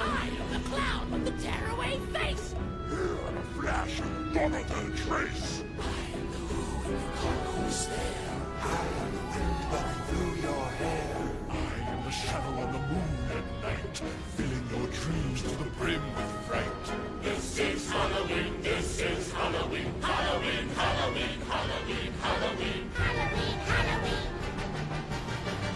I am the clown with the tearaway face. Here in a flash, gone of their trace. I am the who and you call who's there. I am the wind blowing through your hair. I am the shadow on the moon at night, filling your dreams to the brim with fright. This is Halloween, this is Halloween. Halloween, Halloween, Halloween, Halloween. Halloween, Halloween.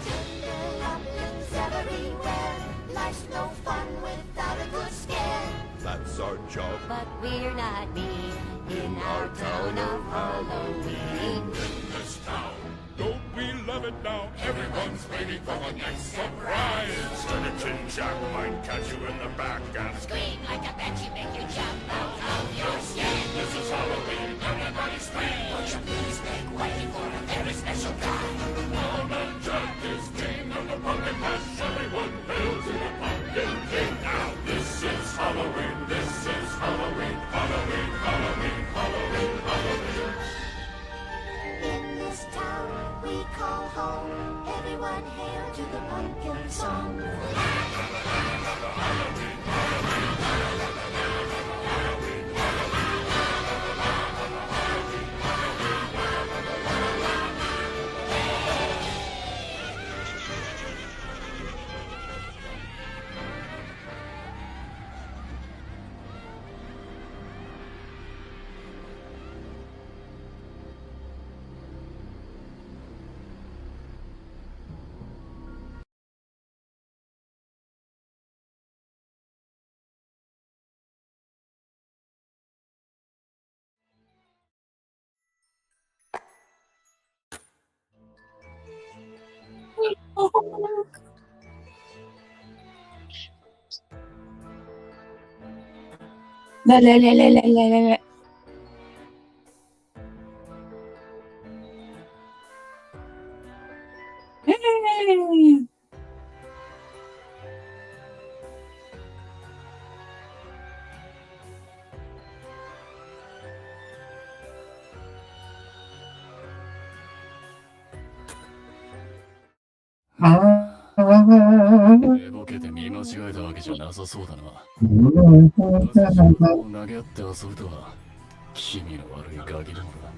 Tinderlumblings everywhere. Life's no fun without a good scare. That's our job. But we're not mean in our town of Halloween. In this town, don't we love it now? Everyone's waiting for the next surprise. Turn a chin jack might catch you in the back and Scream like a banshee, make you jump out of your skin. this is Halloween, everybody scream. Won't you please make way for a very special guy? Norman Jack is king of the pumpkin patch. Everyone hail to the pumpkin king. Now this is Halloween, this is Halloween, Halloween, Halloween, Halloween, Halloween. In this town we call home. Everyone hail to the pumpkin song. La la la la la la la la. Hey. 寝ぼけて見間違えたわけじゃなさそうだな。なぜ仕事を投げ合って遊ぶとは、気味の悪いガキどもだ。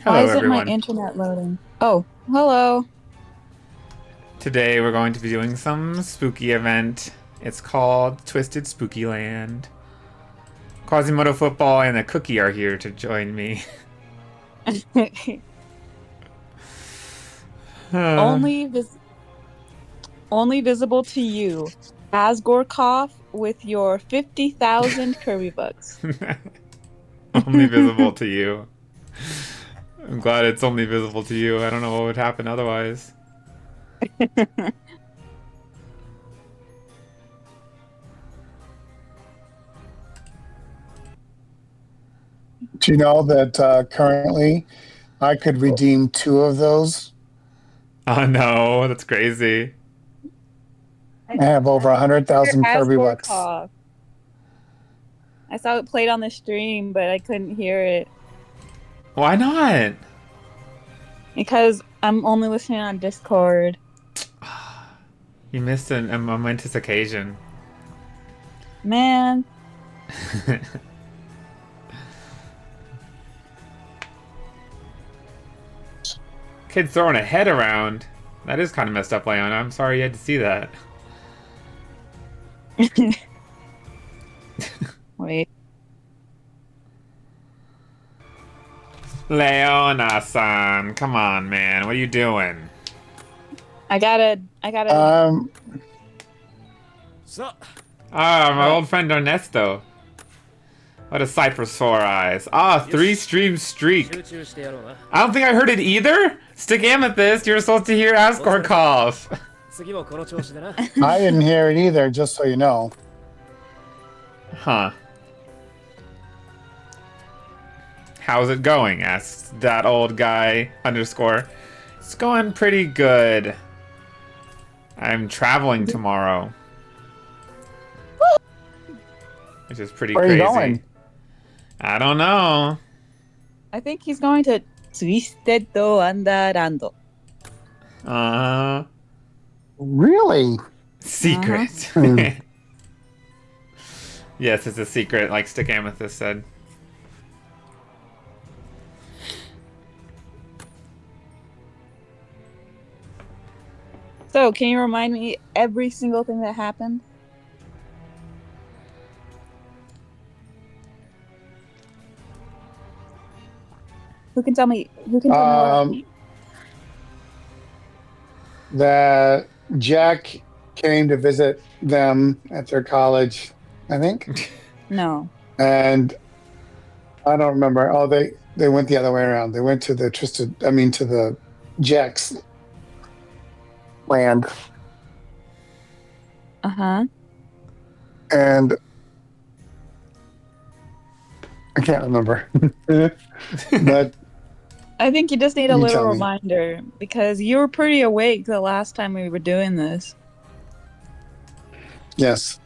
Why Hello, isn't my everyone. internet loading? Oh, hello. Today we're going to be doing some spooky event. It's called Twisted Spooky Land. Quasimodo Football and the Cookie are here to join me. Only visible to you, Asgorkov with your 50,000 Kirby bucks. Only visible to you. I'm glad it's only visible to you. I don't know what would happen otherwise. Do you know that currently I could redeem 2 of those? Oh no, that's crazy. I have over 100,000 Kirby bucks. Asgorkov. I saw it played on the stream, but I couldn't hear it Why not? because I'm only listening on Discord. You missed a momentous occasion. Man, Kid throwing a head around. That is kind of messed up, Leon. I'm sorry you had to see that. wait. Leona-san, come on, man. What are you doing? I gotta. Ah, my old friend Ernesto. What a sight for sore eyes. Ah, 3-stream streak. I don't think I heard it either. Stick Amethyst, you're supposed to hear Asgorkov. I didn't hear it either, just so you know. Huh. How's it going? Asks that old guy _ It's going pretty good. I'm traveling tomorrow. which is pretty Where are crazy. you going? I don't know. I think he's going to Twisted Wonderland. Really? Secret. Hmm. Yes, it's a secret, like Stick Amethyst said. So, can you remind me every single thing that happened? Who can tell me? Who can tell me? That Jack came to visit them at their college, I think. No. And I don't remember. Oh, they went the other way around. They went to the to the Jack's land. Uh-huh. And I can't remember. But I think you just need a You little tell me. reminder because you were pretty awake the last time we were doing this. yes.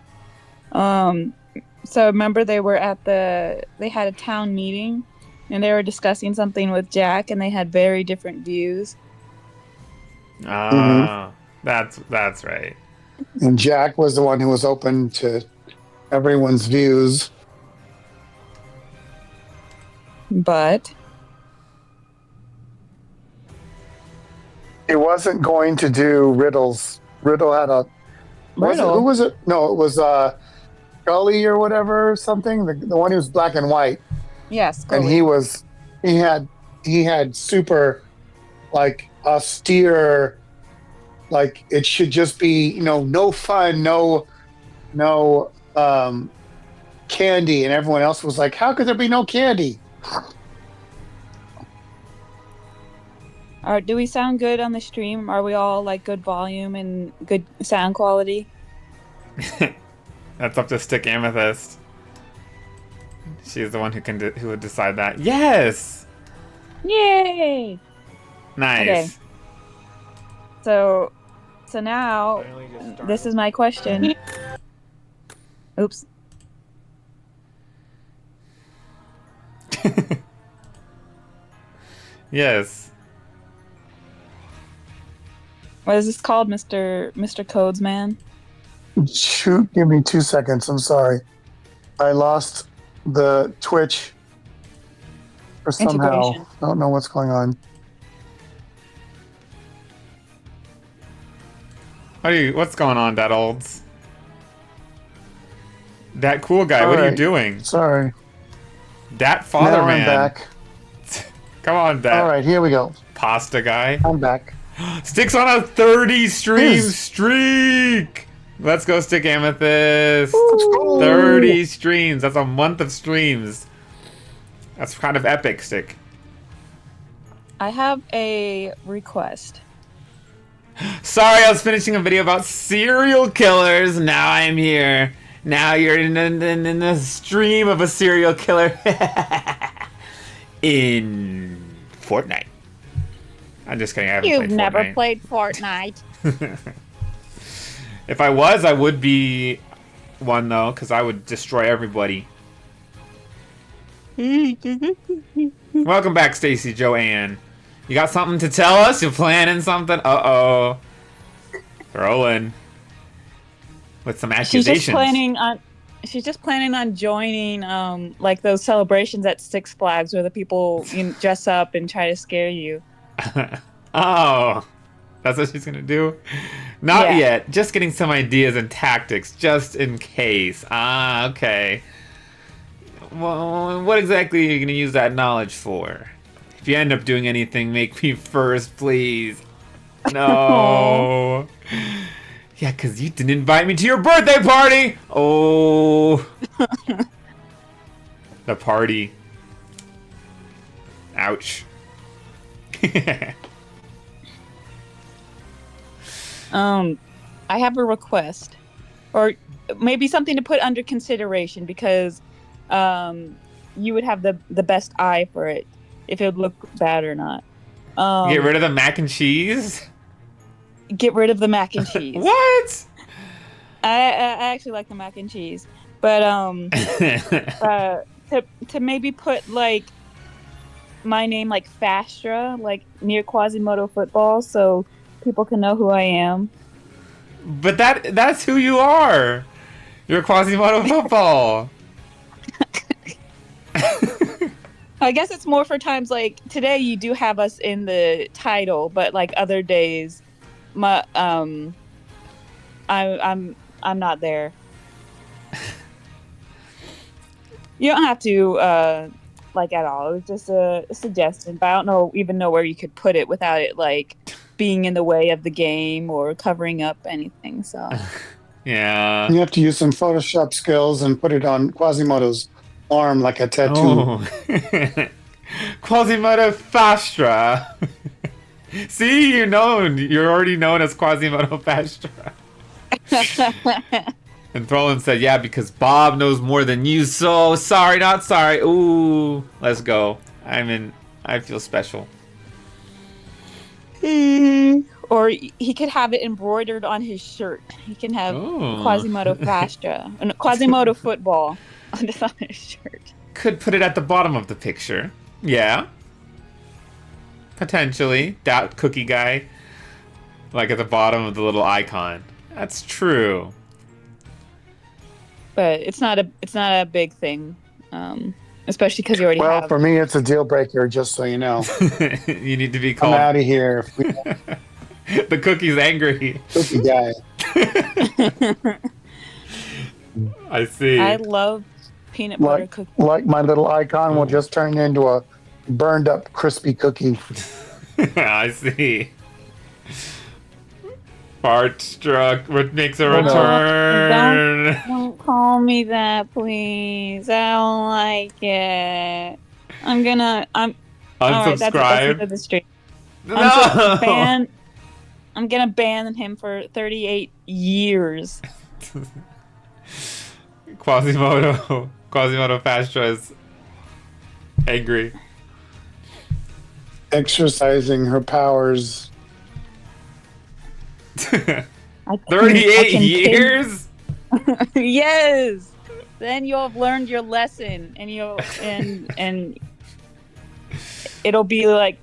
So remember they had a town meeting and they were discussing something with Jack and they had very different views. Ah, that's right. And Jack was the one who was open to everyone's views. But He wasn't going to do riddles. Riddle had a who was it? No, it was Gully or whatever, something. The one who was black and white. yes, And he had super like austere, like it should just be, no fun, no candy, and everyone else was like, how could there be no candy? do we sound good on the stream? Are we all like good volume and good sound quality? That's up to Stick Amethyst. She's the one who would decide that. Yes. Yay! Nice. Okay. So now this is my question. Oops. Yes. What is this called, Mr. Codes Man? Shoot, give me 2 seconds. I'm sorry. I lost the Twitch or somehow. Integration. I don't know what's going on. What's going on, Dad Olds? That cool guy, All what are you right. doing? Sorry. Dat father Now man. I'm back. Come on, Dad. All right, here we go. Pasta guy. I'm back. Sticks on a 30 stream Yes. streak. Let's go, Stick Amethyst. go. 30 streams. That's a month of streams. That's kind of epic, Stick. I have a request. Sorry, I was finishing a video about serial killers. Now I'm here. Now you're in the stream of a serial killer in Fortnite. I'm just kidding. I haven't You've played never Fortnite. played Fortnite. If I was, I would be one though, because I would destroy everybody. Welcome back, Stacy Joanne. You got something to tell us? You planning something? Uh-oh. Rolling. With some accusations. She's just planning on joining like those celebrations at Six Flags where the people dress up and try to scare you. Oh. That's what she's gonna do? Not Yeah. yet. Just getting some ideas and tactics, just in case. Ah, okay. Well, what exactly are you gonna use that knowledge for? If you end up doing anything, make me first, please. No. Yeah, because you didn't invite me to your birthday party! Oh. The party. Ouch. I have a request, or maybe something to put under consideration because you would have the best eye for it if it would look bad or not. Get rid of the mac and cheese? Get rid of the mac and cheese. What? I actually like the mac and cheese. But to maybe put like my name like Fastra, like near Quasimodo football, so people can know who I am. But that's who you are. You're Quasimodo football. I guess it's more for times like today. You do have us in the title, but like other days, I'm not there. You don't have to like at all. It was just a suggestion, but I don't even know where you could put it without it like being in the way of the game or covering up anything. So Yeah. You have to use some Photoshop skills and put it on Quasimodo's arm like a tattoo. Oh. Quasimodo Fastra. See, you're already known as Quasimodo Fastra. And Throlin said, yeah, because Bob knows more than you, so sorry, not sorry. Ooh, let's go. I feel special. or he could have it embroidered on his shirt. He can have Quasimodo Fastra, Quasimodo football on his shirt. Could put it at the bottom of the picture. Yeah. Potentially. That cookie guy. Like at the bottom of the little icon. That's true. But it's not a big thing. Especially because you already have. Well, for me, it's a deal breaker, just so you know. You need to be I'm called. out of here. The cookie's angry. Cookie guy. I see. I love peanut butter cookies. Like my little icon will just turn into a burned up crispy cookie. I see. Fart struck, what makes a return. Don't call me that, please. I don't like it. I'm unsubscribe. Alright, that's the end of the stream. No! I'm gonna ban him for 38 years. Quasimodo Fastra is angry. Exercising her powers. 38 years? Yes. Then you'll have learned your lesson, and and it'll be like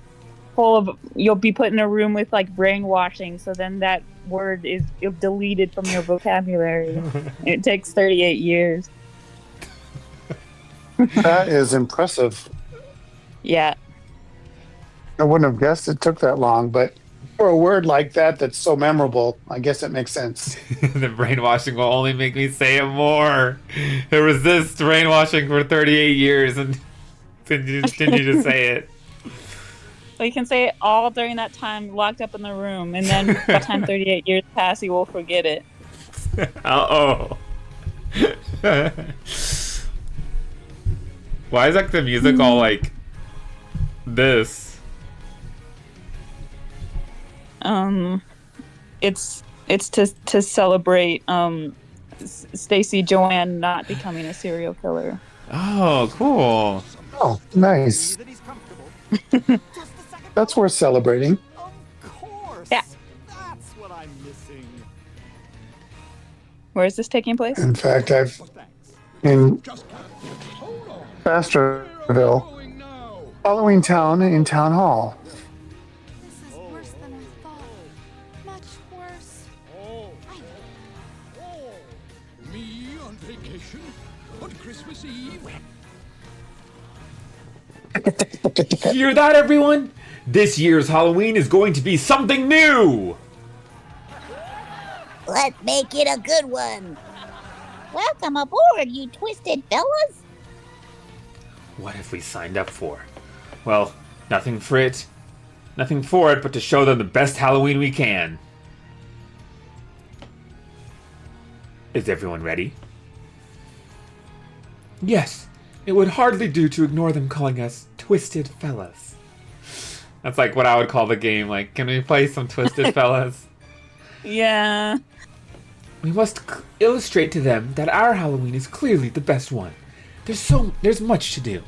full of. You'll be put in a room with like brainwashing. So then that word is deleted from your vocabulary. It takes 38 years. That is impressive. Yeah. I wouldn't have guessed it took that long, but for a word like that that's so memorable, I guess it makes sense. The brainwashing will only make me say it more. I resist brainwashing for 38 years and continue to say it. So you can say it all during that time locked up in the room, and then by the time 38 years pass, you will forget it. Uh-oh. Why is like the music all like this? It's to celebrate Stacy Joanne not becoming a serial killer. Oh, cool. Oh, nice. That's worth celebrating. Of course. Yeah. That's what I'm missing. Where is this taking place? In fact, I've Thanks. in Bastreville, Halloween Town in Town Hall. This is worse than I thought. Much worse. Oh. Me on vacation on Christmas Eve. Hear that, everyone? This year's Halloween is going to be something new! Let's make it a good one. Welcome aboard, you twisted fellas. What have we signed up for? Well, nothing for it but to show them the best Halloween we can. Is everyone ready? Yes, it would hardly do to ignore them calling us Twisted Fellas. That's like what I would call the game, like, can we play some Twisted Fellas? Yeah. We must illustrate to them that our Halloween is clearly the best one. There's much to do.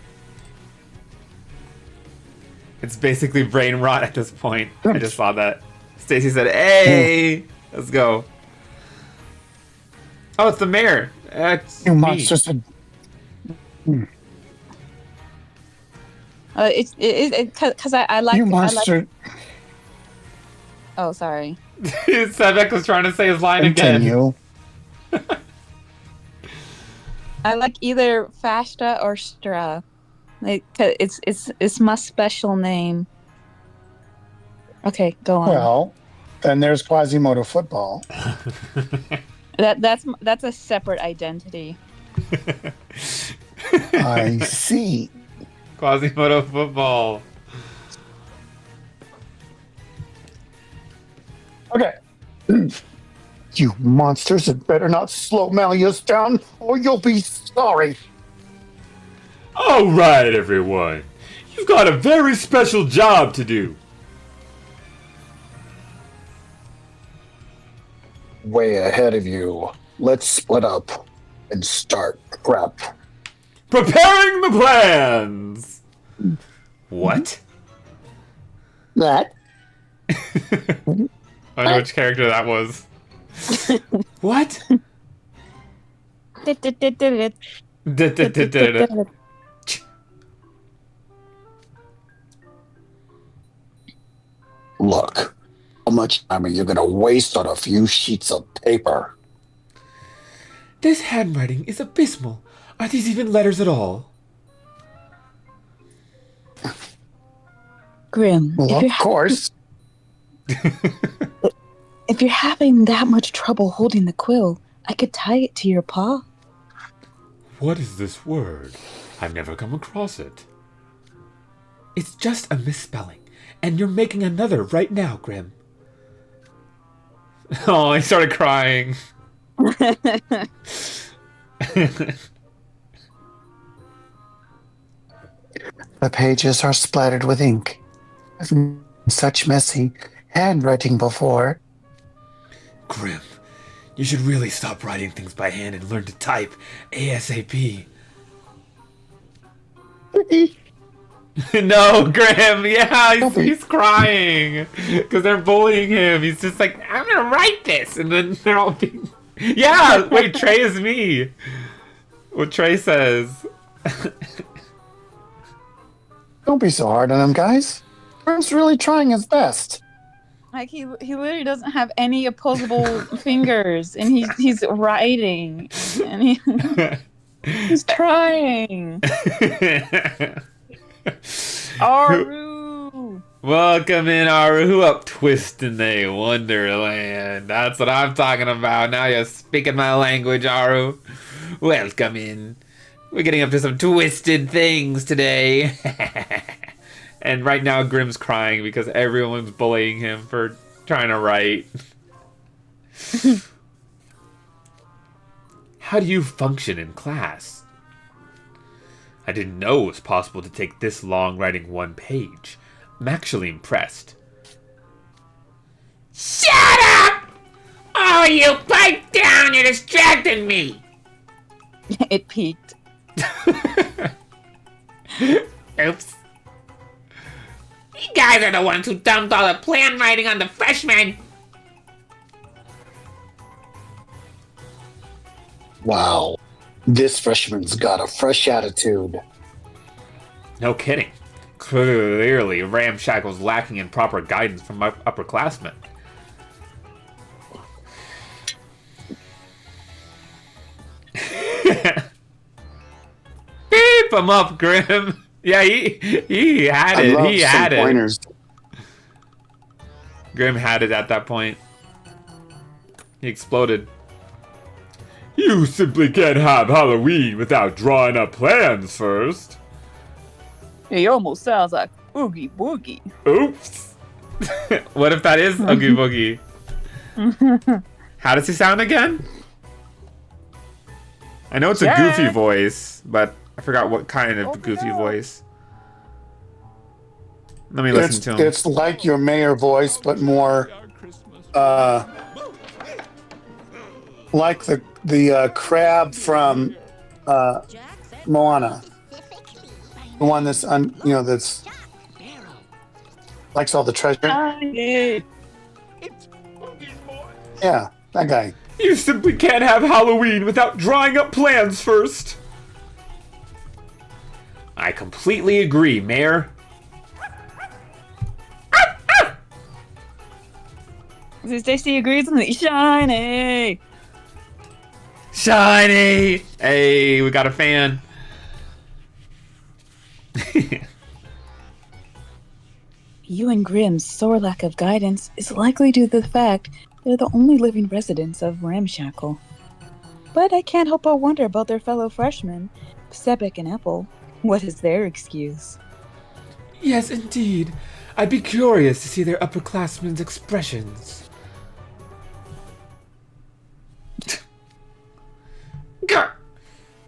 It's basically brain rot at this point. I just saw that. Stacy said, hey, let's go. Oh, it's the mayor. That's You me. monsters. It's because I like You I like. monster. Oh, sorry. Sebek was trying to say his line again. Continue. I like either Fashta or Stra. Like, 'cause it's my special name. Okay, go on. Well, then there's Quasimodo football. That's a separate identity. I see. Quasimodo football. Okay. You monsters had better not slow Malleus down, or you'll be sorry. All right, everyone. You've got a very special job to do. Way ahead of you. Let's split up and start prep. Preparing the plans. What? That? I know which character that was. What? Look, how much time are you going to waste on a few sheets of paper? This handwriting is abysmal. Are these even letters at all? Grim. Well, of course. If you're having that much trouble holding the quill, I could tie it to your paw. What is this word? I've never come across it. It's just a misspelling, and you're making another right now, Grim. Oh, I started crying. The pages are splattered with ink. I've seen such messy handwriting before. Grim, you should really stop writing things by hand and learn to type ASAP. No, Graham. Yeah, he's crying because they're bullying him. He's just like, I'm gonna write this, and then they're all being. Yeah, wait, Trey is me. What Trey says. Don't be so hard on him, guys. Grim's really trying his best. Like he literally doesn't have any opposable fingers, and he's writing, and he's trying. Aru. Welcome in, Aru, up twisting they wonderland. That's what I'm talking about. Now you're speaking my language, Aru. Welcome in. We're getting up to some twisted things today. And right now, Grim's crying because everyone's bullying him for trying to write. How do you function in class? I didn't know it was possible to take this long writing one page. I'm actually impressed. Shut up! Oh, you pipe down! You're distracting me! It peaked. Oops. You guys are the ones who dumped all the plan writing on the freshmen. Wow. This freshman's got a fresh attitude. No kidding. Clearly, Ramshackle's lacking in proper guidance from upperclassmen. Beep him up, Grim. Yeah, he had it. He had it. Pointers. Grim had it at that point. He exploded. You simply can't have Halloween without drawing up plans first. He almost sounds like Oogie Boogie. Oops. What if that is Oogie Boogie? How does he sound again? I know it's a goofy voice, but I forgot what kind of goofy voice. Let me listen to him. It's like your mayor voice, but more like the crab from Moana. The one that's that's likes all the treasure. Yeah, that guy. You simply can't have Halloween without drawing up plans first. I completely agree, Mayor. Stacy agrees with me. Shiny! Shiny! Hey, we got a fan. You and Grimm's sore lack of guidance is likely due to the fact they're the only living residents of Ramshackle. But I can't help but wonder about their fellow freshmen, Sebek and Apple. What is their excuse? Yes, indeed. I'd be curious to see their upperclassmen's expressions.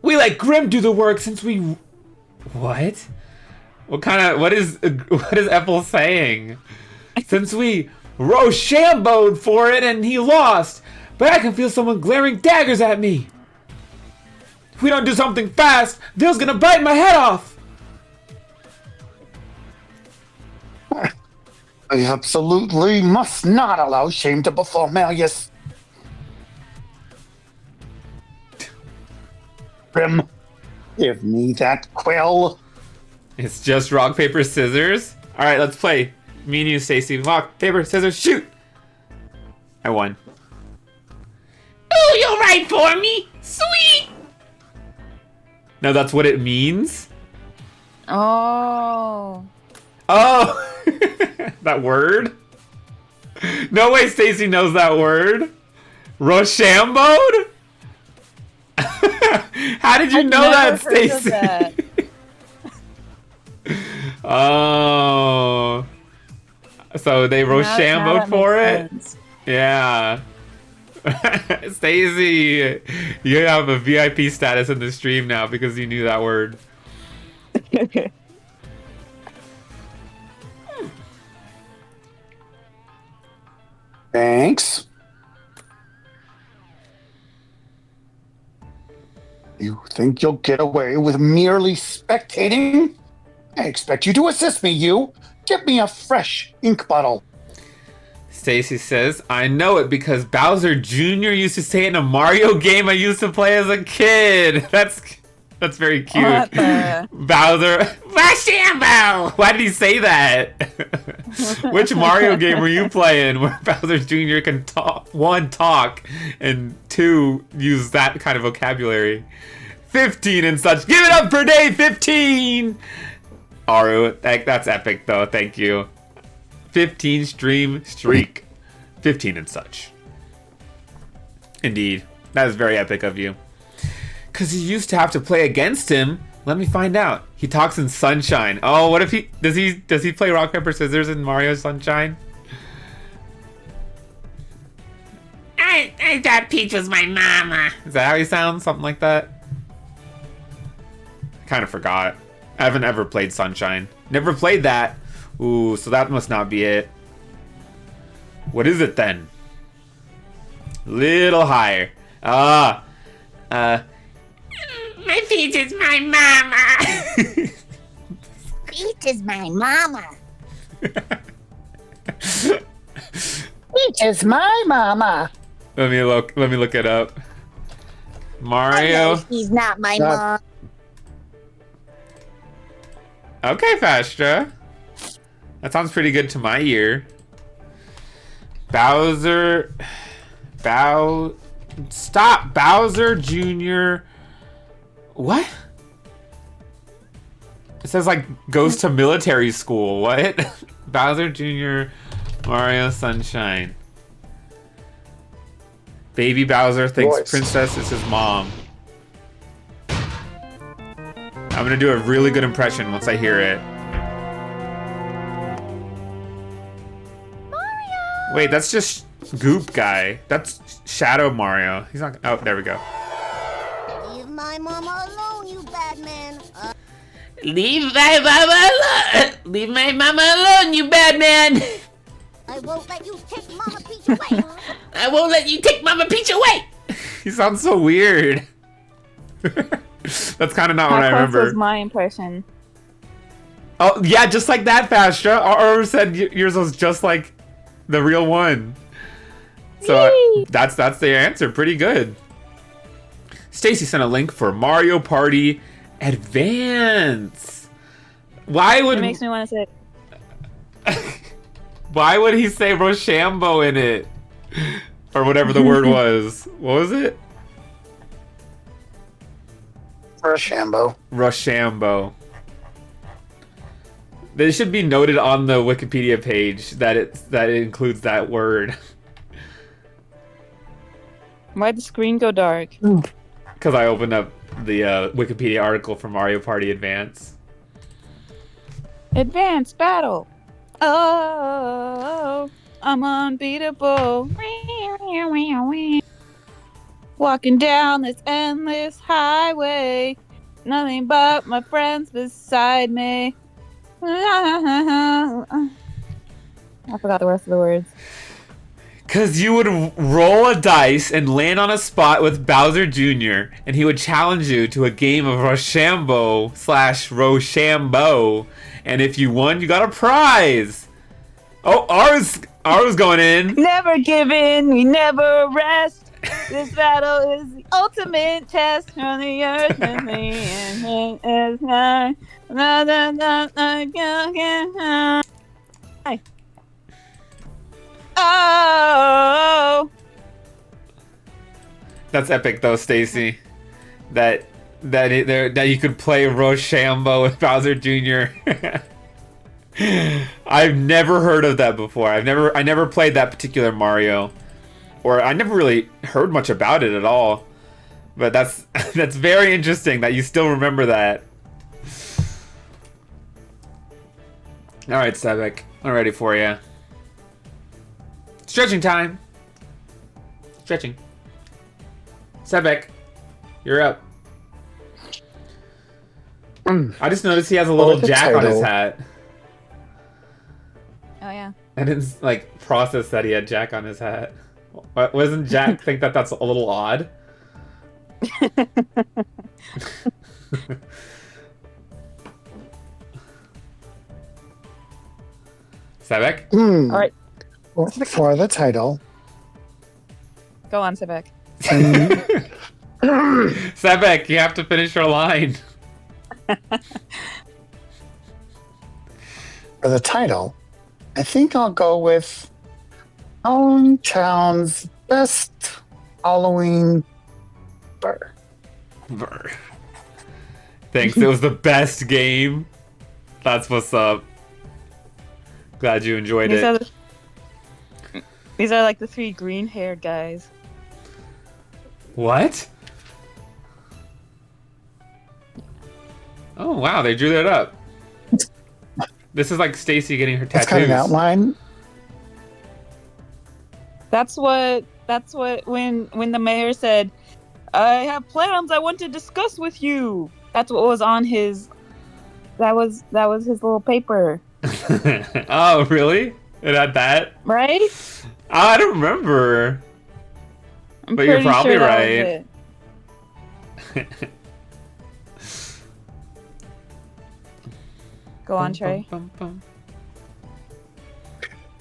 We let Grimm do the work since we... What? What is Apple saying? Since we Rochambeaued for it and he lost, but I can feel someone glaring daggers at me. If we don't do something fast, Bill's gonna bite my head off. I absolutely must not allow shame to befall Malleus. Grim, give me that quill. It's just rock, paper, scissors. All right, let's play. Me and you, Stacy. Rock, paper, scissors, shoot. I won. Oh, you'll write for me? Sweet! No, that's what it means? Oh. Oh! That word? No way Stacy knows that word. Rochambeaued? How did you know that, Stacy? Oh. So they Rochambeaued for it? Sense. Yeah. Stacy, you have a VIP status in the stream now because you knew that word. Thanks. You think you'll get away with merely spectating? I expect you to assist me, you. Get me a fresh ink bottle. Stacy says, I know it because Bowser Jr. used to say it in a Mario game I used to play as a kid. That's very cute. What the? Bowser Rochambeau! Why did he say that? Which Mario game were you playing where Bowser Jr. can talk, and 2, use that kind of vocabulary? 15 and such. Give it up for day 15! Aru, that's epic though, thank you. 15 stream streak. 15 and such. Indeed. That is very epic of you. Cause you used to have to play against him. Let me find out. He talks in Sunshine. Oh, what if he does he play rock, paper, scissors in Mario Sunshine? I thought Peach was my mama. Is that how he sounds? Something like that? I kind of forgot. I haven't ever played Sunshine. Never played that. Ooh, so that must not be it. What is it then? Little higher. My Peach is my mama. Peach is my mama. Peach is my mama. Let me look it up. Mario. She's not my mom. Okay, Fastra. That sounds pretty good to my ear. Bowser. Stop! Bowser Jr. What? It says like goes to military school. What? Bowser Jr. Mario Sunshine. Baby Bowser thinks Voice. Princess is his mom. I'm gonna do a really good impression once I hear it. Mario! Wait, that's just Goop Guy. That's Shadow Mario. He's not. Oh, there we go. Leave my mama alone, you bad man. Leave my mama alone. Leave my mama alone, you bad man. I won't let you take Mama Peach away. I won't let you take Mama Peach away. He sounds so weird. That's kind of not How what I close remember. was my impression? Oh, yeah, just like that, Fastra. Or said yours was just like the real one. So Yay! that's the answer. Pretty good. Stacy sent a link for Mario Party Advance. Why It would makes me want to say. why would he say Rochambeau in it? Or whatever the word was. What was it? Rochambeau. Rochambeau. This should be noted on the Wikipedia page that it includes that word. Why'd the screen go dark? Because I opened up the Wikipedia article for Mario Party Advance. Advanced battle. Oh, I'm unbeatable. Walking down this endless highway. Nothing but my friends beside me. I forgot the rest of the words. Because you would roll a dice and land on a spot with Bowser Jr., and he would challenge you to a game of Rochambeau, and if you won, you got a prize. Oh, ours going in. Never give in, we never rest. This battle is the ultimate test on the earth. And the is not. Oh. That's epic, though, Stacy. That you could play Rochambeau with Bowser Jr. I've never heard of that before. I never played that particular Mario, or I never really heard much about it at all. But that's very interesting that you still remember that. All right, Sebek, I'm ready for you. Stretching time. Stretching. Sebek, you're up. I just noticed he has a little jack on his hat. Oh yeah. I didn't process that he had Jack on his hat. Wasn't Jack think that that's a little odd? Sebek? All right, For the title. go on, Sebek. Sebek, you have to finish your line. For the title, I think I'll go with Halloween Town's best Halloween burr. Brr. Thanks, it was the best game. That's what's up. Glad you enjoyed it. These are like the three green-haired guys. What? Oh wow, they drew that up. This is like Stacy getting her tattoos. It's kind of an outline. That's what when the mayor said, "I have plans I want to discuss with you." That's what was on his. That was his little paper. Oh really? It had that? Right? I don't remember. I'm But you're pretty probably sure that right. was it. Go on, Trey.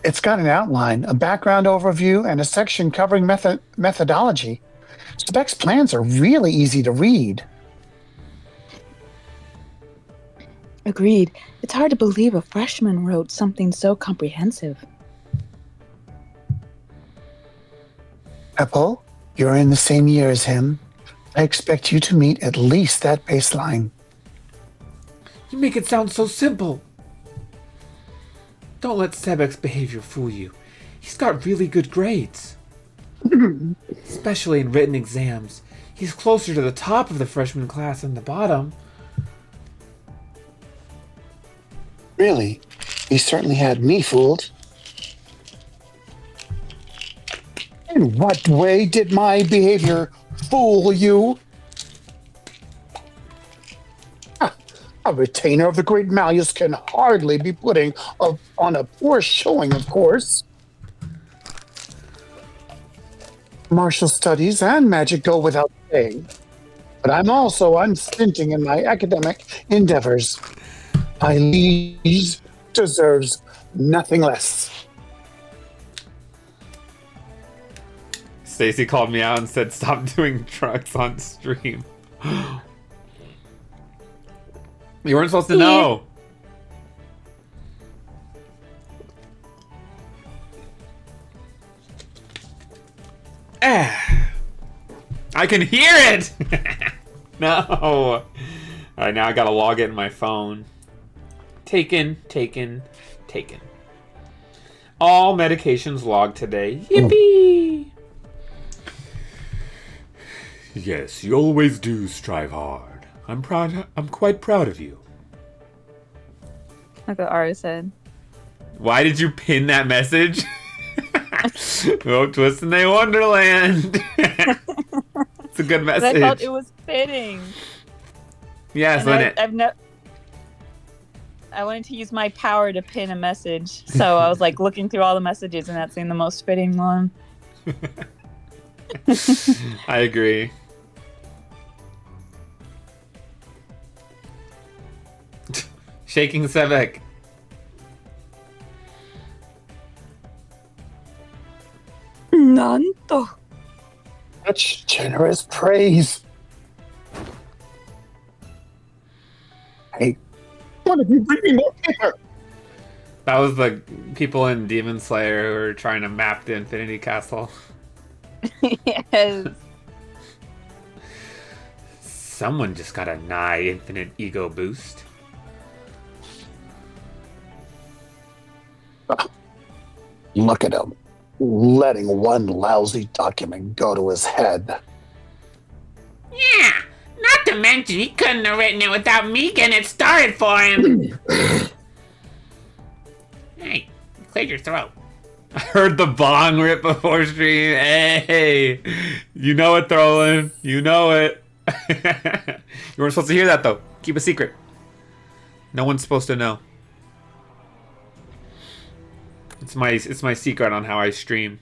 It's got an outline, a background overview, and a section covering methodology. Sebek's plans are really easy to read. Agreed. It's hard to believe a freshman wrote something so comprehensive. Apple, you're in the same year as him. I expect you to meet at least that baseline. You make it sound so simple. Don't let Sebek's behavior fool you. He's got really good grades. Especially in written exams. He's closer to the top of the freshman class than the bottom. Really? He certainly had me fooled. In what way did my behavior fool you? A retainer of the great Malleus can hardly be putting on a poor showing, of course. Martial studies and magic go without saying, but I'm also unstinting in my academic endeavors. My liege deserves nothing less. Stacy called me out and said stop doing drugs on stream. You weren't supposed to know. I can hear it! No. Alright, now I gotta log it in my phone. Taken. All medications logged today. Yippee! Yes, you always do strive hard. I'm quite proud of you. Like what Ara said. Why did you pin that message? Oh, Twist and They Wonderland. It's a good message. I felt it was fitting. Yes, I wanted to use my power to pin a message, so I was like looking through all the messages, and that seemed the most fitting one. I agree. Shaking Sebek. Nanto. Such generous praise. Hey, what if you bring me more paper? That was the people in Demon Slayer who were trying to map the Infinity Castle. Yes. Someone just got a nigh infinite ego boost. Look at him, letting one lousy document go to his head. Yeah, not to mention he couldn't have written it without me getting it started for him. Hey, you cleared your throat. I heard the bong rip before stream. Hey, you know it, Throlin. You know it. You weren't supposed to hear that though. Keep a secret. No one's supposed to know. It's my secret on how I stream.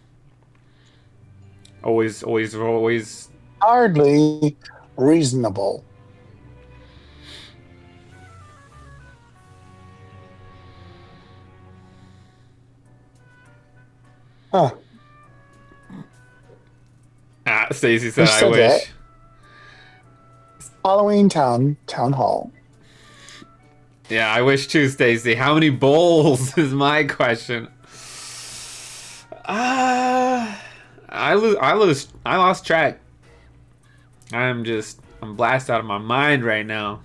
Always. Hardly reasonable. Huh. Stacey said, Who I said wish. that? Halloween Town Hall. Yeah, I wish too, Stacey. How many bowls is my question. I lost track. I'm blasted out of my mind right now.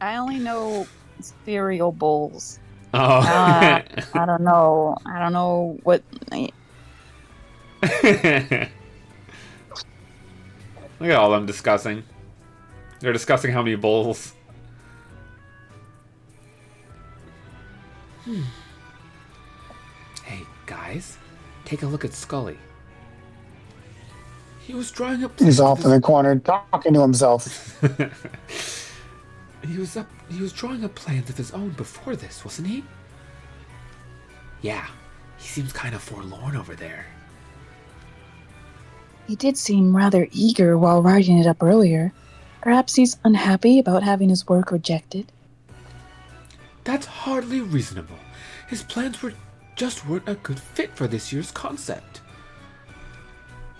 I only know cereal bowls. Oh. I don't know. I don't know what. Look at all them discussing. They're discussing how many bowls. Hey, guys. Take a look at Scully. He was drawing up... He's off in the corner talking to himself. He was drawing up plans of his own before this, wasn't he? Yeah. He seems kind of forlorn over there. He did seem rather eager while writing it up earlier. Perhaps he's unhappy about having his work rejected. That's hardly reasonable. His plans weren't a good fit for this year's concept.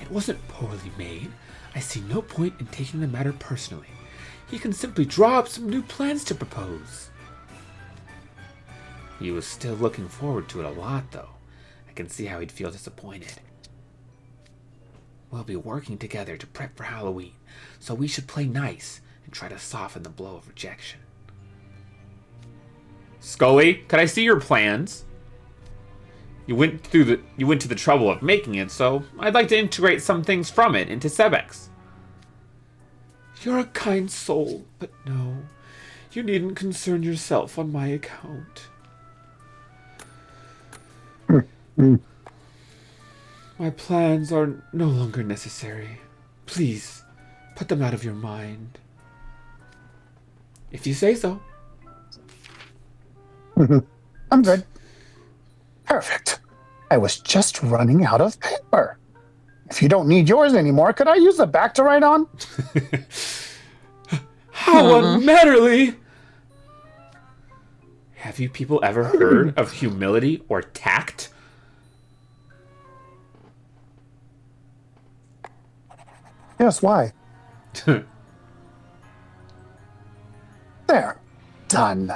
It wasn't poorly made. I see no point in taking the matter personally. He can simply draw up some new plans to propose. He was still looking forward to it a lot, though. I can see how he'd feel disappointed. We'll be working together to prep for Halloween, so we should play nice and try to soften the blow of rejection. Scully, could I see your plans? You went to the trouble of making it, so I'd like to integrate some things from it into Sebek's. You're a kind soul, but no, you needn't concern yourself on my account. My plans are no longer necessary. Please, put them out of your mind. If you say so. I'm good. Perfect. I was just running out of paper. If you don't need yours anymore, could I use the back to write on? How unmannerly! Have you people ever heard of humility or tact? Yes, why? There. Done.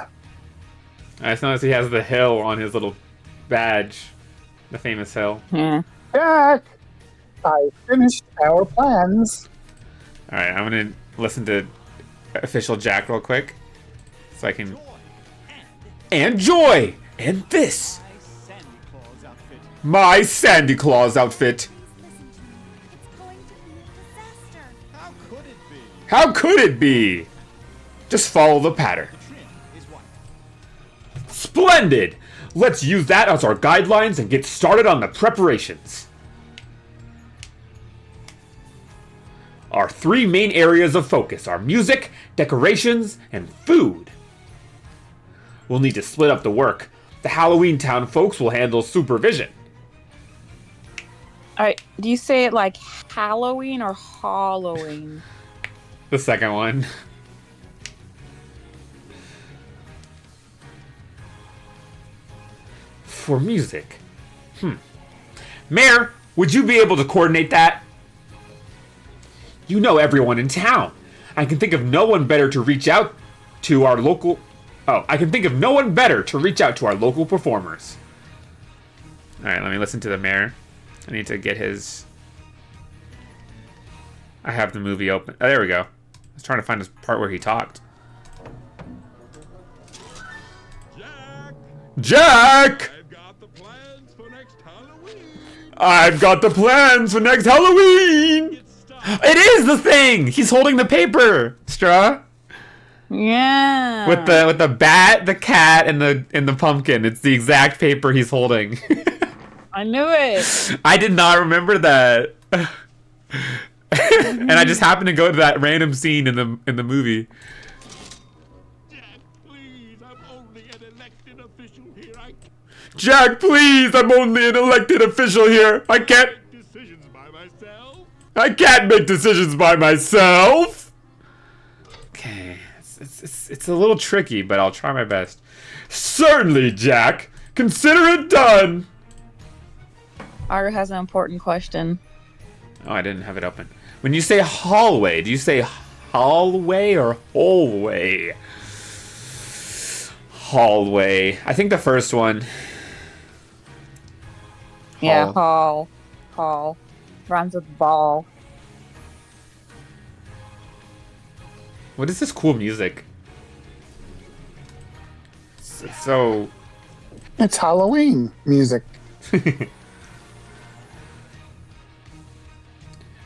I just noticed he has the hill on his little badge. The famous hill. Yeah. Jack! I finished our plans. Alright, I'm gonna listen to official Jack real quick. So I can... And joy! And this! My Sandy Claus outfit! Listen to me. It's going to be a disaster. How could it be? Just follow the pattern. Splendid! Let's use that as our guidelines and get started on the preparations. Our 3 main areas of focus are music, decorations, and food. We'll need to split up the work. The Halloween Town folks will handle supervision. All right. Do you say it like Halloween or Halloween? The second one. For music. Mayor, would you be able to coordinate that? You know everyone in town. I can think of no one better to reach out to our local... Oh, I can think of no one better to reach out to our local performers. Alright, let me listen to the mayor. I need to get his... I have the movie open. Oh, there we go. I was trying to find this part where he talked. Jack! I've got the plans for next Halloween. I've got the plans for next Halloween! It is the thing! He's holding the paper! Straw? Yeah. With the bat, the cat, and the pumpkin. It's the exact paper he's holding. I knew it. I did not remember that. And I just happened to go to that random scene in the movie. Jack, please, I'm only an elected official here. Jack, please, I'm only an elected official here. I can't make decisions by myself. make decisions by myself. Okay, it's a little tricky, but I'll try my best. Certainly, Jack. Consider it done. Art has an important question. Oh, I didn't have it open. When you say hallway, do you say hallway or hallway? Hallway. I think the first one. Yeah, hall. Rhymes with ball. What is this cool music? So... It's Halloween music.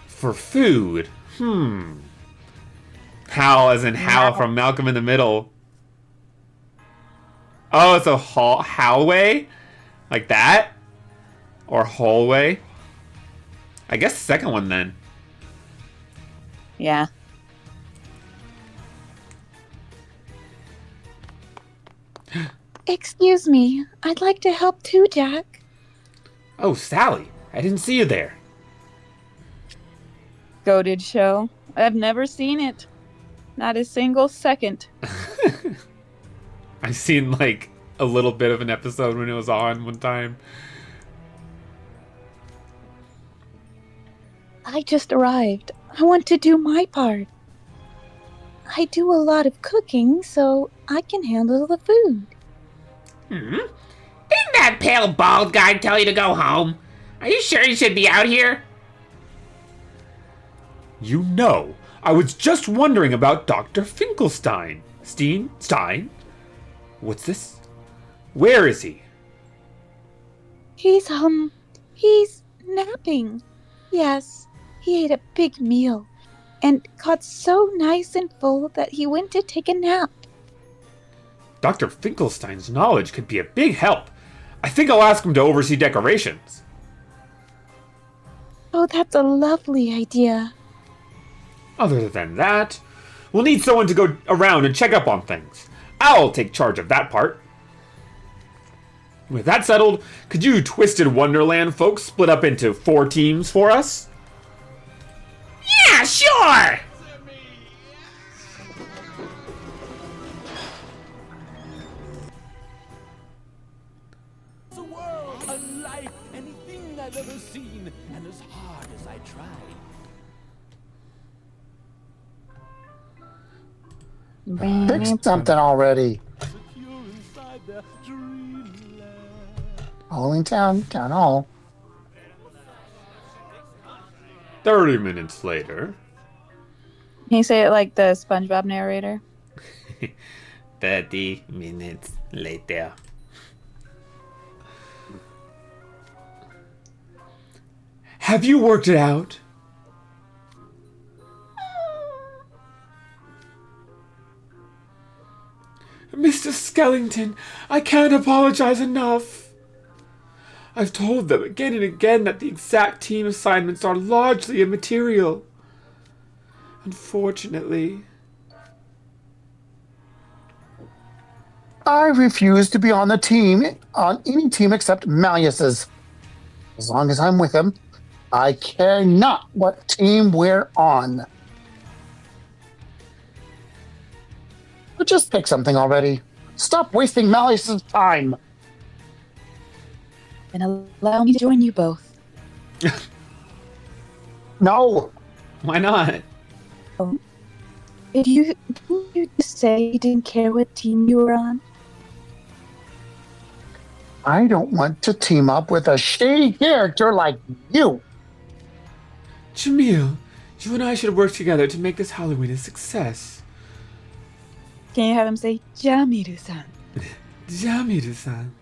For food. Hal as in Hal from Malcolm in the Middle. Oh, it's a hallway? Like that? Or hallway? I guess the second one then. Yeah. Excuse me. I'd like to help too, Jack. Oh, Sally. I didn't see you there. Goated show. I've never seen it. Not a single second. I've seen like a little bit of an episode when it was on one time. I just arrived. I want to do my part. I do a lot of cooking, so I can handle the food. Didn't that pale bald guy tell you to go home? Are you sure you should be out here? You know, I was just wondering about Dr. Finkelstein. Stein? What's this? Where is he? He's napping. Yes, he ate a big meal and got so nice and full that he went to take a nap. Dr. Finkelstein's knowledge could be a big help. I think I'll ask him to oversee decorations. Oh, that's a lovely idea. Other than that, we'll need someone to go around and check up on things. I'll take charge of that part. With that settled, could you Twisted Wonderland folks split up into 4 teams for us? Yeah, sure! The world unlike anything I've ever seen, and as hard as I tried, Pick something already. Halloween Town Hall. 30 minutes later. Can you say it like the SpongeBob narrator? 30 minutes later. Have you worked it out? Mr. Skellington, I can't apologize enough. I've told them again and again that the exact team assignments are largely immaterial. Unfortunately, I refuse to be on the team, on any team except Malleus's. As long as I'm with him, I care not what team we're on. But just pick something already. Stop wasting Malleus's time. And allow me to join you both. No. why not? Didn't you just say you didn't care what team you were on? I don't want to team up with a shady character like you. Jamil, you and I should work together to make this Halloween a success. Can you have him say Jamiru-san? Jamiru-san.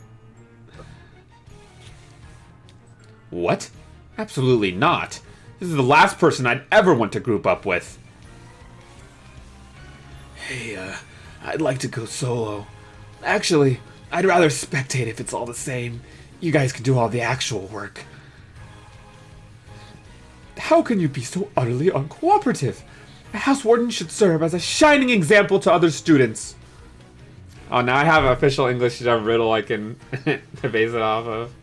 What? Absolutely not. This is the last person I'd ever want to group up with. Hey, I'd like to go solo. Actually, I'd rather spectate if it's all the same. You guys can do all the actual work. How can you be so utterly uncooperative? A house warden should serve as a shining example to other students. Oh, now I have an official English riddle I can to base it off of.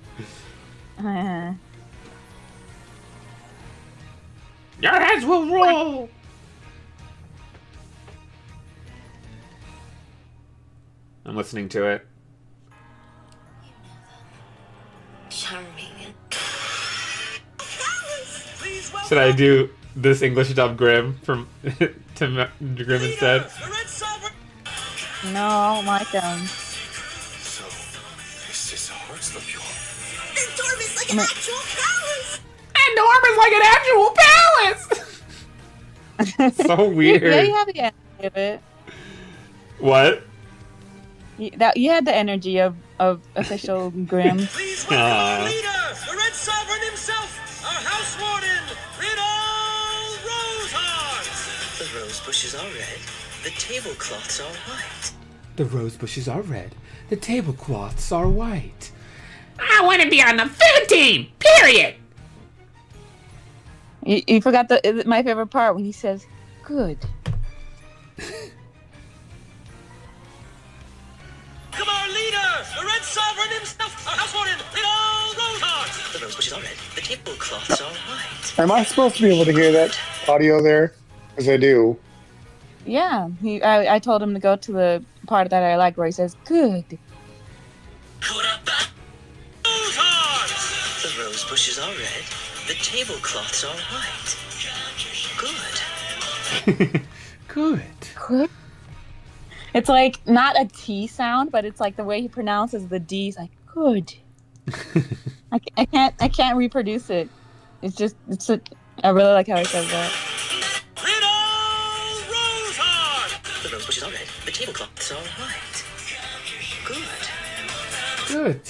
Your heads will roll! I'm listening to it. Charming. Should I do this English dub Grimm from to Grimm instead? No, I don't like them. So, this is hearts of your. And Dorm is like an actual palace! And Norm is like an actual palace! So weird. Yeah, you have the energy of it. What? You had the energy of official Grimm. Please welcome our leader, the Red Sovereign himself, our house warden, Riddle Roseheart. The rose bushes are red, the tablecloths are white. The rose bushes are red. The tablecloths are white. I want to be on the food team, period. You forgot my favorite part when he says, "Good." Come our leader, the Red Sovereign himself, our house warden, Riddle Roseheart. The rose bushes are red, the tablecloths are white. Am I supposed to be able to hear that audio there? Because I do. Yeah, I told him to go to the part that I like where he says, "Good." Roseheart. The rose bushes are red, the tablecloths are white. Good. Good. Good. It's like not a T sound, but it's like the way he pronounces the D's. Like good. I can't reproduce it. I really like how he says that. Riddle Roseheart. The rose bushes are red, the tablecloths are white. Good. Good.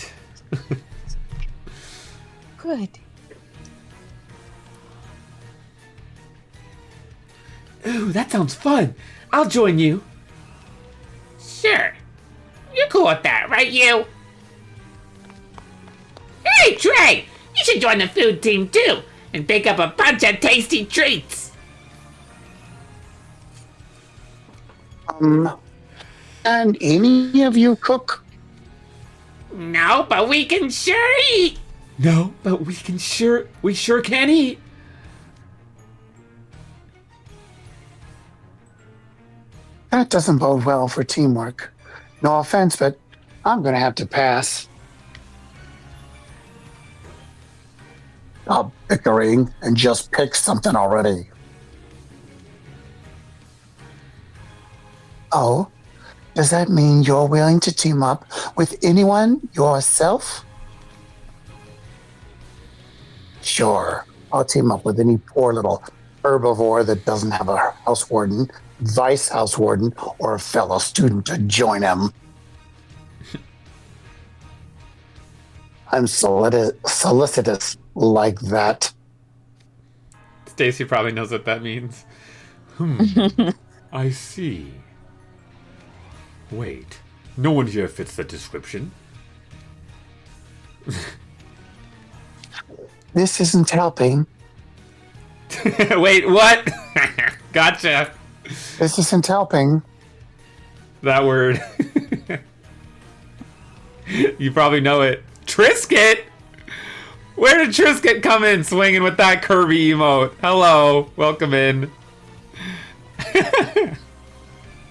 Good. Ooh, that sounds fun. I'll join you. Sure. You're cool with that, right, you? Hey, Trey! You should join the food team, too, and pick up a bunch of tasty treats. And any of you cook? No, but we can sure eat. No, but we sure can eat. That doesn't bode well for teamwork. No offense, but I'm going to have to pass. Stop bickering and just pick something already. Oh, does that mean you're willing to team up with anyone yourself? Sure, I'll team up with any poor little herbivore that doesn't have a house warden, vice house warden, or a fellow student to join him. I'm solicitous like that. Stacy probably knows what that means. I see. Wait, no one here fits the description. This isn't helping. Wait, what? Gotcha. This isn't helping. That word. You probably know it. Trisket? Where did Trisket come in swinging with that Kirby emote? Hello, welcome in.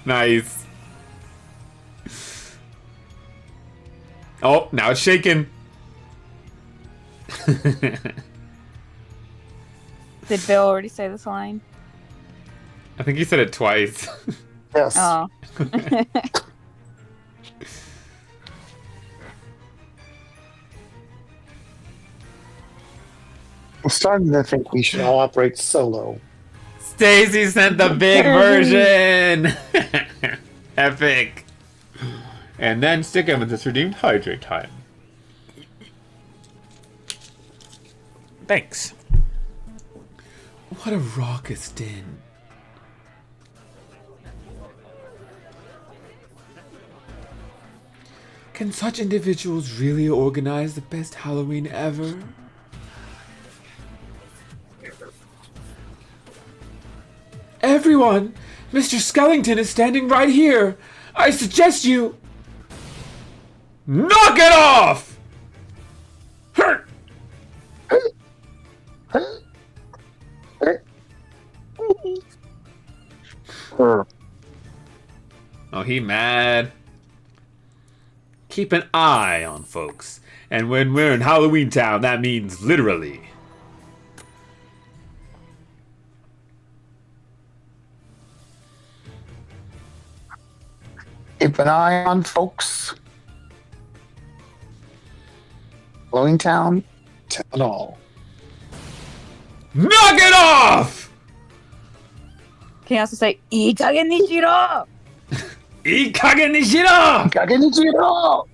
Nice. Oh, now it's shaking. Did Bill already say this line? I think he said it twice. Yes. Oh. I'm starting to think we should all operate solo. Stacy sent the big version. Epic. And then stick Amethyst redeemed hydrate time. Thanks. What a raucous din. Can such individuals really organize the best Halloween ever? Everyone! Mr. Skellington is standing right here! I suggest you... knock it off! Hurt! Oh, he mad. Keep an eye on folks. And when we're in Halloween Town, that means literally. Keep an eye on folks. Blowing Town, Town Hall. Knock it off! Can you also say, Ikage Nishiro? Ikage Nishiro! Ikage Nishiro!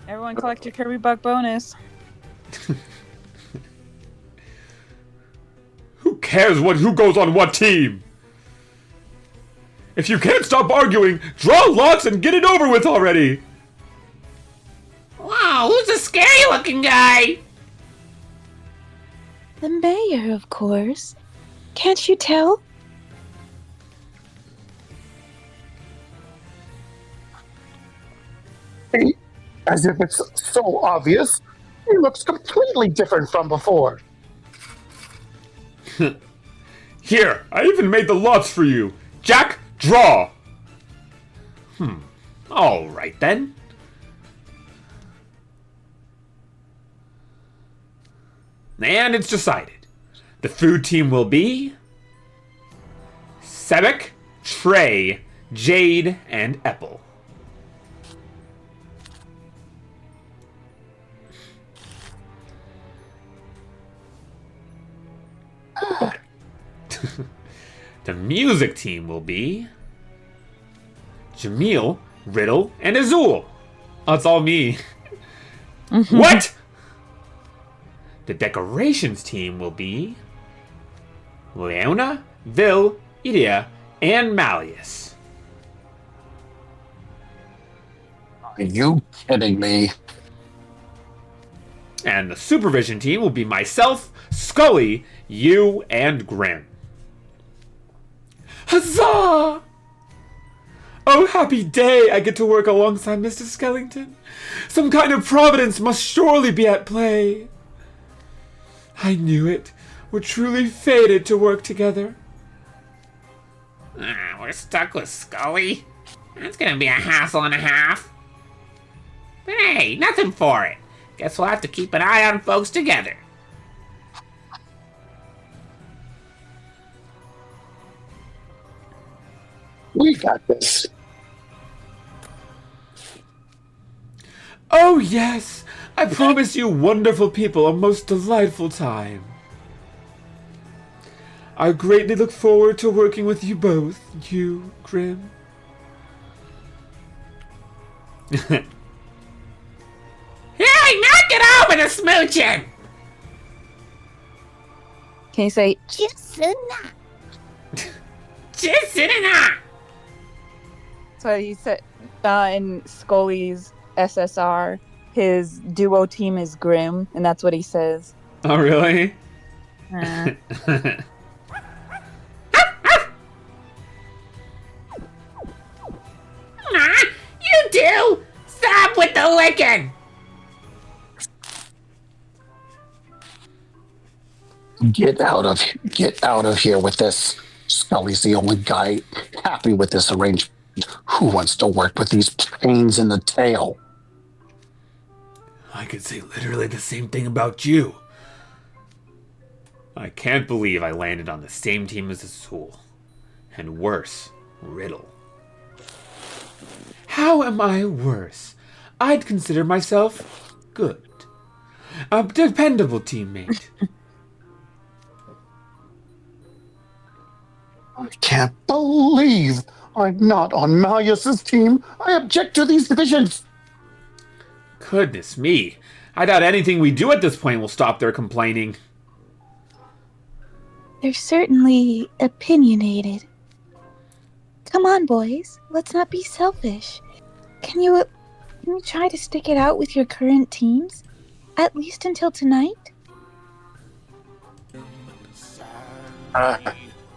Everyone collect your Kirby Buck bonus. Who cares who goes on what team? If you can't stop arguing, draw lots and get it over with already! Wow, who's the scary looking guy? The mayor, of course. Can't you tell? As if it's so obvious, he looks completely different from before. Here, I even made the lots for you. Jack, draw! Alright then. And it's decided. The food team will be... Sebek, Trey, Jade, and Apple. The music team will be... Jamil, Riddle, and Azul. Oh, it's all me. What? The decorations team will be... Leona, Vil, Idia, and Malleus. Are you kidding me? And the supervision team will be myself, Scully, you, and Grim. Huzzah! Oh, happy day! I get to work alongside Mr. Skellington. Some kind of providence must surely be at play. I knew it. We're truly fated to work together. We're stuck with Scully. That's gonna be a hassle and a half. But hey, nothing for it. Guess we'll have to keep an eye on folks together. We got this. Oh, yes! I promise you wonderful people a most delightful time. I greatly look forward to working with you both, you, Grim. Hey, knock it over the smooching! Can you say Chisina! so he said in Scully's SSR, his duo team is Grim, and that's what he says. Oh, really? Uh, You two! Stop with the licking! Get out of here with this. Scully's the only guy happy with this arrangement. Who wants to work with these pains in the tail? I could say literally the same thing about you. I can't believe I landed on the same team as Azul. And worse, Riddle. How am I worse? I'd consider myself good. A dependable teammate. I can't believe I'm not on Malleus's team. I object to these divisions. Goodness me. I doubt anything we do at this point will stop their complaining. They're certainly opinionated. Come on, boys. Let's not be selfish. Can you try to stick it out with your current teams? At least until tonight?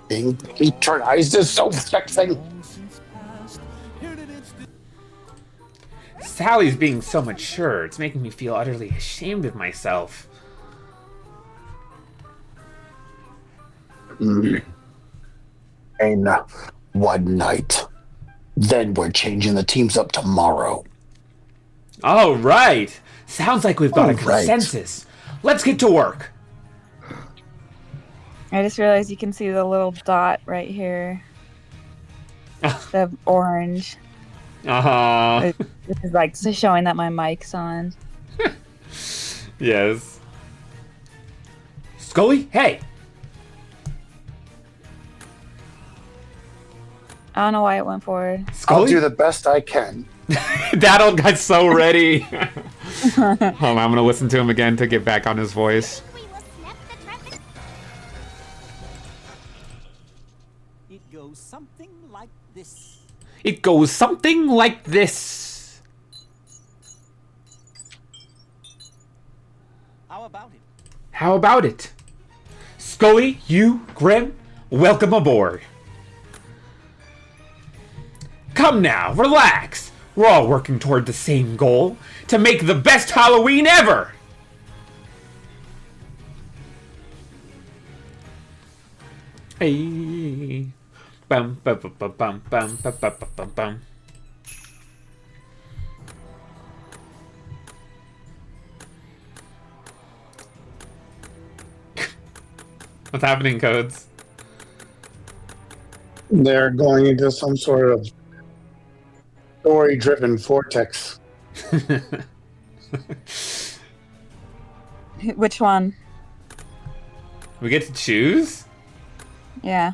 Being patronized is so vexing. Sally's being so mature. It's making me feel utterly ashamed of myself. And one night. Then we're changing the teams up tomorrow. All right. Sounds like we've got a All right. consensus. Let's get to work. I just realized you can see the little dot right here. The orange. Uh-huh. This is like showing that my mic's on. Yes. Scully, hey. I don't know why it went forward. Scully? I'll do the best I can. Daddle got so ready. Hold on, I'm gonna listen to him again to get back on his voice. It goes something like this. It goes something like this. How about it? How about it? Scully, you, Grim, welcome aboard. Come now, relax. We're all working toward the same goal, to make the best Halloween ever. Hey. Bum bum bum bum bum bum bum bum bum bum. What's happening, Codes? They're going into some sort of story-driven vortex. Which one? We get to choose? Yeah.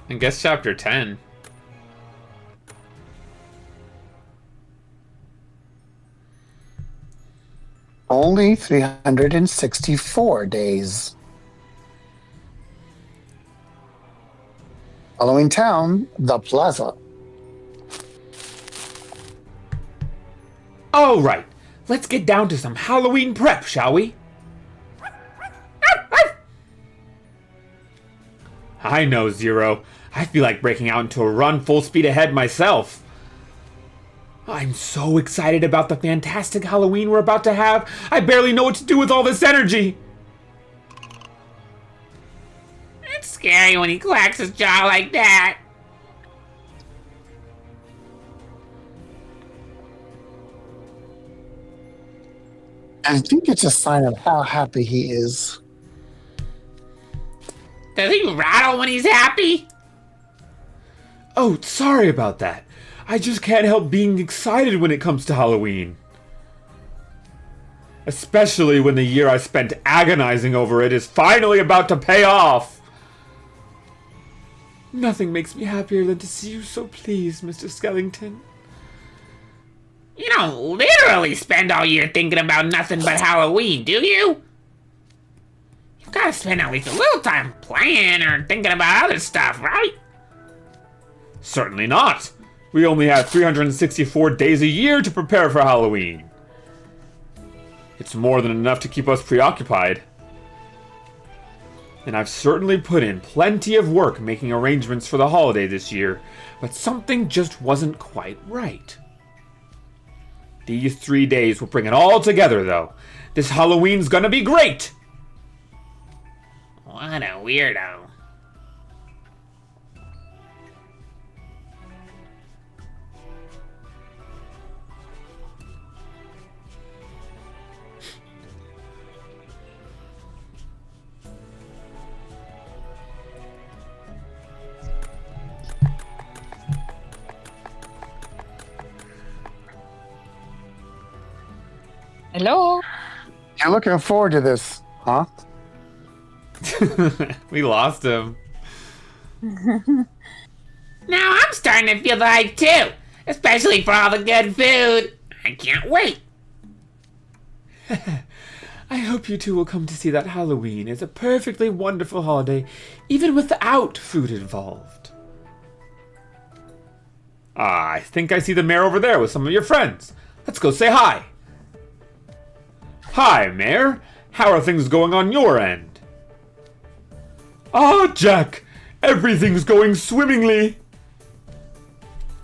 I guess chapter 10. Only 364 days. Halloween Town, the Plaza. All right, let's get down to some Halloween prep, shall we? I know, Zero. I feel like breaking out into a run full speed ahead myself. I'm so excited about the fantastic Halloween we're about to have. I barely know what to do with all this energy. It's scary when he clacks his jaw like that. I think it's a sign of how happy he is. Does he rattle when he's happy? Oh, sorry about that. I just can't help being excited when it comes to Halloween. Especially when the year I spent agonizing over it is finally about to pay off. Nothing makes me happier than to see you so pleased, Mr. Skellington. You don't literally spend all year thinking about nothing but Halloween, do you? You've got to spend at least a little time playing or thinking about other stuff, right? Certainly not. We only have 364 days a year to prepare for Halloween. It's more than enough to keep us preoccupied. And I've certainly put in plenty of work making arrangements for the holiday this year, but something just wasn't quite right. These 3 days will bring it all together, though. This Halloween's gonna be great! What a weirdo. Hello? You're looking forward to this, huh? We lost him. Now I'm starting to feel the hype too, especially for all the good food. I can't wait. I hope you two will come to see that Halloween is a perfectly wonderful holiday, even without food involved. Ah, I think I see the mayor over there with some of your friends. Let's go say hi. Hi, Mayor. How are things going on your end? Ah, Jack. Everything's going swimmingly.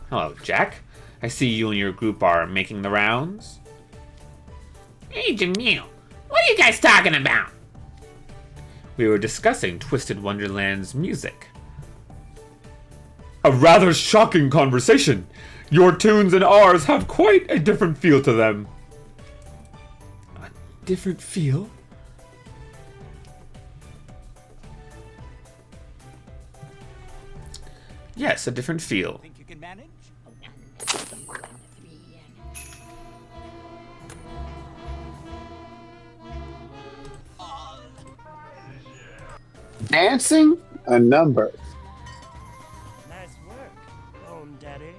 Hello, Jack. I see you and your group are making the rounds. Hey, Jamil, what are you guys talking about? We were discussing Twisted Wonderland's music. A rather shocking conversation. Your tunes and ours have quite a different feel to them. A different feel? Yes, a different feel. Think you can manage? Dancing? A number. Nice work, own daddy.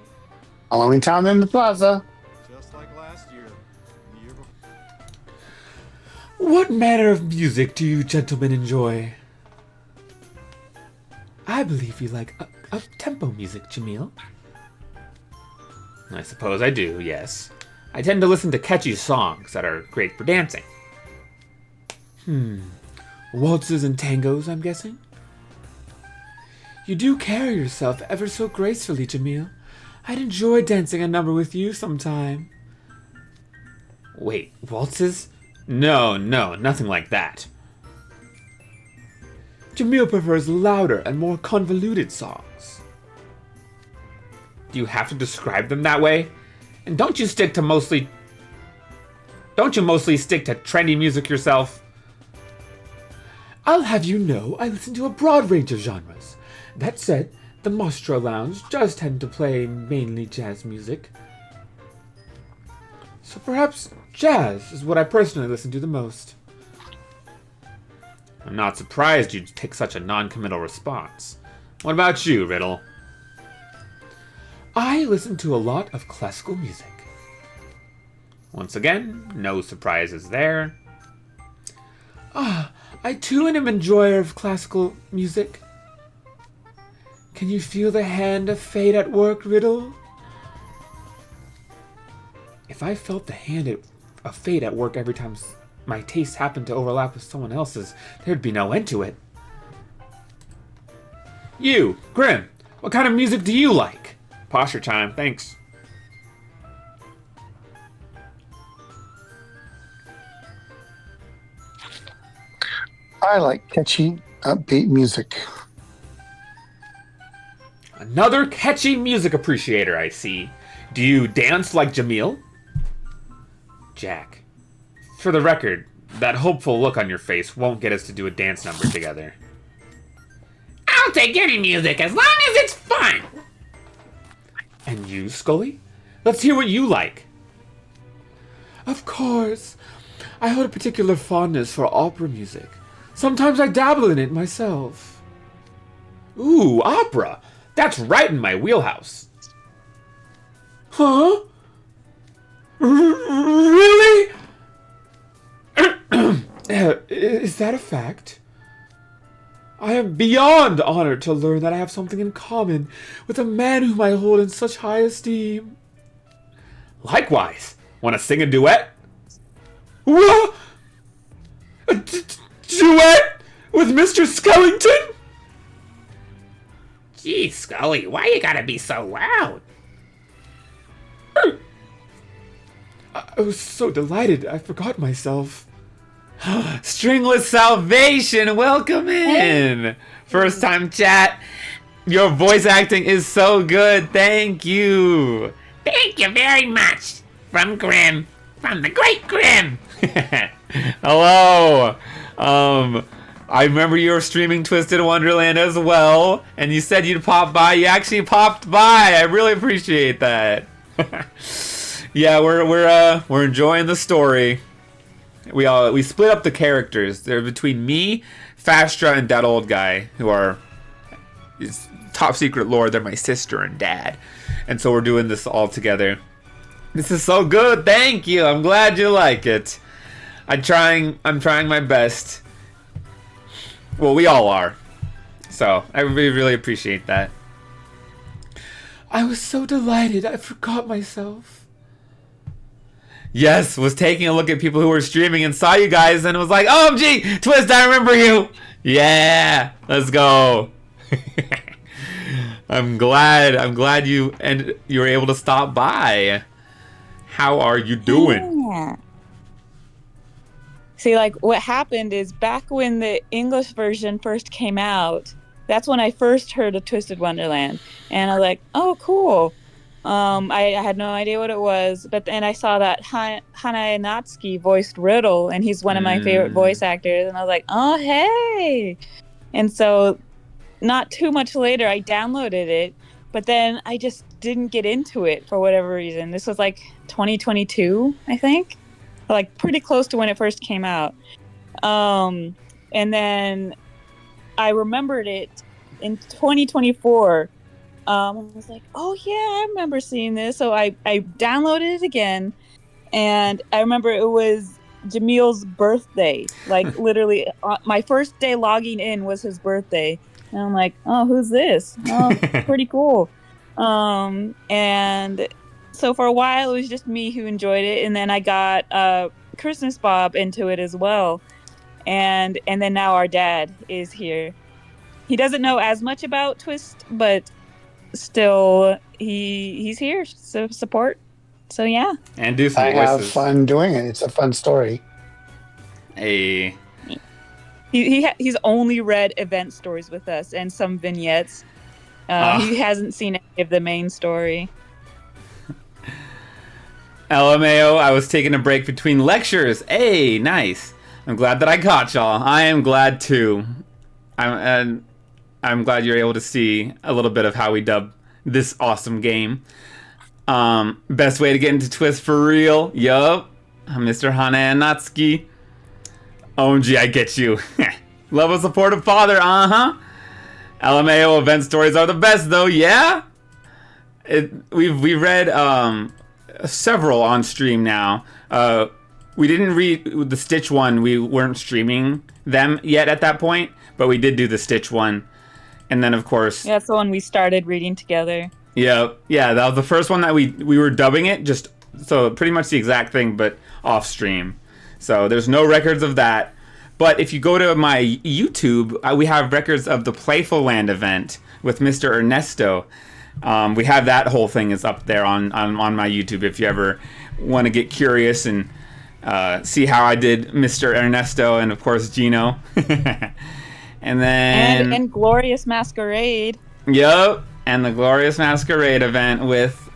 Halloween Town in the plaza. Just like last year. The year before. What manner of music do you gentlemen enjoy? I believe you like up-tempo music, Jamil. I suppose I do, yes. I tend to listen to catchy songs that are great for dancing. Waltzes and tangos, I'm guessing? You do carry yourself ever so gracefully, Jamil. I'd enjoy dancing a number with you sometime. Wait, waltzes? No, nothing like that. Jamil prefers louder and more convoluted songs. Do you have to describe them that way? And don't you mostly stick to trendy music yourself? I'll have you know I listen to a broad range of genres. That said, the Mostro Lounge does tend to play mainly jazz music. So perhaps jazz is what I personally listen to the most. I'm not surprised you'd pick such a non-committal response. What about you, Riddle? I listen to a lot of classical music. Once again, no surprises there. I too am an enjoyer of classical music. Can you feel the hand of fate at work, Riddle? If I felt the hand of fate at work every time my tastes happened to overlap with someone else's, there'd be no end to it. You, Grim, what kind of music do you like? Posture time, thanks. I like catchy, upbeat music. Another catchy music appreciator, I see. Do you dance like Jamil? Jack, for the record, that hopeful look on your face won't get us to do a dance number together. take any music as long as it's fun. And you, Scully? Let's hear what you like. Of course. I hold a particular fondness for opera music. Sometimes I dabble in it myself. Ooh, opera! That's right in my wheelhouse. Huh? Really? Is that a fact? I am beyond honored to learn that I have something in common with a man whom I hold in such high esteem. Likewise. Want to sing a duet? What? A duet with Mr. Skellington? Gee, Scully, why you gotta be so loud? I was so delighted, I forgot myself. Stringless Salvation, welcome in! First time chat. Your voice acting is so good, thank you. Thank you very much. From Grim. From the great Grim. Hello. I remember you were streaming Twisted Wonderland as well, and you said you'd pop by. You actually popped by. I really appreciate that. Yeah, we're enjoying the story. We split up the characters. They're between me, Fastra, and that old guy who are top secret lore. They're my sister and dad, and so we're doing this all together. This is so good. Thank you. I'm glad you like it. I'm trying my best. Well, we all are. So I really appreciate that. I was so delighted. I forgot myself. Yes, was taking a look at people who were streaming and saw you guys and was like, OMG, Twist, I remember you. Yeah, let's go. I'm glad you were able to stop by. How are you doing? Yeah. See, like, what happened is back when the English version first came out, that's when I first heard of Twisted Wonderland. And I was like, oh, cool. I had no idea what it was. But then I saw that Hanae Natsuki voiced Riddle, and he's one of my favorite voice actors. And I was like, oh, hey. And so not too much later, I downloaded it. But then I just didn't get into it for whatever reason. This was like 2022, I think. Like pretty close to when it first came out. And then I remembered it in 2024. I was like, oh yeah, I remember seeing this. So I downloaded it again. And I remember it was Jamil's birthday. Like literally my first day logging in was his birthday. And I'm like, oh, who's this? Oh, pretty cool. And so for a while, it was just me who enjoyed it. And then I got Christmas Bob into it as well. And then now our dad is here. He doesn't know as much about Twist, but still he's here to support. So yeah. And do some I voices. have fun doing it. It's a fun story. Hey. He's only read event stories with us and some vignettes. He hasn't seen any of the main story. LMAO, I was taking a break between lectures. Hey, nice. I'm glad that I caught y'all. I am glad too. I'm glad you're able to see a little bit of how we dub this awesome game. Best way to get into Twist for real. Yup. Mr. Hanae Natsuki. OMG, I get you. Love a supportive father, uh-huh. LMAO event stories are the best though, yeah? We've read several on stream now. We didn't read the Stitch one. We weren't streaming them yet at that point, but we did do the Stitch one. And then of course... Yeah, that's the one we started reading together. Yeah, that was the first one that we were dubbing it, just so pretty much the exact thing, but off stream. So there's no records of that. But if you go to my YouTube, we have records of the Playful Land event with Mr. Ernesto. We have that whole thing is up there on my YouTube if you ever want to get curious and see how I did Mr. Ernesto and of course Gino. And then... And Glorious Masquerade. Yup. And the Glorious Masquerade event with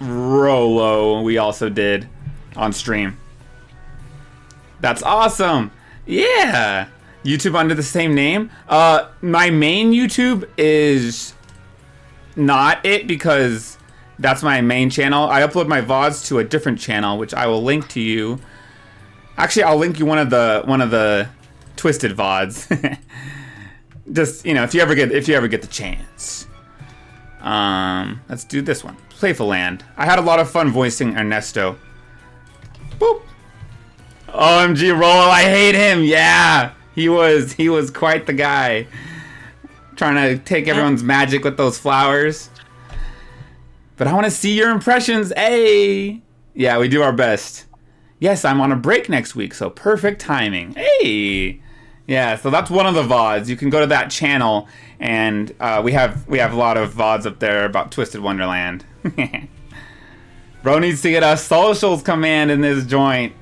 Rolo we also did on stream. That's awesome. Yeah. YouTube under the same name? My main YouTube is not it because that's my main channel. I upload my VODs to a different channel, which I will link to you. Actually, I'll link you one of the Twisted VODs. Just, you know, if you ever get the chance. Let's do this one. Playful Land. I had a lot of fun voicing Ernesto. Boop. OMG Rolo, I hate him. Yeah. He was quite the guy. Trying to take everyone's magic with those flowers. But I want to see your impressions. Hey. Yeah, we do our best. Yes, I'm on a break next week, so perfect timing. Hey. Yeah, so that's one of the VODs. You can go to that channel, and we have a lot of VODs up there about Twisted Wonderland. Bro needs to get a socials command in this joint.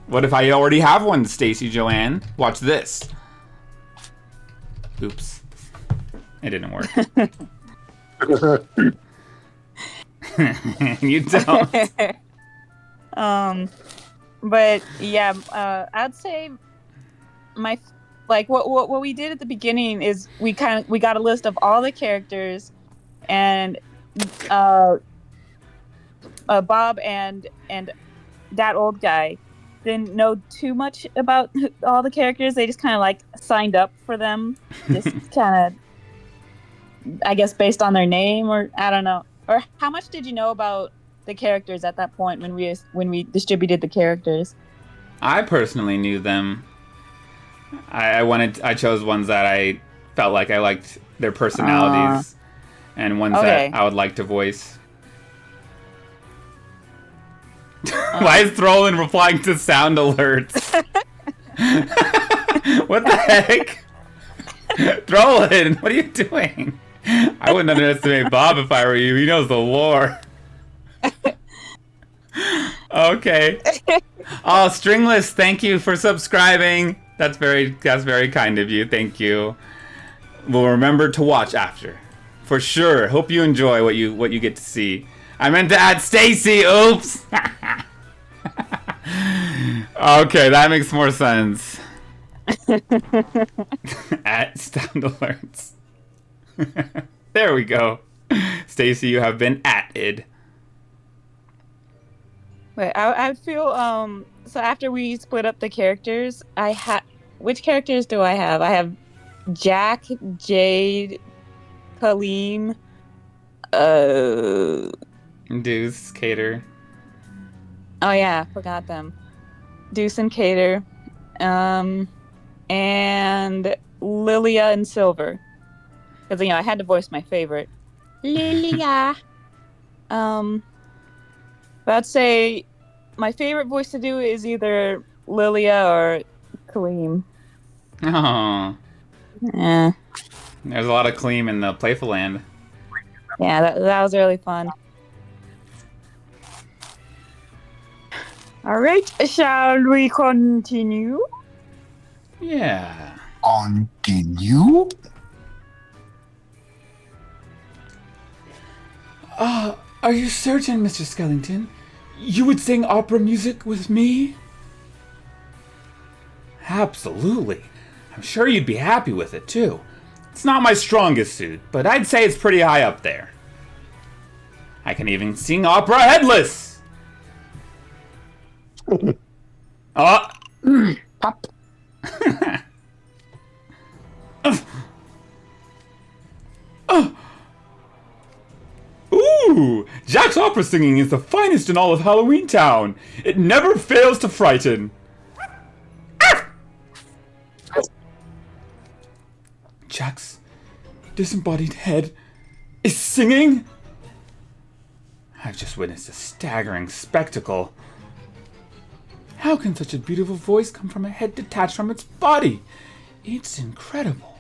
What if I already have one, Stacy Joanne? Watch this. Oops. It didn't work. You don't. But yeah, I'd say what we did at the beginning is we got a list of all the characters, and Bob and that old guy didn't know too much about all the characters. They just kind of like signed up for them, just kind of, I guess, based on their name, or I don't know. Or how much did you know about the characters at that point when we distributed the characters? I personally knew them. I chose ones that I felt like I liked their personalities, and ones that I would like to voice. Why is Throlin replying to sound alerts? What the heck? Throlin, what are you doing? I wouldn't underestimate Bob if I were you. He knows the lore. Okay. Oh, Stringless, thank you for subscribing. That's very kind of you. Thank you. We'll remember to watch after. For sure. Hope you enjoy what you get to see. I meant to add Stacy. Oops. Okay, that makes more sense. At sound alerts. There we go. Stacy, you have been atted. Wait, I would feel so after we split up the characters, which characters do I have? I have Jack, Jade, Kaleem, Deuce, Cater. Oh yeah, forgot them. Deuce and Cater, and Lilia and Silver, because I had to voice my favorite, Lilia. But I'd say my favorite voice to do is either Lilia or Kaleem. Oh. Yeah. There's a lot of Kaleem in the Playful Land. Yeah, that was really fun. All right, shall we continue? Yeah. Continue? Are you certain, Mr. Skellington? You would sing opera music with me? Absolutely. I'm sure you'd be happy with it, too. It's not my strongest suit, but I'd say it's pretty high up there. I can even sing opera headless! Pop. Ooh! Jack's opera singing is the finest in all of Halloween Town. It never fails to frighten. Jack's disembodied head is singing? I've just witnessed a staggering spectacle. How can such a beautiful voice come from a head detached from its body? It's incredible.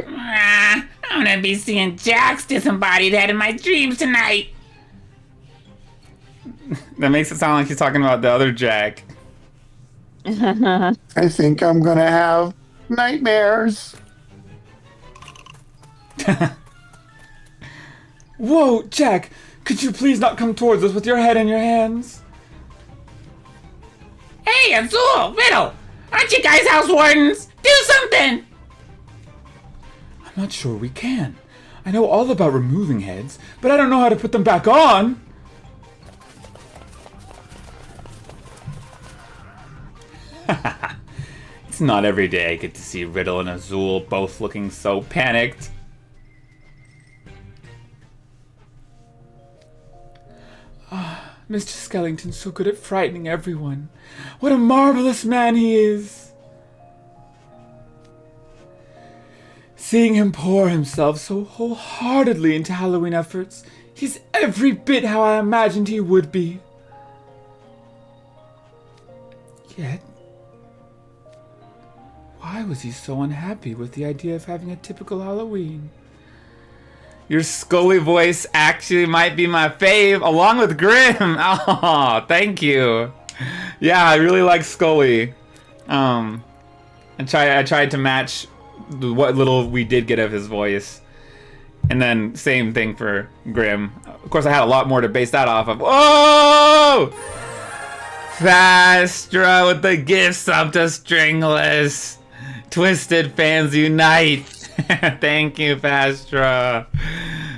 I'm gonna be seeing Jack's disembodied head in my dreams tonight. That makes it sound like he's talking about the other Jack. I think I'm gonna have nightmares. Whoa, Jack! Could you please not come towards us with your head in your hands? Hey, Azul, Riddle! Aren't you guys house wardens? Do something! I'm not sure we can. I know all about removing heads, but I don't know how to put them back on. It's not every day I get to see Riddle and Azul both looking so panicked. Ah, Mr. Skellington's so good at frightening everyone. What a marvelous man he is! Seeing him pour himself so wholeheartedly into Halloween efforts, he's every bit how I imagined he would be. Yet, why was he so unhappy with the idea of having a typical Halloween? Your Scully voice actually might be my fave, along with Grim. Oh, thank you. Yeah, I really like Scully. I tried to match what little we did get of his voice. And then same thing for Grim. Of course, I had a lot more to base that off of. Oh! Fastra with the gifts up to Stringless. Twisted fans unite. Thank you, Fastra.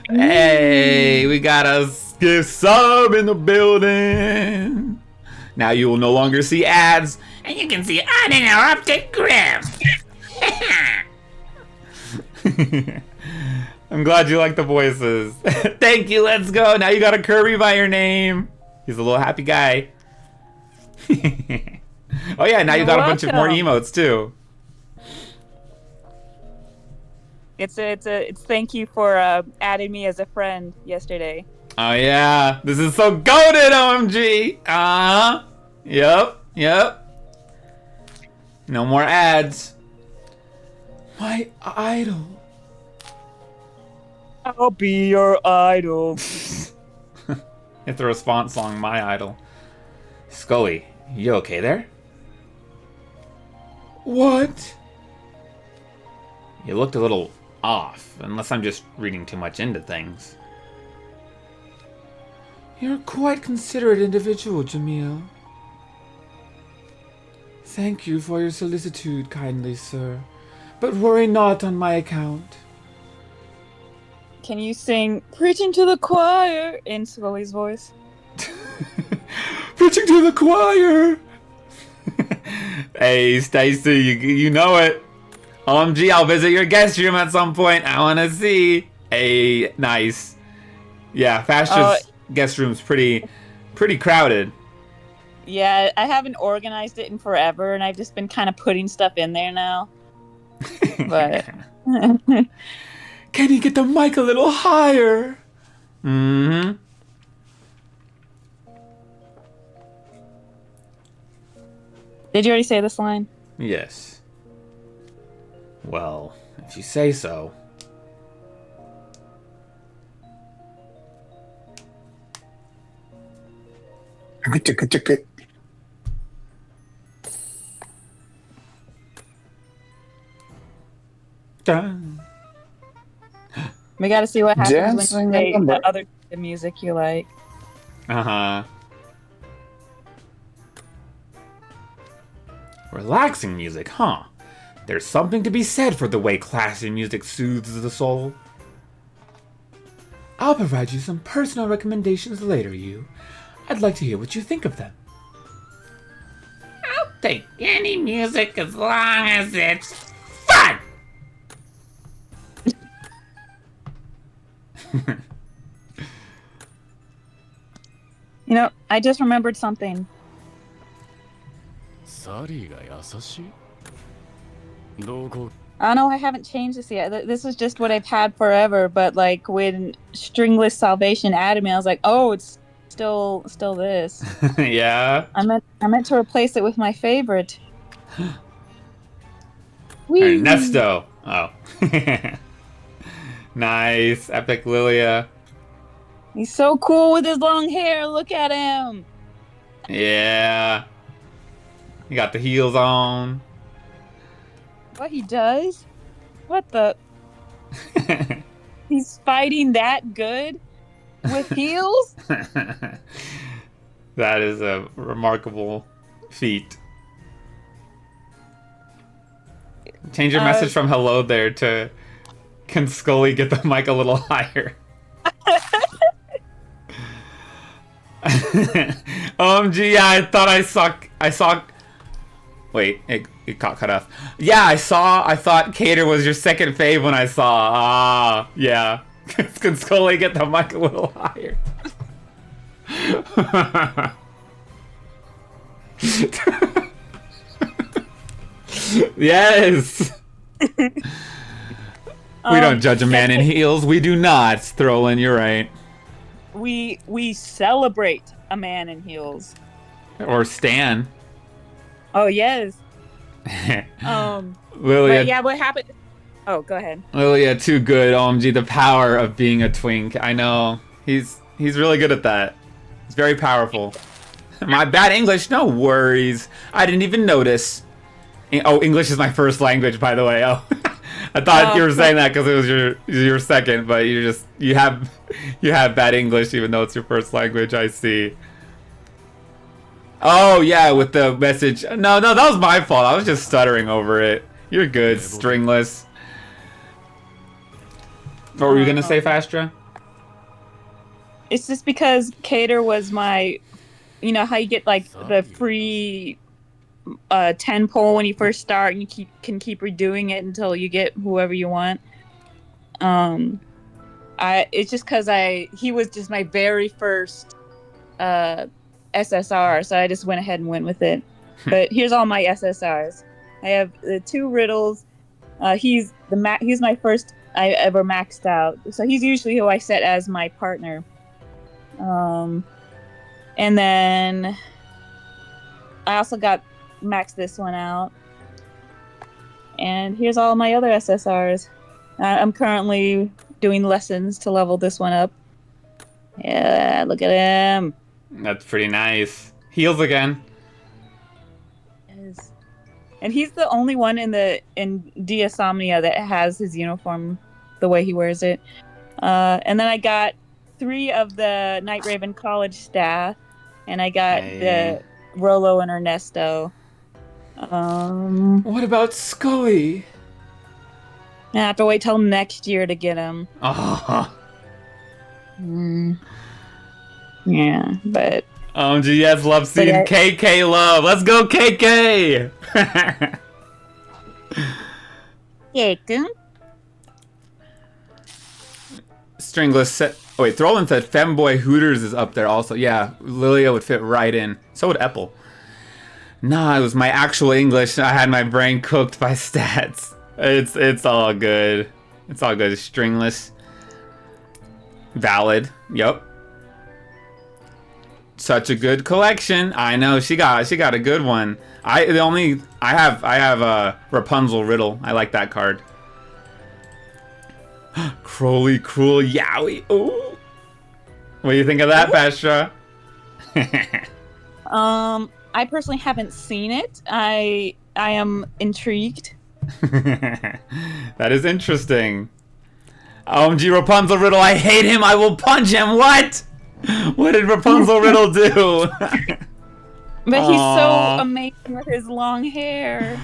Hey, we got a gift sub in the building. Now you will no longer see ads, And you can see uninterrupted Grim. I'm glad you like the voices. Thank you, let's go. Now you got a Kirby by your name. He's a little happy guy. Oh yeah, now you got a bunch of more emotes too. It's thank you for adding me as a friend yesterday. Oh yeah, this is so goated, OMG. Yep. No more ads. My idol. I'll be your idol. It's the response song, My Idol. Scully, you okay there? What? You looked a little off, unless I'm just reading too much into things. You're a quite considerate individual, Jamil. Thank you for your solicitude, kindly sir. But worry not on my account. Can you sing Preaching to the Choir in Scully's voice? Preaching to the choir! Hey, Stacy, you know it. OMG, I'll visit your guest room at some point. I want to see. Hey, nice. Yeah, Fastra's guest room's pretty crowded. Yeah, I haven't organized it in forever, and I've just been kind of putting stuff in there now. But can you get the mic a little higher? Mm-hmm. Did you already say this line? Yes. Well, if you say so. Dun. We gotta see what happens Dancing when you play number. the other music you like. Uh-huh. Relaxing music, huh? There's something to be said for the way classy music soothes the soul. I'll provide you some personal recommendations later, you. I'd like to hear what you think of them. I'll take any music as long as it's fun. You know, I just remembered something. サリーが優しいどこ I don't know, I haven't changed this yet. This is just what I've had forever, but like when Stringless Salvation added me, I was like, oh, it's still this. Yeah. I meant to replace it with my favorite. Whee! Ernesto. Oh. Nice. Epic Lilia. He's so cool with his long hair. Look at him. Yeah. You got the heels on. What he does? What the? He's fighting that good with heels? That is a remarkable feat. Change your message from hello there to can Scully get the mic a little higher? OMG, yeah, I thought I saw. Wait, it got cut off. Yeah, I thought Cater was your second fave when I saw. Ah, yeah. Can Scully get the mic a little higher? Yes. We don't judge a man in heels. We do not. Throlin, you're right. We celebrate a man in heels. Or Stan. Oh yes. Lilia. Yeah, what happened? Oh, go ahead. Lilia, too good. OMG, the power of being a twink. I know. He's really good at that. He's very powerful. My bad English, no worries. I didn't even notice. Oh, English is my first language, by the way. Oh, I thought you were saying that because it was your second, but you have bad English even though it's your first language. I see. Oh yeah, with the message. No, that was my fault. I was just stuttering over it. You're good, Stringless. What were you gonna say, Fastra? It's just because Cater was my, you know how you get like the free 10 poll when you first start, and you can keep redoing it until you get whoever you want. It's just because he was just my very first SSR, so I just went ahead and went with it. But here's all my SSRs. I have the 2 riddles. He's my first I ever maxed out, so he's usually who I set as my partner. And then I also got maxed this one out. And here's all my other SSRs. I'm currently doing lessons to level this one up. Yeah, look at him. That's pretty nice. Heals again. Yes. And he's the only one in Diasomnia that has his uniform the way he wears it. And then I got 3 of the Night Raven College staff, and I got the Rolo and Ernesto. What about Scully? I have to wait till next year to get him. Oh. Yeah, but... yes, love seeing KK love. Let's go, KK! Yeah, Stringless said... Oh, wait, Throlin said Femboy Hooters is up there also. Yeah, Lilia would fit right in. So would Epple. Nah, it was my actual English. I had my brain cooked by stats. It's all good. It's all good. Stringless. Valid. Yup. Such a good collection. I know she got a good one. I have a Rapunzel Riddle. I like that card. Crowley Cruel Yowie. Ooh. What do you think of that, Pastra? I personally haven't seen it. I am intrigued. That is interesting. OMG Rapunzel Riddle, I hate him. I will punch him. What? What did Rapunzel Riddle do? But he's so amazing with his long hair.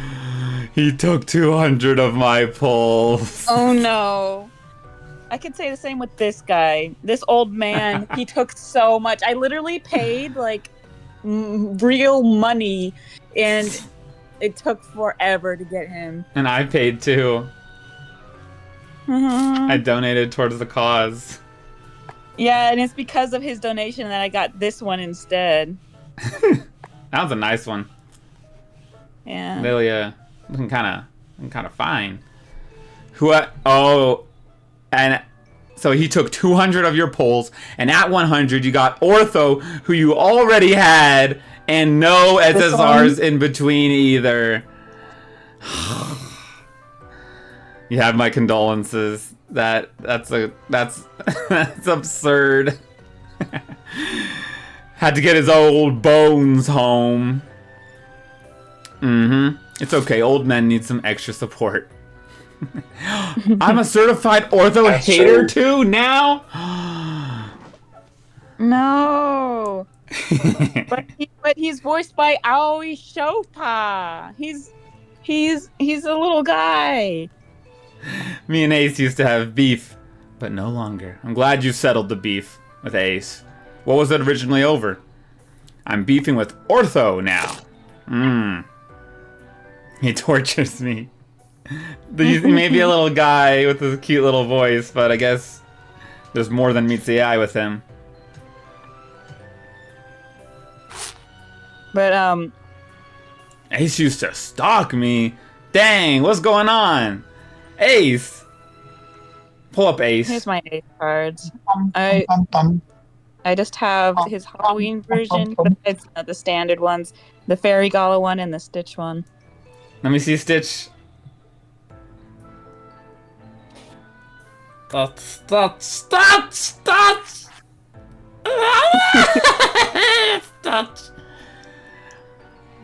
He took 200 of my pulls. Oh no. I could say the same with this guy. This old man, he took so much. I literally paid like real money, and it took forever to get him. And I paid too. I donated towards the cause. Yeah, and it's because of his donation that I got this one instead. That was a nice one. Yeah. Lilia, looking kind of fine. Oh, and so he took 200 of your polls, and at 100 you got Ortho, who you already had, and no SSRs in between either. You have my condolences. That's absurd. Had to get his old bones home. It's okay. Old men need some extra support. I'm a certified ortho hater too now. No. but he's voiced by Aoi Shota. He's a little guy. Me and Ace used to have beef, but no longer. I'm glad you settled the beef with Ace. What was it originally over? I'm beefing with Ortho now. He tortures me. He may be a little guy with a cute little voice, but I guess there's more than meets the eye with him. But Ace used to stalk me. Dang, what's going on? Ace! Pull up Ace. here's my Ace cards. I just have his Halloween version, but it's the standard ones. The Fairy Gala one and the Stitch one. Let me see Stitch. Stop!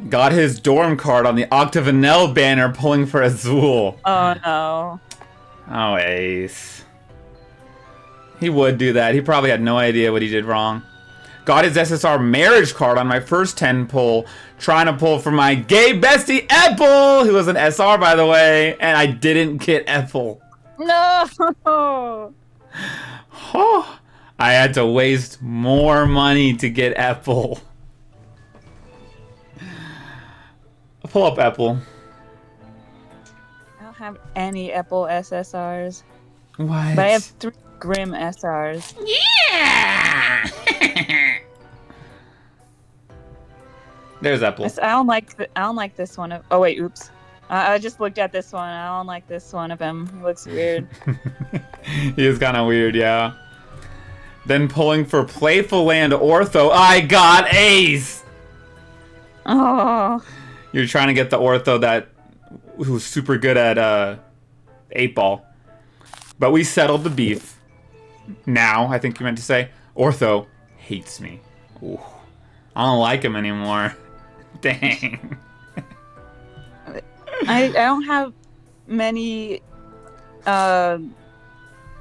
Got his dorm card on the Octavanel banner pulling for Azul. Oh no. Oh, Ace. He would do that. He probably had no idea what he did wrong. Got his SSR marriage card on my first 10 pull, trying to pull for my gay bestie Apple, who was an SR by the way, and I didn't get Apple. No. Oh, I had to waste more money to get Apple. Pull up Apple. I don't have any Apple SSRs. What? But I have 3 Grim SRs. Yeah! There's Apple. I don't like this one. Oh wait, oops. I just looked at this one. I don't like this one of him. He looks weird. He is kind of weird, yeah. Then pulling for Playful Land Ortho. I got Ace! Oh. You're trying to get the Ortho who's super good at 8-ball. But we settled the beef. Now, I think you meant to say, Ortho hates me. Ooh. I don't like him anymore. Dang. I don't have many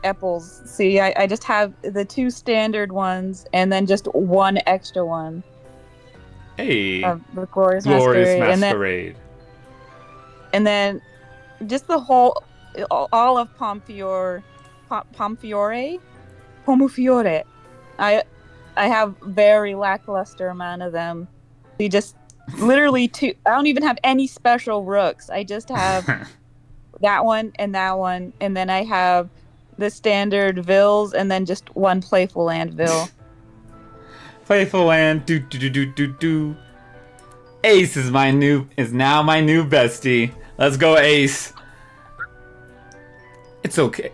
apples. See, I just have the 2 standard ones and then just 1 extra one. Hey. The Glorious Masquerade. And then just the whole, all of Pomfiore. I have very lackluster amount of them. You just literally 2. I don't even have any special rooks. I just have that one, and then I have the standard Vills, and then just 1 Playful Land Vill. Playful Land, do. Ace is now my new bestie. Let's go, Ace. It's okay.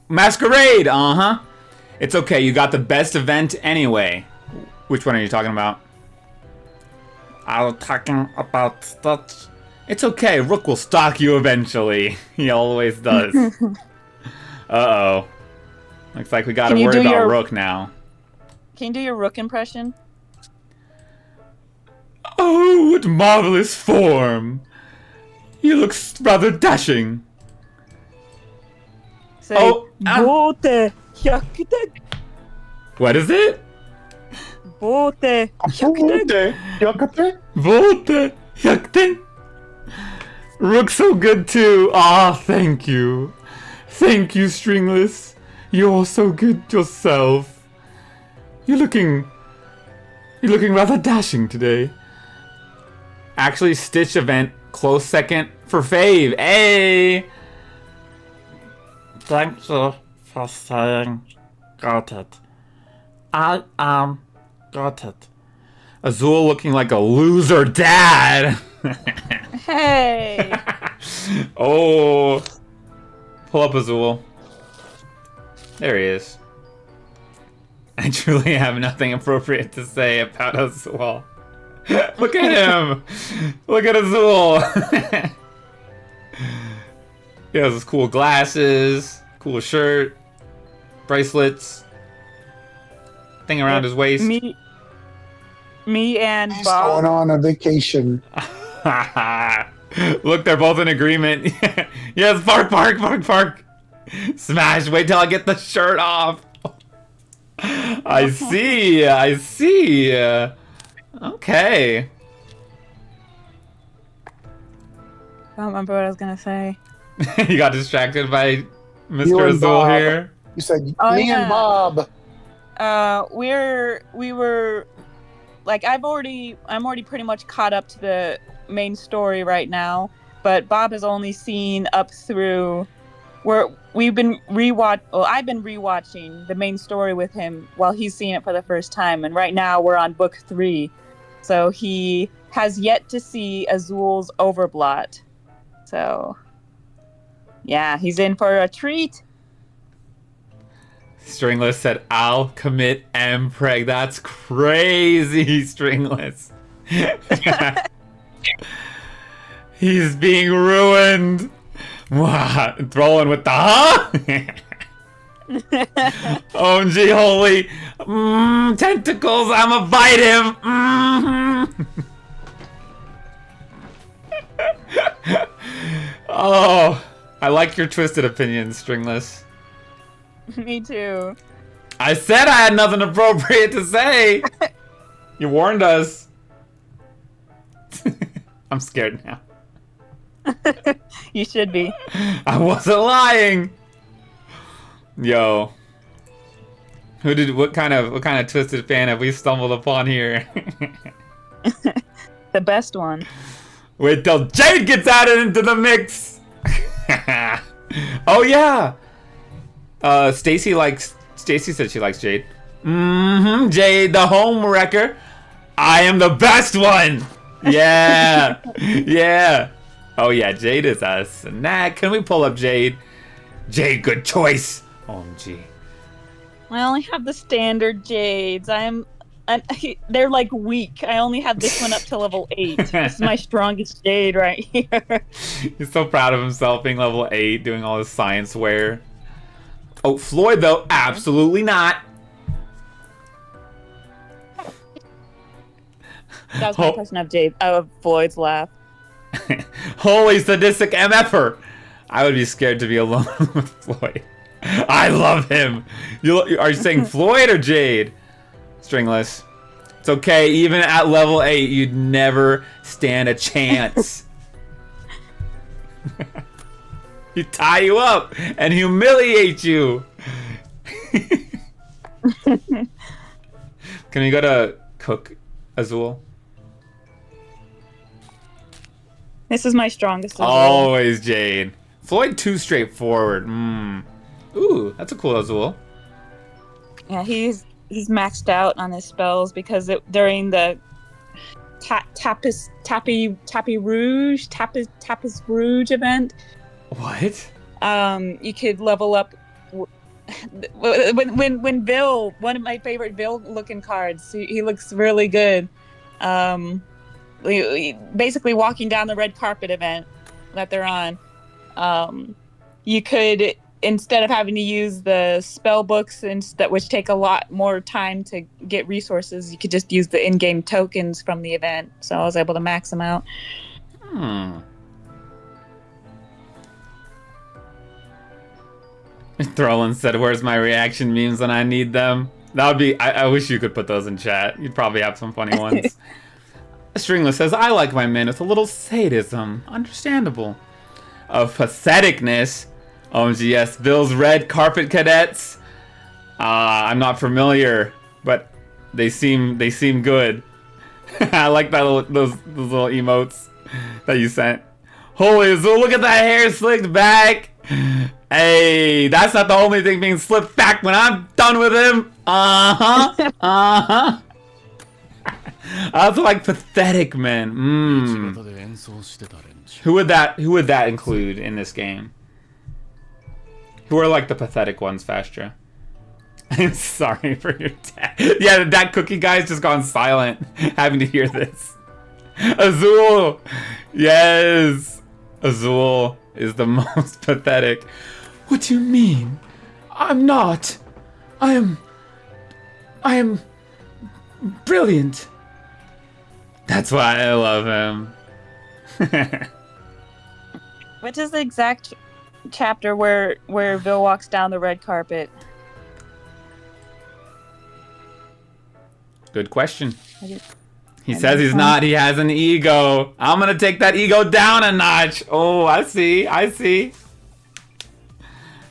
Masquerade, It's okay, you got the best event anyway. Which one are you talking about? I'm talking about that. It's okay, Rook will stalk you eventually. He always does. Uh-oh. Looks like we gotta worry about Rook now. Can you do your Rook impression? Oh, what marvelous form! He looks rather dashing. Say, Bote Hyakute. What is it? Bote Hyakute. Vote Hyakute. Rook's so good too. Ah, thank you. Thank you, Stringless. You're so good yourself. You're looking rather dashing today. Actually, Stitch event, close second for Fave. Hey! Thank you for saying got it. I got it. Azul looking like a loser dad. Hey! Oh. Pull up Azul. There he is. I truly have nothing appropriate to say about Azul. Look at him! Look at Azul! He has his cool glasses, cool shirt, bracelets, thing around his waist. Me and He's Bob. going on a vacation. Look, they're both in agreement. Yes, bark. Smash, wait till I get the shirt off. I see. Okay. don't remember what I was gonna say. You got distracted by You Mr. and Azul Bob. here. You said Oh, me and yeah. Bob. We were like I'm already pretty much caught up to the main story right now, but Bob has only seen up through where I've been rewatching the main story with him while he's seen it for the first time, and right now we're on book 3. So he has yet to see Azul's Overblot. So yeah, he's in for a treat. Stringless said, I'll commit M preg. That's crazy, Stringless. He's being ruined. Throwing with the huh? OMG, holy. Tentacles, I'ma bite him. Oh, I like your twisted opinions, Stringless. Me too. I said I had nothing appropriate to say. You warned us. I'm scared now. You should be. I wasn't lying. Yo. What kind of twisted fan have we stumbled upon here? The best one. Wait till Jade gets added into the mix. Oh yeah. Stacy said she likes Jade. Jade, the home wrecker. I am the best one. Yeah. Yeah. Oh yeah, Jade is us. Nah, can we pull up Jade? Jade, good choice. OMG. I only have the standard Jades. They're like weak. I only have this one up to level 8. This is my strongest Jade right here. He's so proud of himself being level 8, doing all his science wear. Oh, Floyd though, absolutely not. That was my impression of Jade. Of Floyd's laugh. Holy sadistic MFer. I would be scared to be alone with Floyd. I love him. Are you saying Floyd or Jade? Stringless. It's okay. Even at level 8, you'd never stand a chance. He'd tie you up and humiliate you. Can we go to Cook Azul? This is my strongest Azul. Always Jade. Floyd too straightforward. Ooh, that's a cool Azul. Yeah, he's maxed out on his spells because during the Tapis Rouge event. What? You could level up when Bill, one of my favorite Bill looking cards. He looks really good. Basically walking down the red carpet event that they're on. You could, instead of having to use the spell books which take a lot more time to get resources, you could just use the in-game tokens from the event. So I was able to max them out. Throlin said, where's my reaction memes when I need them? That would be, I wish you could put those in chat. You'd probably have some funny ones. Stringless says, I like my men with a little sadism. Understandable. Of patheticness. OMG, yes. Bill's red carpet cadets. I'm not familiar, but they seem good. I like that those little emotes that you sent. Holy Azul, look at that hair slicked back. Hey, that's not the only thing being slipped back when I'm done with him. I also like pathetic men. Who would that include in this game? Who are like the pathetic ones, Fastra? I'm sorry for your dad. Yeah, that cookie guy's just gone silent having to hear this. Azul! Yes! Azul is the most pathetic. What do you mean? I'm not. I am brilliant. That's why I love him. Which is the exact chapter where Bill walks down the red carpet? Good question. He says he's not. He has an ego. I'm gonna take that ego down a notch. Oh, I see. I see.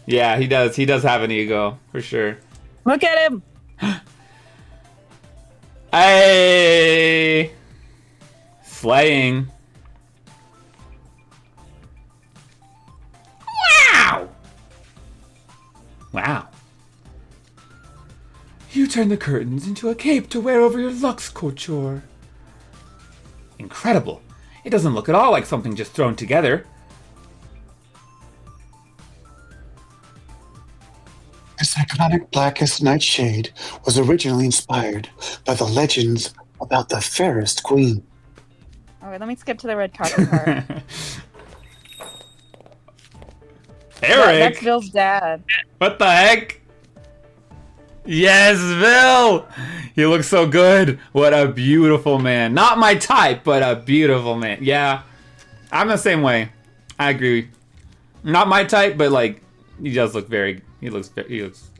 Yeah, he does. He does have an ego for sure. Look at him. Hey, slaying. Wow! Wow. You turn the curtains into a cape to wear over your Lux couture. Incredible. It doesn't look at all like something just thrown together. This iconic blackest nightshade was originally inspired by the legends about the fairest queen. All right, let me skip to the red carpet part. Eric? That's Bill's dad. What the heck? Yes, Bill! He looks so good. What a beautiful man. Not my type, but a beautiful man. Yeah, I'm the same way. I agree. Not my type, but like, he does look very, he looks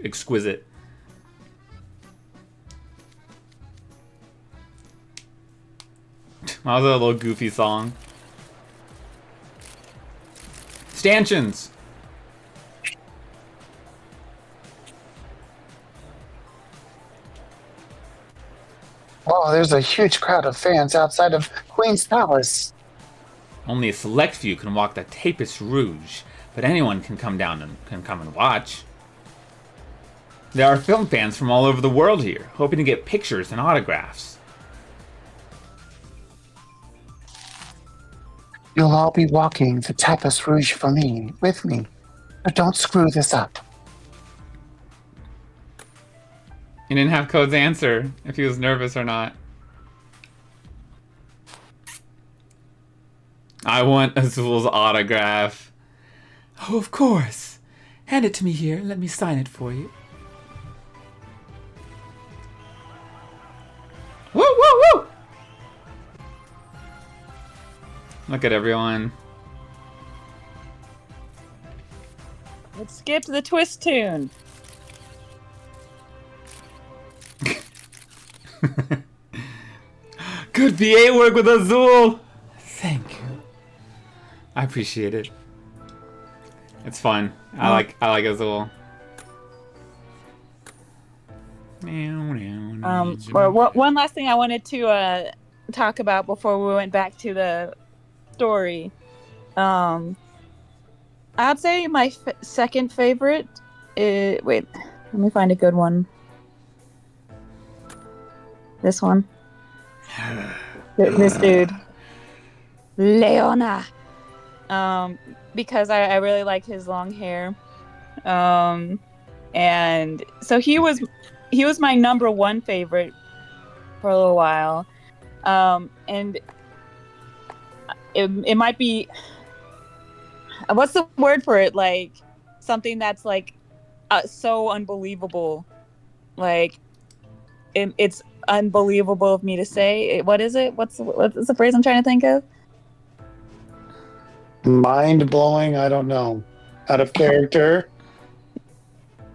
exquisite. That was a little goofy song. Stanchions. Oh, there's a huge crowd of fans outside of Queen's Palace. Only a select few can walk the Tapis Rouge, but anyone can come and watch. There are film fans from all over the world here, hoping to get pictures and autographs. You'll all be walking the Tapis Rouge with me. But don't screw this up. He didn't have Code's answer, if he was nervous or not. I want Azul's autograph. Oh, of course. Hand it to me here. Let me sign it for you. Woo, woo, woo! Look at everyone. Let's skip to the twist tune. Good VA work with Azul! Thank you. I appreciate it. It's fun. I like Azul. Well, one last thing I wanted to talk about before we went back to the story. I'd say my second favorite is... Wait, let me find a good one. This one. This dude. Leona. Because I really liked his long hair. And so he was my number one favorite for a little while. And it might be, what's the word for it? Like something that's like so unbelievable. Like it's unbelievable of me to say. What is it? What's the phrase I'm trying to think of? Mind blowing. I don't know. Out of character.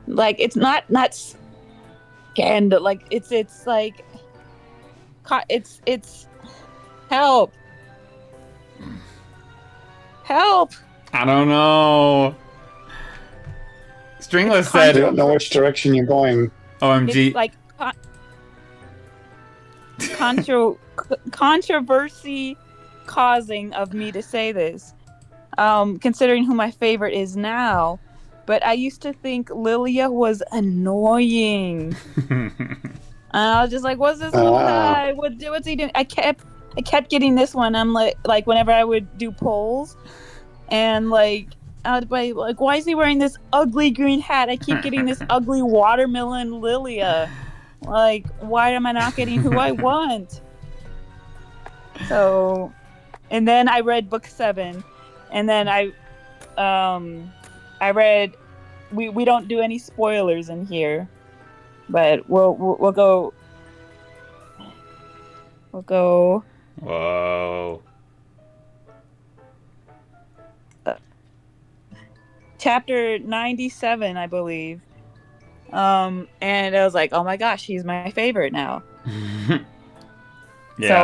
Like it's not scandal. Like it's like it's help. Help. I don't know. Stringless said, I don't know which direction you're going. OMG. It's like controversy causing of me to say this, considering who my favorite is now. But I used to think Lilia was annoying. And I was just like, what's this little guy? What's he doing? I kept getting this one. I'm like whenever I would do polls, and like I'd be like, why is he wearing this ugly green hat? I keep getting this ugly watermelon Lilia. Like, why am I not getting who I want? So, and then I read book 7, and then I read. We don't do any spoilers in here, but we'll go. We'll go. Whoa. Chapter 97, I believe. And I was like, oh my gosh, he's my favorite now. So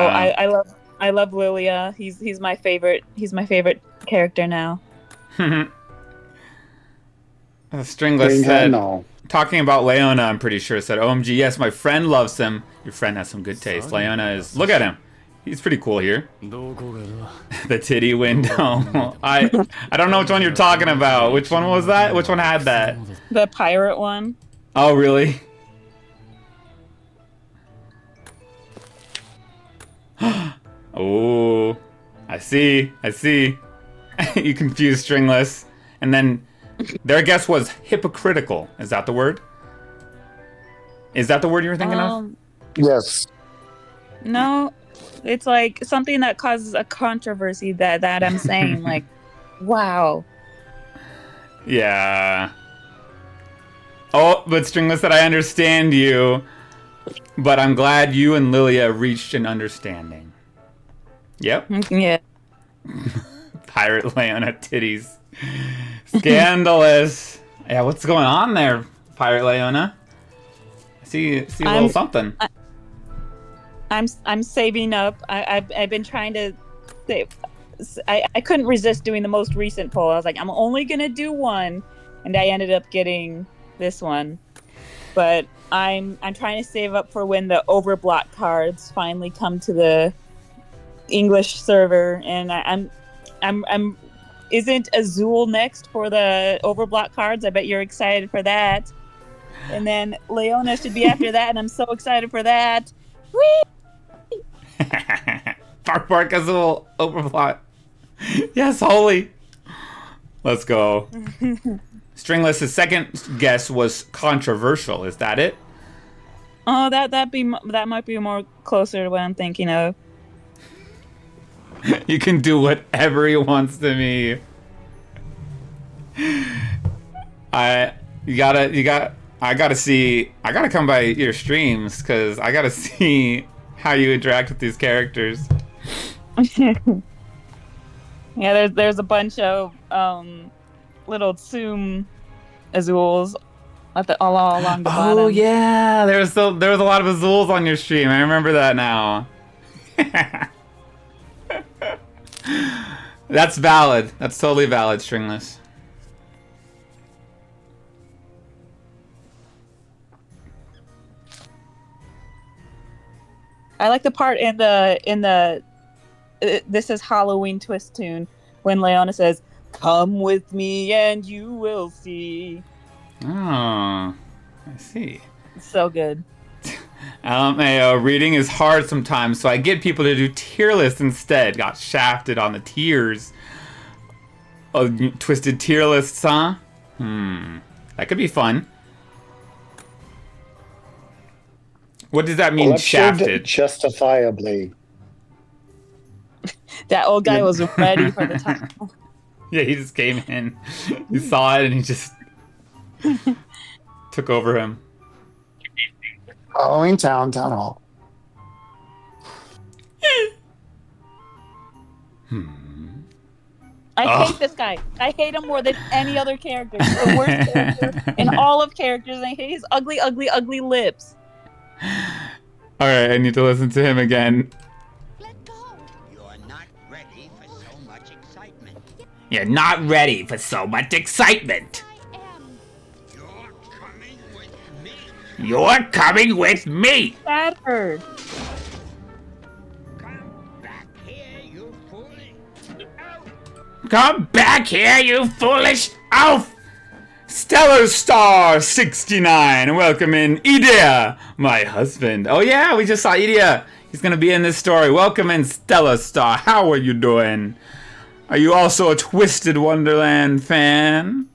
I love Lilia. He's my favorite. He's my favorite character now. Stringless said, talking about Leona, I'm pretty sure, said, OMG, yes, my friend loves him. Your friend has some good taste. Leona is, look at him. He's pretty cool here. The titty window. I don't know which one you're talking about. Which one was that? Which one had that? The pirate one. Oh, really? Oh, I see. You confused Stringless. And then their guess was hypocritical. Is that the word? Is that the word you were thinking of? Yes. No, it's like something that causes a controversy that I'm saying. Like, wow. Yeah. Oh, but Stringless said, I understand you, but I'm glad you and Lilia reached an understanding. Yep. Yeah. Pirate Leona titties. Scandalous. Yeah, what's going on there, Pirate Leona? I see a little something. I'm saving up. I've been trying to save. I couldn't resist doing the most recent poll. I was like, I'm only gonna do one, and I ended up getting this one. But I'm trying to save up for when the Overblock cards finally come to the English server, and I'm isn't Azul next for the Overblock cards? I bet you're excited for that. And then Leona should be after that, and I'm so excited for that. Whee! Bark Azul Overblock. Yes, holy. Let's go. Stringless's second guess was controversial. Is that it? Oh, that might be more closer to what I'm thinking of. You can do whatever he wants to me. I gotta come by your streams because I gotta see how you interact with these characters. Yeah, there's a bunch of little Tsum Azuls all along the bottom. Oh yeah, there was a lot of Azuls on your stream. I remember that now. That's valid. That's totally valid, Stringless. I like the part in the This Is Halloween twist tune when Leona says, "Come with me and you will see." Oh, I see. It's so good. Reading is hard sometimes, so I get people to do tier lists instead. Got shafted on the tiers. Oh, twisted tier lists, huh? That could be fun. What does that mean, shafted? Justifiably. That old guy was ready for the time. Yeah, he just came in. He saw it and he just took over him. Halloween Town Hall. I hate this guy. I hate him more than any other character. He's the worst character in all of characters. I hate his ugly, ugly, ugly lips. Alright, I need to listen to him again. You're not ready for so much excitement. You're not ready for so much excitement. You're coming with me. Sadford. Come back here, you foolish oaf! Stellar Star 69, welcome in Idea, my husband. Oh yeah, we just saw Idea. He's gonna be in this story. Welcome in, Stellar Star. How are you doing? Are you also a Twisted Wonderland fan?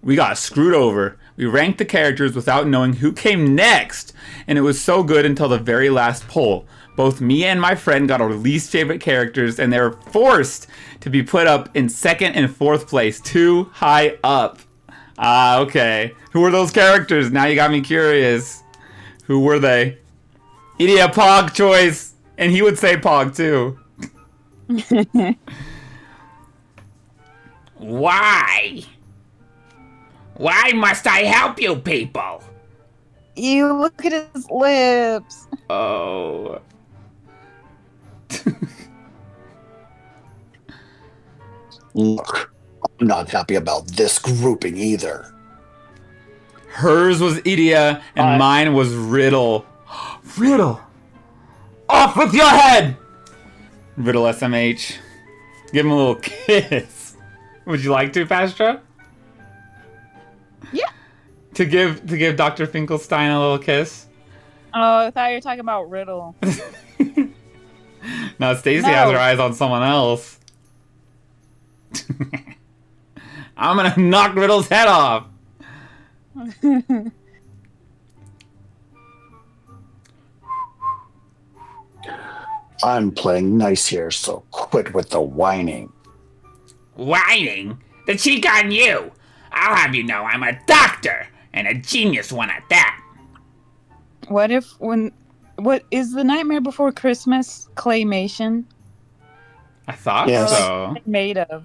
We got screwed over. We ranked the characters without knowing who came next, and it was so good until the very last poll. Both me and my friend got our least favorite characters, and they were forced to be put up in second and fourth place, too high up. Ah, okay. Who were those characters? Now you got me curious. Who were they? Idia Pog choice, and he would say Pog too. Why? Why must I help you people? You look at his lips. Oh. Look, I'm not happy about this grouping either. Hers was Idia, and mine was Riddle. Riddle! Off with your head! Riddle SMH. Give him a little kiss. Would you like to, Pastra? Yeah. To give Dr. Finkelstein a little kiss? Oh, I thought you were talking about Riddle. No, Stacy has her eyes on someone else. I'm gonna knock Riddle's head off. I'm playing nice here, so quit with the whining. Whining? The cheek on you! I'll have you know I'm a doctor, and a genius one at that. What is the Nightmare Before Christmas claymation? I thought so. Made of.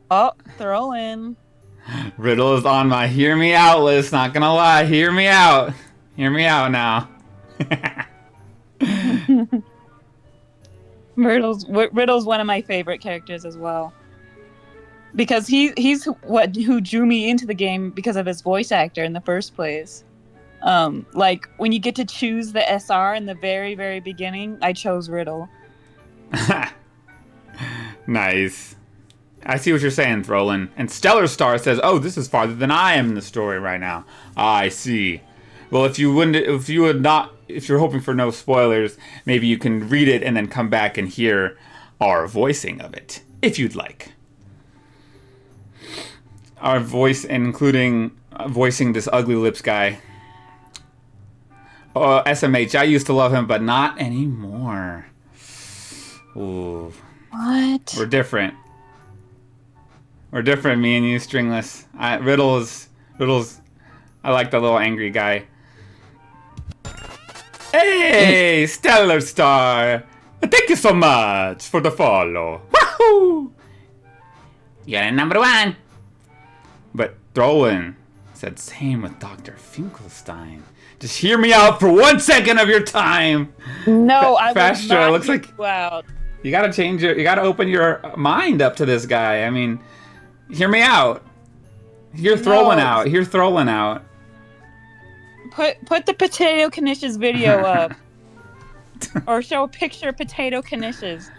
Oh, throw in. Riddle is on my hear me out list, not gonna lie. Hear me out. Hear me out now. Riddle's one of my favorite characters as well. Because he's who drew me into the game because of his voice actor in the first place. Like when you get to choose the SR in the very, very beginning, I chose Riddle. Nice. I see what you're saying, Throlin. And Stellar Star says, "Oh, this is farther than I am in the story right now." I see. Well, if you're hoping for no spoilers, maybe you can read it and then come back and hear our voicing of it, if you'd like. Our voice, including voicing this Ugly Lips guy. SMH, I used to love him, but not anymore. Ooh. What? We're different. We're different, me and you, Stringless. Riddle's. I like the little angry guy. Hey, Stellar Star! Thank you so much for the follow. Wahoo! You're in number one. But Throlin said same with Dr. Finkelstein. Just hear me out for 1 second of your time. No, I was not. It looks like loud. You gotta change it. You gotta open your mind up to this guy. I mean, hear me out. Hear Throlin out. Hear Throlin out. Put the Potato Knishes video up. Or show a picture of Potato Knishes.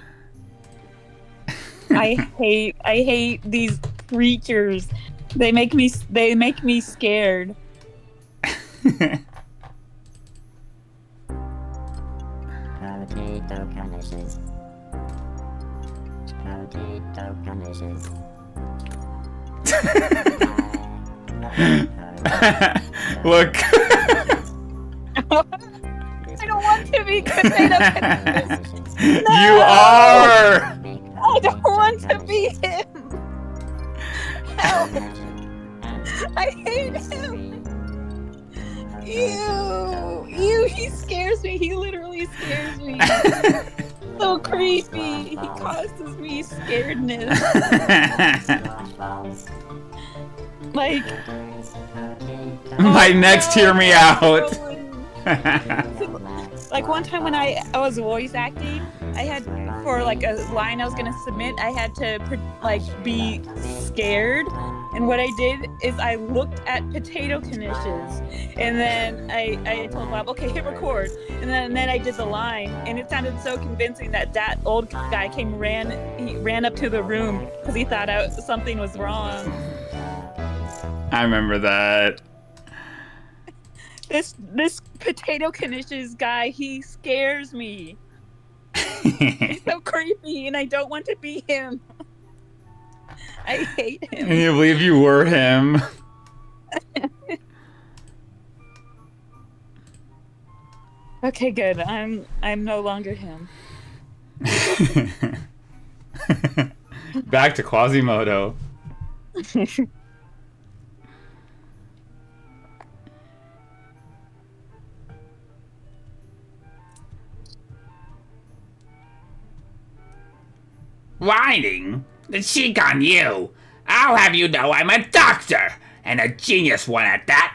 I hate these creatures. They make me scared. Potato Knishes. Potato Knishes. Look. I don't want to be Potato Knishes. No! You are! I don't want to be him. Help. I hate him. Ew, he scares me. He literally scares me. So creepy. He causes me scaredness. Like, my next hear me out. Like one time when I was voice acting, I had, for like a line I was gonna submit, I had to like be scared, and what I did is I looked at Potato Knishes, and then I told Bob, okay, hit record, and then I did the line, and it sounded so convincing that old guy ran up to the room because he thought something was wrong. I remember that. This Potato Knishes guy, he scares me. He's so creepy, and I don't want to be him. I hate him. Can you believe you were him? Okay, good. I'm no longer him. Back to Quasimodo. Whining? The cheek on you! I'll have you know I'm a doctor, and a genius one at that!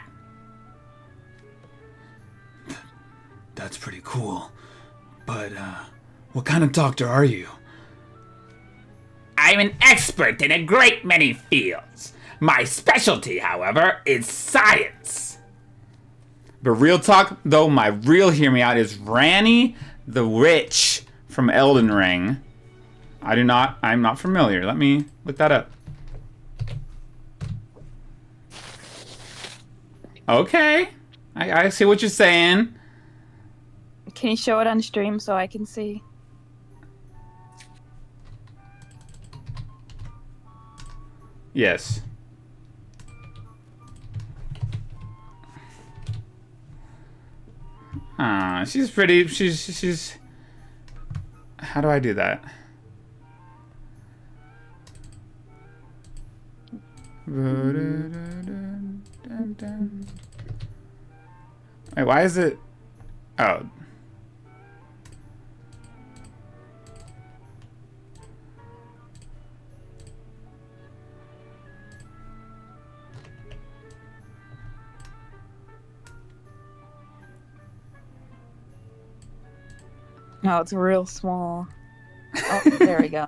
That's pretty cool. But, what kind of doctor are you? I'm an expert in a great many fields. My specialty, however, is science. But real talk, though, my real hear me out is Ranni the Witch from Elden Ring. I'm not familiar. Let me look that up. Okay. I see what you're saying. Can you show it on stream so I can see? Yes. She's pretty. She's. How do I do that? Wait, why is it? Oh. No, it's real small. Oh, there we go.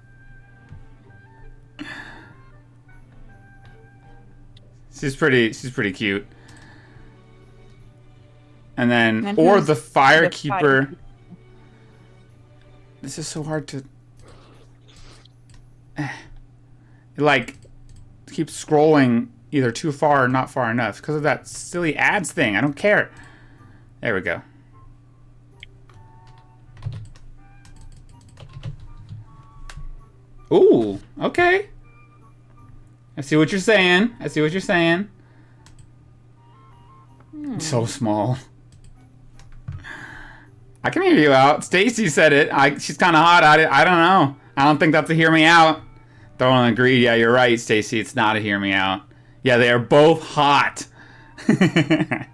She's pretty cute. And then, or the Firekeeper. This is so hard to. It like keeps scrolling either too far or not far enough because of that silly ads thing. I don't care. There we go. Ooh, okay. I see what you're saying. I see what you're saying. It's so small. I can hear you out. Stacy said it. She's kind of hot at it. I don't know. I don't think that's a hear me out. Don't agree. Yeah, you're right, Stacy. It's not a hear me out. Yeah, they are both hot. I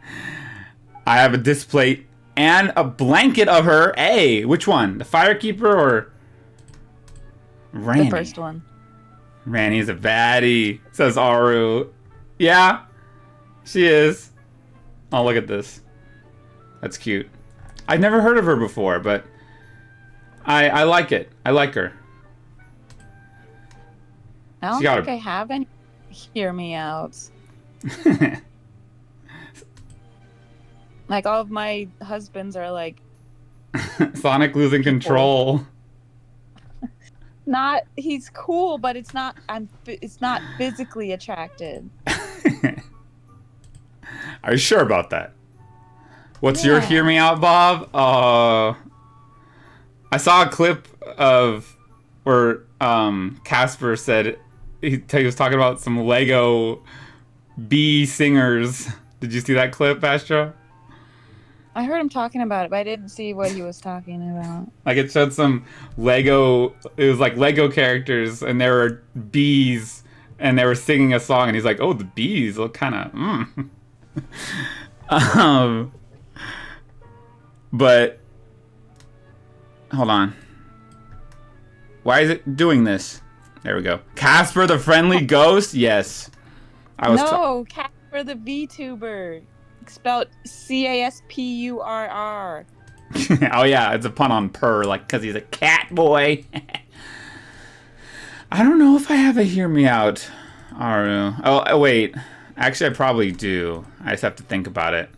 have a display and a blanket of her. Hey, which one? The Firekeeper or Ranni? The first one. Ranni's a baddie, says Aru. Yeah, she is. Oh, look at this. That's cute. I've never heard of her before, but I like it. I like her. I don't think I have any hear me outs. Like all of my husbands are like Sonic losing control. Not he's cool, but it's not it's not physically attracted. Are you sure about that? What's your hear me out, Bob? I saw a clip of where Casper said he was talking about some Lego bee singers. Did you see that clip, Astro? I heard him talking about it, but I didn't see what he was talking about. Like it showed some Lego, it was like Lego characters and there were bees and they were singing a song and he's like, oh, the bees look kind of, but hold on. Why is it doing this? There we go. Casper the Friendly Ghost? Yes. No, Casper the VTuber. Spelled Caspurr. Oh yeah, it's a pun on purr, like because he's a cat boy. I don't know if I have a hear me out, Aru. Oh wait, actually I probably do. I just have to think about it.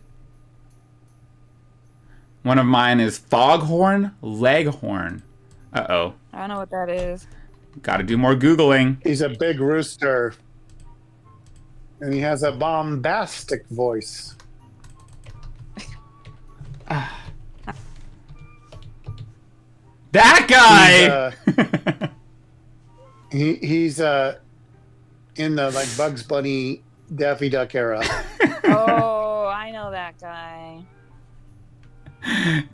One of mine is Foghorn Leghorn. Uh-oh. I don't know what that is. Gotta do more Googling. He's a big rooster. And he has a bombastic voice. That guy! He's in the like Bugs Bunny Daffy Duck era. Oh, I know that guy.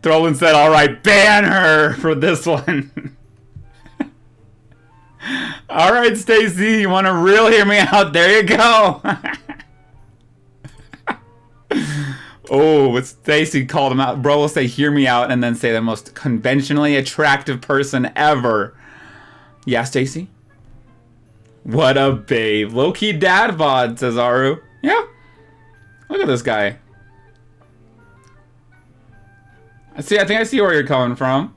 Throlin said, all right, ban her for this one. All right, Stacy, you want to real hear me out? There you go. Oh, but Stacy called him out. Bro will say, hear me out, and then say the most conventionally attractive person ever. Yeah, Stacy? What a babe. Low-key dad bod, says Aru. Yeah. Look at this guy. I think I see where you're coming from.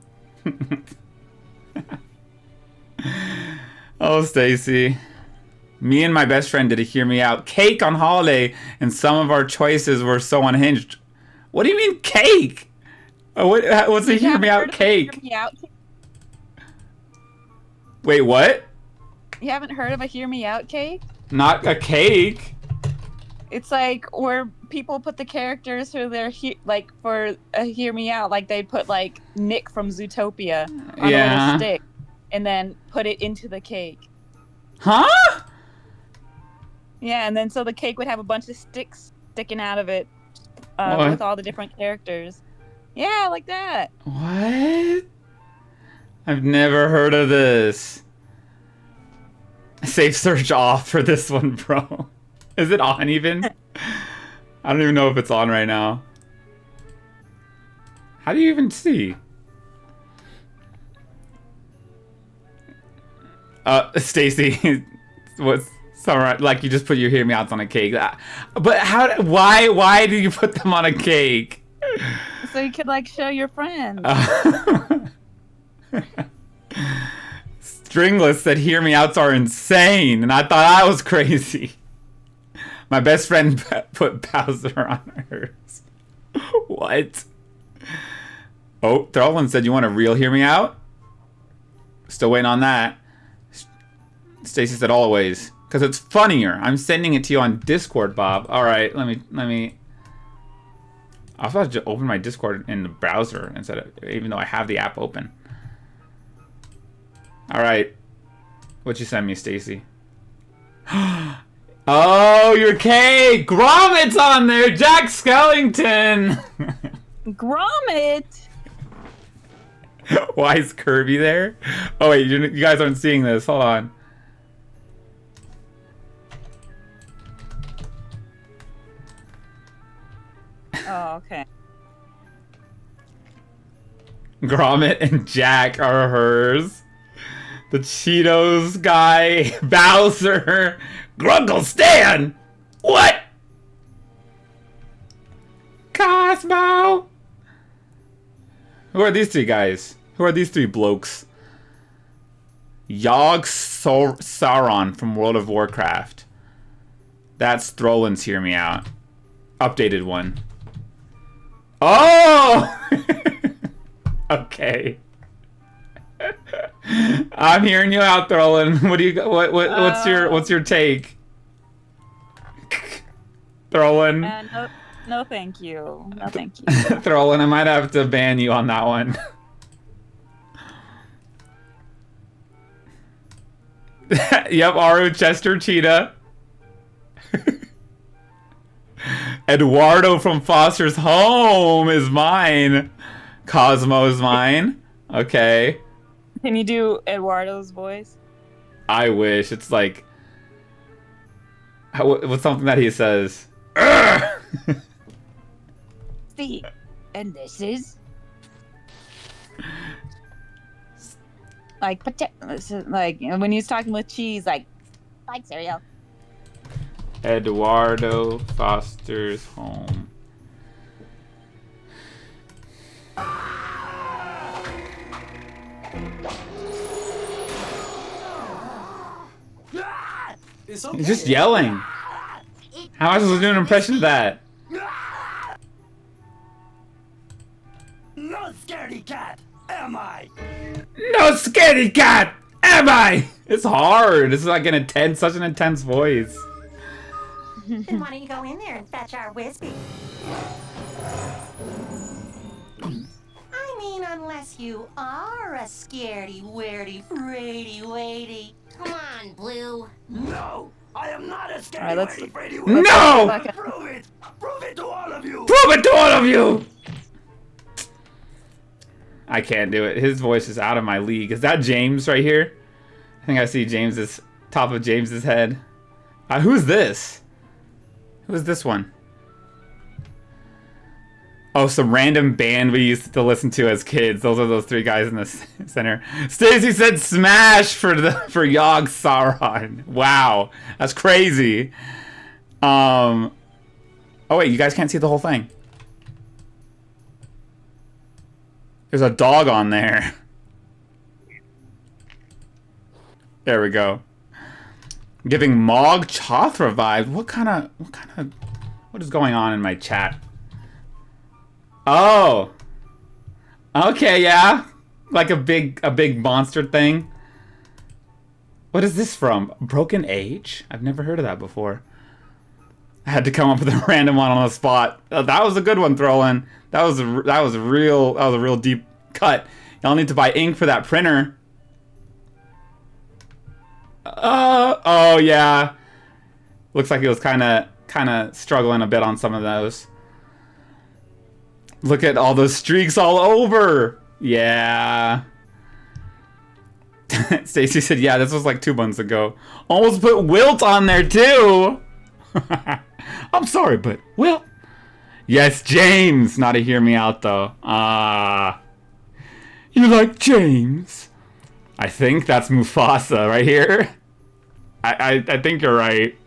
Oh, Stacy. Me and my best friend did a Hear Me Out cake on holiday, and some of our choices were so unhinged. What do you mean cake? What's a Hear Me Out cake? Hear Me Out? Wait, what? You haven't heard of a Hear Me Out cake? Not a cake. It's like where people put the characters who they're like for a Hear Me Out, like they'd put like Nick from Zootopia on a little stick and then put it into the cake. Huh? Yeah, and then so the cake would have a bunch of sticks sticking out of it with all the different characters. Yeah, like that. What? I've never heard of this. Safe search off for this one, bro. Is it on even? I don't even know if it's on right now. How do you even see? Stacy, what's summer like? You just put your Hear Me Outs on a cake, but how? Why do you put them on a cake? So you could like show your friends. Stringless said Hear Me Outs are insane, and I thought I was crazy. My best friend put Bowser on hers. What? Oh, Thrallin said you want a real Hear Me Out? Still waiting on that. Stacy said always, because it's funnier. I'm sending it to you on Discord, Bob. All right, let me. I was about to open my Discord in the browser instead of, even though I have the app open. All right, what'd you send me, Stacy? Oh, your cake! Gromit's on there! Jack Skellington! Gromit? Why is Kirby there? Oh wait, you guys aren't seeing this. Hold on. Oh, okay. Gromit and Jack are hers. The Cheetos guy, Bowser, Grunkle Stan! What? Cosmo! Who are these three guys? Who are these three blokes? Yogg Sauron from World of Warcraft. That's Throlin's Hear Me Out. Updated one. Oh! Okay. I'm hearing you out, Throlin. What do you what's your take? Throlin. No thank you. No thank you. Throlin, I might have to ban you on that one. Yep, Aru Chester Cheetah. Eduardo from Foster's Home is mine. Cosmo's mine. Okay. Can you do Eduardo's voice? I wish. It's like... what's something that he says? Steve, and this is... Like when he was talking with cheese, like cereal. Eduardo Foster's Home. It's okay. He's just yelling. How am I supposed to do an impression of that? No scaredy cat, am I? No scaredy cat, am I? It's hard. It's like such an intense voice. Then why don't you go in there and fetch our Whiskey? I mean, unless you are a scaredy, weirdy, fraidy, weighty. Come on, Blue. No, I am not a All scaredy, right, let's. weirdy, fraidy, No! weighty. Prove it! Prove it to all of you! Prove it to all of you! I can't do it. His voice is out of my league. Is that James right here? I think I see top of James's head. Who's this? Who's this one? Oh, some random band we used to listen to as kids. Those are those three guys in the center. Stacy said smash for Yogg Sauron. Wow, that's crazy. Oh wait, you guys can't see the whole thing. There's a dog on there. There we go. Giving Mog Choth revived. What is going on in my chat? Oh. Okay, yeah. Like a big monster thing. What is this from? Broken Age? I've never heard of that before. I had to come up with a random one on the spot. That was a good one, Throwin. That was a real deep cut. Y'all need to buy ink for that printer. Oh yeah. Looks like he was kind of struggling a bit on some of those. Look at all those streaks all over. Yeah. Stacy said, yeah, this was like 2 months ago. Almost put Wilt on there too. I'm sorry, but Wilt. Yes, James. Not to hear me out though. You like James? I think that's Mufasa right here. I think you're right.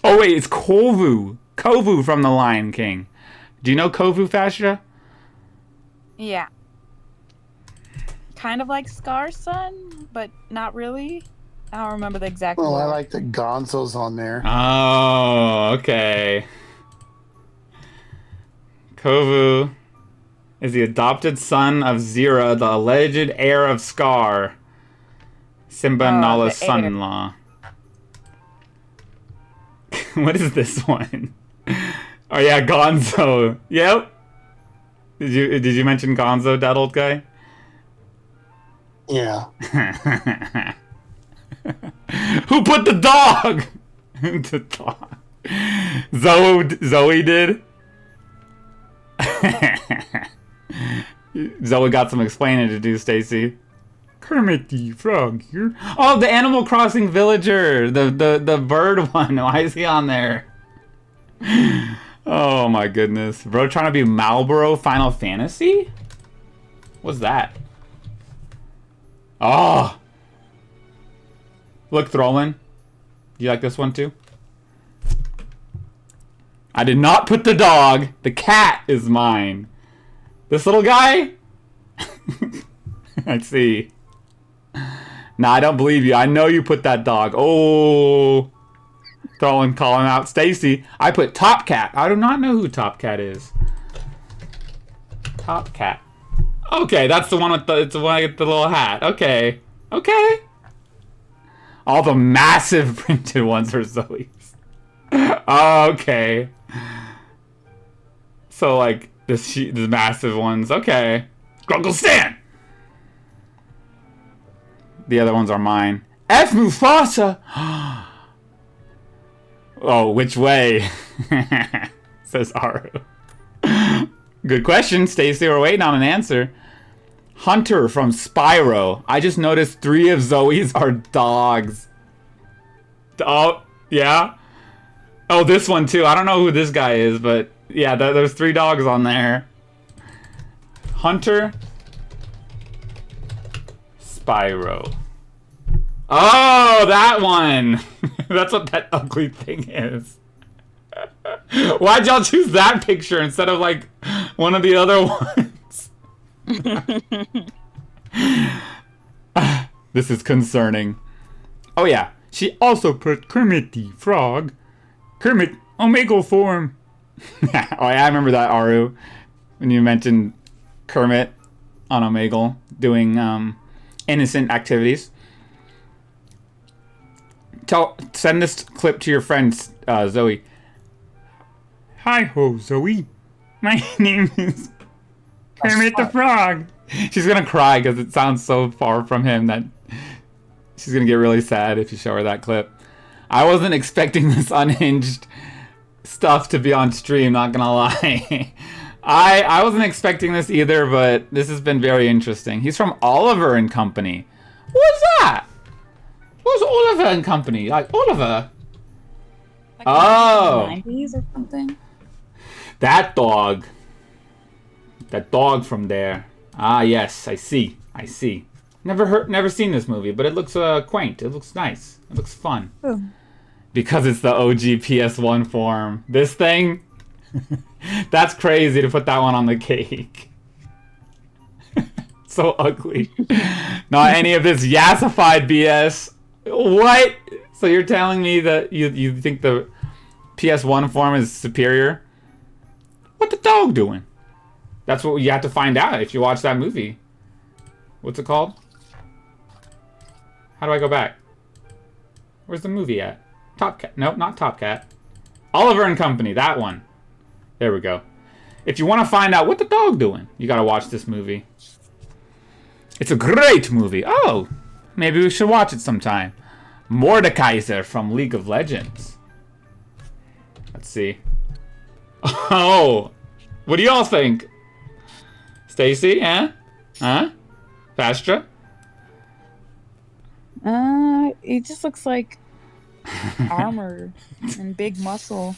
Oh wait, it's Kovu. Kovu from The Lion King. Do you know Kovu, Fascia? Yeah. Kind of like Scar's son, but not really. I don't remember the exact Well, word. I like that Gonzo's on there. Oh, okay. Kovu is the adopted son of Zira, the alleged heir of Scar. Simba and Nala's son-in-law. What is this one? Oh yeah, Gonzo. Yep. Did you mention Gonzo, that old guy? Yeah. Who put the dog? The dog. Zoe did. Zoe got some explaining to do, Stacy. Kermit the Frog here. Oh, the Animal Crossing villager. The bird one. Why is he on there? Oh my goodness. Bro trying to be Marlboro Final Fantasy? What's that? Oh. Look, Throlin. Do you like this one too? I did not put the dog. The cat is mine. This little guy? I see. Nah, I don't believe you. I know you put that dog. Oh. Throwing, calling out Stacy. I put Top Cat. I do not know who Top Cat is. Top Cat. Okay, that's the one with the, it's the one with the little hat. Okay. Okay. All the massive printed ones are Zoe's. Okay. So like the massive ones. Okay. Grunkle Stan. The other ones are mine. F Mufasa. Oh, which way? Says Aru. Good question, Stacy. We're waiting on an answer. Hunter from Spyro. I just noticed 3 of Zoe's are dogs. Oh, yeah? Oh, this one too. I don't know who this guy is, but yeah, there's 3 dogs on there. Hunter. Spyro. Oh, that one. That's what that ugly thing is. Why'd y'all choose that picture instead of like one of the other ones? This is concerning. Oh yeah, she also put Kermit the Frog. Kermit Omegle form. Oh yeah, I remember that, Aru. When you mentioned Kermit on Omegle doing innocent activities. Send this clip to your friend Zoe. Hi ho, Zoe. My name is Kermit the Frog. She's gonna cry because it sounds so far from him that she's gonna get really sad if you show her that clip. I wasn't expecting this unhinged stuff to be on stream, not gonna lie. I wasn't expecting this either, but this has been very interesting. He's from Oliver and Company. What's that? Who's Oliver and Company? Like Oliver? Like oh. 90s or something? That dog. That dog from there. Ah, yes, I see. I see. Never seen this movie, but it looks quaint. It looks nice. It looks fun. Ooh. Because it's the OG PS1 form. This thing? That's crazy to put that one on the cake. So ugly. Not any of this yassified BS. What? So you're telling me that you think the PS1 form is superior? What the dog doing? That's what you have to find out if you watch that movie. What's it called? How do I go back? Where's the movie at? Top Cat. Nope, not Top Cat. Oliver and Company, that one. There we go. If you want to find out what the dog doing, you gotta watch this movie. It's a great movie. Oh, maybe we should watch it sometime. Mordekaiser from League of Legends. Let's see. Oh, what do y'all think? Stacy, eh? Huh? Vastra? It just looks like armor and big muscle.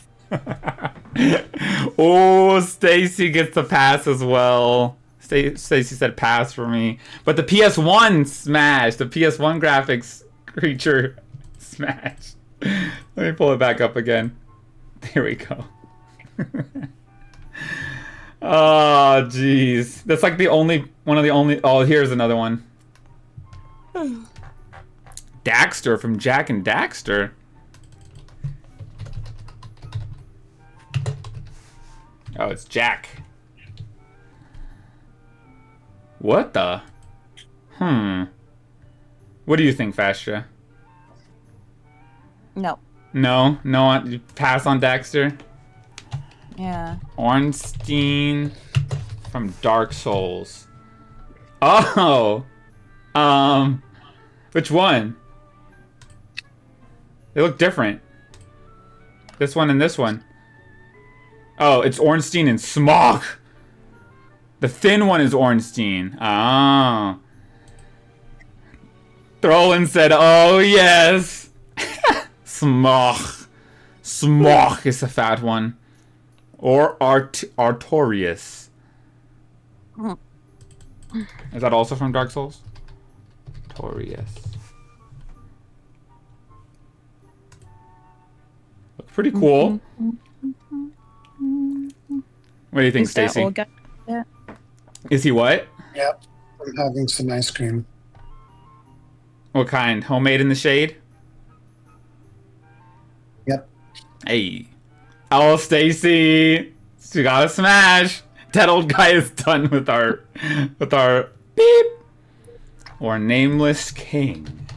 Oh, Stacy gets the pass as well. Stacy said pass for me. But the PS1 smash. The PS1 graphics creature smash. Let me pull it back up again. There we go. Oh, jeez. That's like one of the only... Oh, here's another one. Daxter from Jak and Daxter. Oh, it's Jak. What the? What do you think, Fastra? No. No? No, you pass on Daxter? Yeah. Ornstein from Dark Souls. Oh! Which one? They look different. This one and this one. Oh, it's Ornstein and Smog. The thin one is Ornstein. Oh. Throlin said, oh yes. Smog. Smog is the fat one. Or Artorias. Is that also from Dark Souls? Artorias. Looks pretty cool. What do you think, Stacy? Yeah. Is he what? Yep. I'm having some ice cream. What kind? Homemade in the shade? Yep. Hey. Oh, Stacy. You gotta smash. That old guy is done with our beep. Or Nameless King.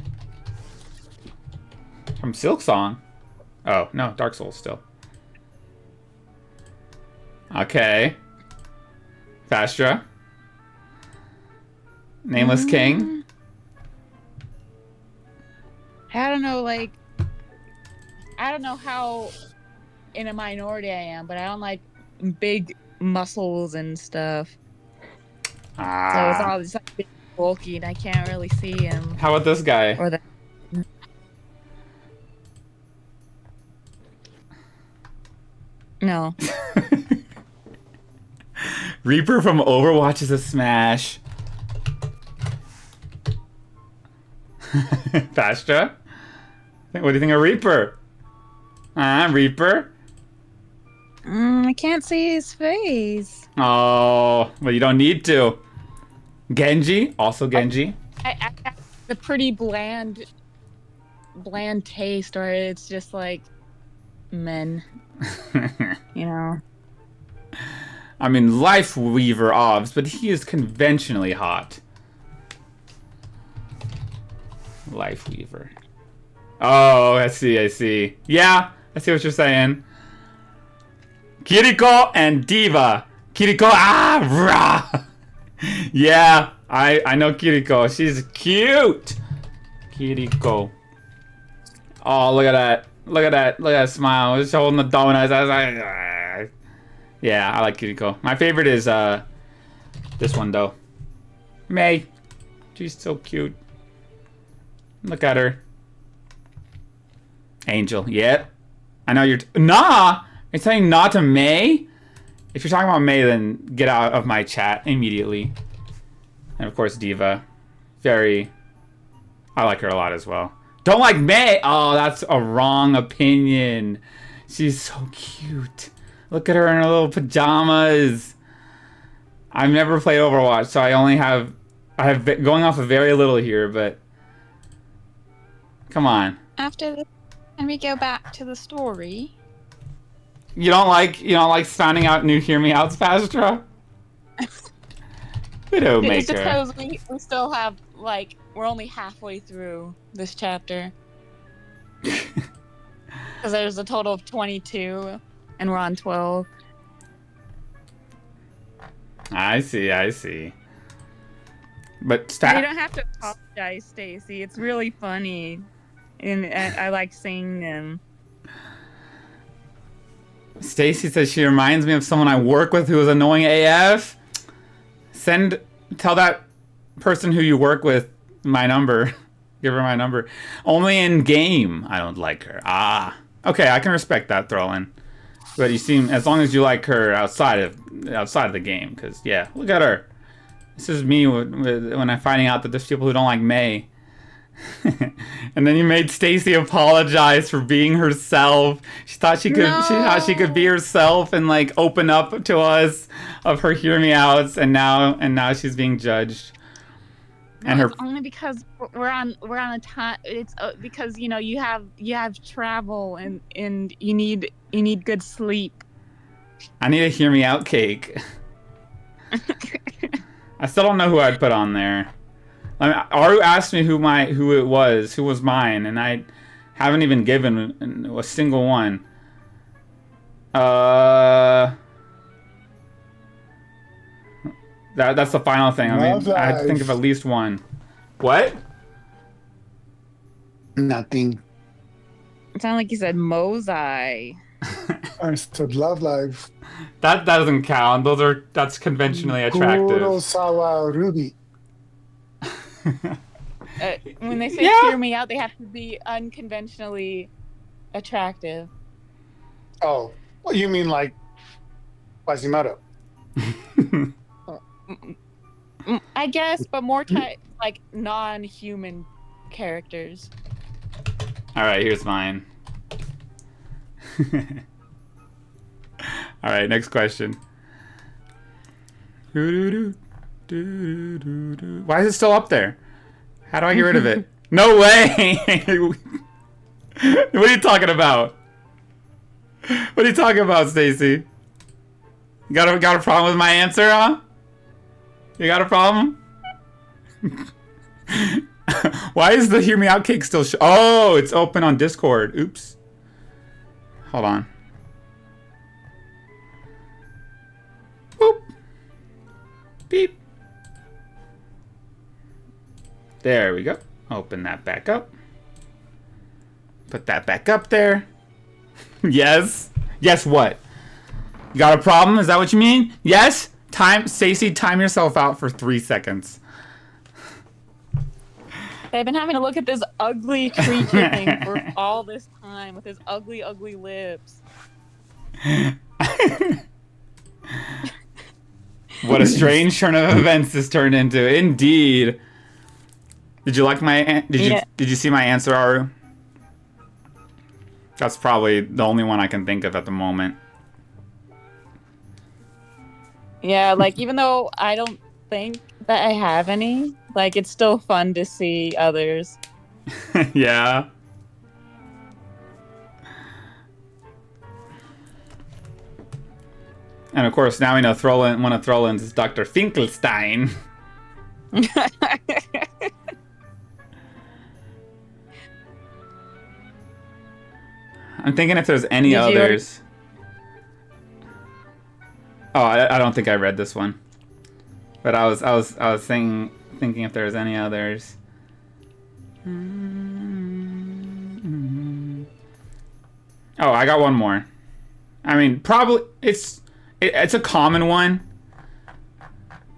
From Silksong. Oh, no, Dark Souls still. Okay. Fastra. Nameless King. I don't know, like, I don't know how in a minority I am, but I don't like big muscles and stuff. So it's all just like big, bulky, and I can't really see him. How about this guy? Or the no. Reaper from Overwatch is a smash. Fastra? What do you think of Reaper? Reaper? I can't see his face. Oh, well, you don't need to. Genji? Also Genji? I the pretty bland taste, or it's just like men. You know? I mean, Life Weaver obs, but he is conventionally hot. Life Weaver. Oh, I see. Yeah, I see what you're saying. Kiriko and Diva. Kiriko, rah! Yeah, I know Kiriko. She's cute. Kiriko. Oh, look at that. Look at that smile. She's holding the donuts. I was like, ah. Yeah, I like Kiriko. My favorite is this one though. Mei. She's so cute. Look at her. Angel. Yep. I know you're... Nah! You're saying not to Mei? If you're talking about Mei, then get out of my chat immediately. And of course, Diva. Very... I like her a lot as well. Don't like Mei! Oh, that's a wrong opinion. She's so cute. Look at her in her little pajamas. I've never played Overwatch, so I have going off of very little here, but Come on. After this, can we go back to the story? You don't like finding out new Hear Me Outs, Pastra? Widowmaker. Suppose we still have, like, we're only halfway through this chapter. Because there's a total of 22, and we're on 12. I see. But You don't have to apologize, Stacy. It's really funny. And I like seeing them. Stacy says she reminds me of someone I work with who is annoying AF. Tell that person who you work with my number. Give her my number. Only in game I don't like her. Ah. Okay, I can respect that, Throlin. But you seem, as long as you like her outside of the game, because yeah, look at her. This is me when I'm finding out that there's people who don't like May. And then you made Stacy apologize for being herself. She thought she could be herself and like open up to us of her Hear Me Outs, and now she's being judged. And her only because we're on a time. It's because you have travel and you need good sleep. I need a Hear Me Out cake. I still don't know who I'd put on there. I mean, Aru asked me who was mine, and I haven't even given a single one. That's the final thing. I mean, I had to think of at least one. What? Nothing. It sounded like you said Mozai. I said Love Live. That doesn't count. That's conventionally attractive. Kurosawa Ruby. When they say Hear Me Out, they have to be unconventionally attractive. Oh, well, you mean like Quasimodo? I guess, but more like non-human characters. All right, here's mine. All right, next question. Why is it still up there? How do I get rid of it? No way! What are you talking about? What are you talking about, Stacy? You got a problem with my answer, huh? You got a problem? Why is the Hear Me Out cake still oh, it's open on Discord. Oops. Hold on. Boop. Beep. There we go. Open that back up. Put that back up there. Yes. Yes, what? You got a problem? Is that what you mean? Yes? Stacy, time yourself out for 3 seconds. They've been having to look at this ugly creature thing for all this time with his ugly, ugly lips. What a strange turn of events this turned into. Indeed. Did you like my... Did you see my answer, Aru? That's probably the only one I can think of at the moment. Yeah, like, even though I don't think that I have any, like, it's still fun to see others. Yeah. And of course, now we know one of Throlin's is Dr. Finkelstein. I'm thinking if there's any others. Oh, I don't think I read this one. But I was thinking if there was any others. Oh, I got one more. I mean, probably it's a common one,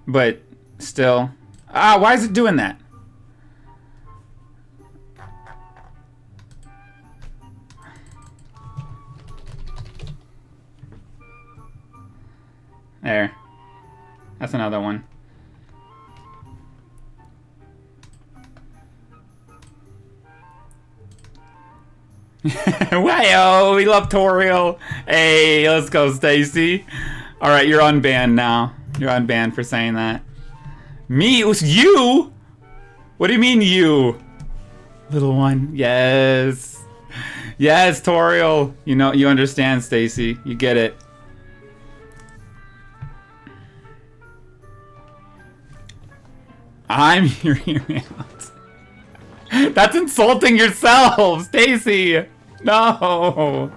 but still. Why is it doing that? There. That's another one. Wayo, we love Toriel. Hey, let's go, Stacy. All right, you're unbanned now. You're unbanned for saying that. Me? It was you? What do you mean you? Little one. Yes. Yes, Toriel. You know, you understand, Stacy. You get it. I'm hearing out. That's insulting yourself, Stacy. No.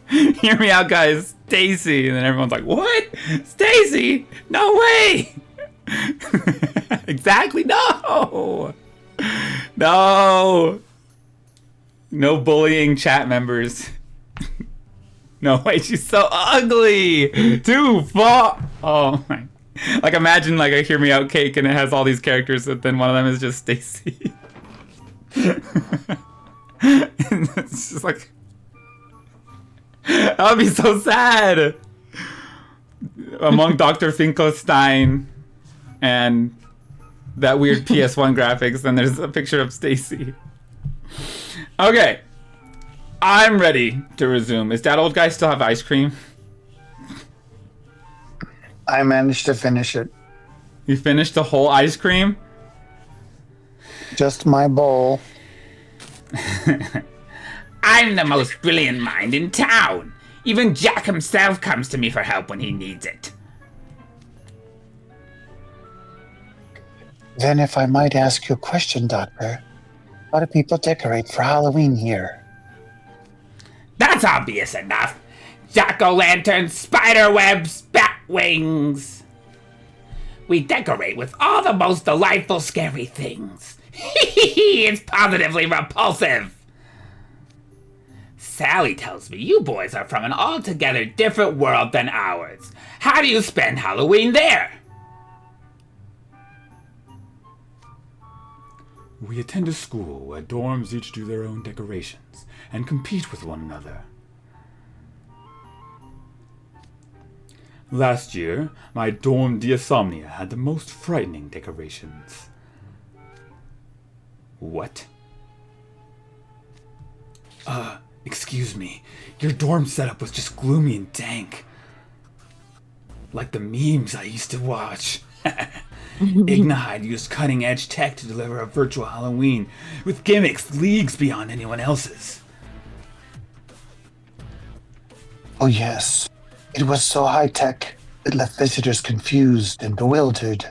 Hear me out, guys. Stacy. And then everyone's like, what? Stacy? No way. Exactly. No. No. No bullying chat members. No way, she's so ugly. Too far. Oh my. Like imagine like a Hear Me Out cake and it has all these characters, but then one of them is just Stacy. It's just like that would be so sad. Among Dr. Finkelstein and that weird PS1 graphics, then there's a picture of Stacy. Okay. I'm ready to resume. Is that old guy still have ice cream? I managed to finish it. You finished the whole ice cream? Just my bowl. I'm the most brilliant mind in town. Even Jack himself comes to me for help when he needs it. Then if I might ask you a question, Doctor, how do people decorate for Halloween here? That's obvious enough. Jack-o'-lanterns, spider webs, bat wings. We decorate with all the most delightful scary things. It's positively repulsive. Sally tells me you boys are from an altogether different world than ours. How do you spend Halloween there? We attend a school where dorms each do their own decorations and compete with one another. Last year, my dorm Diasomnia had the most frightening decorations. What? Excuse me. Your dorm setup was just gloomy and dank. Like the memes I used to watch. Ignahide used cutting-edge tech to deliver a virtual Halloween with gimmicks leagues beyond anyone else's. Oh yes, it was so high-tech it left visitors confused and bewildered.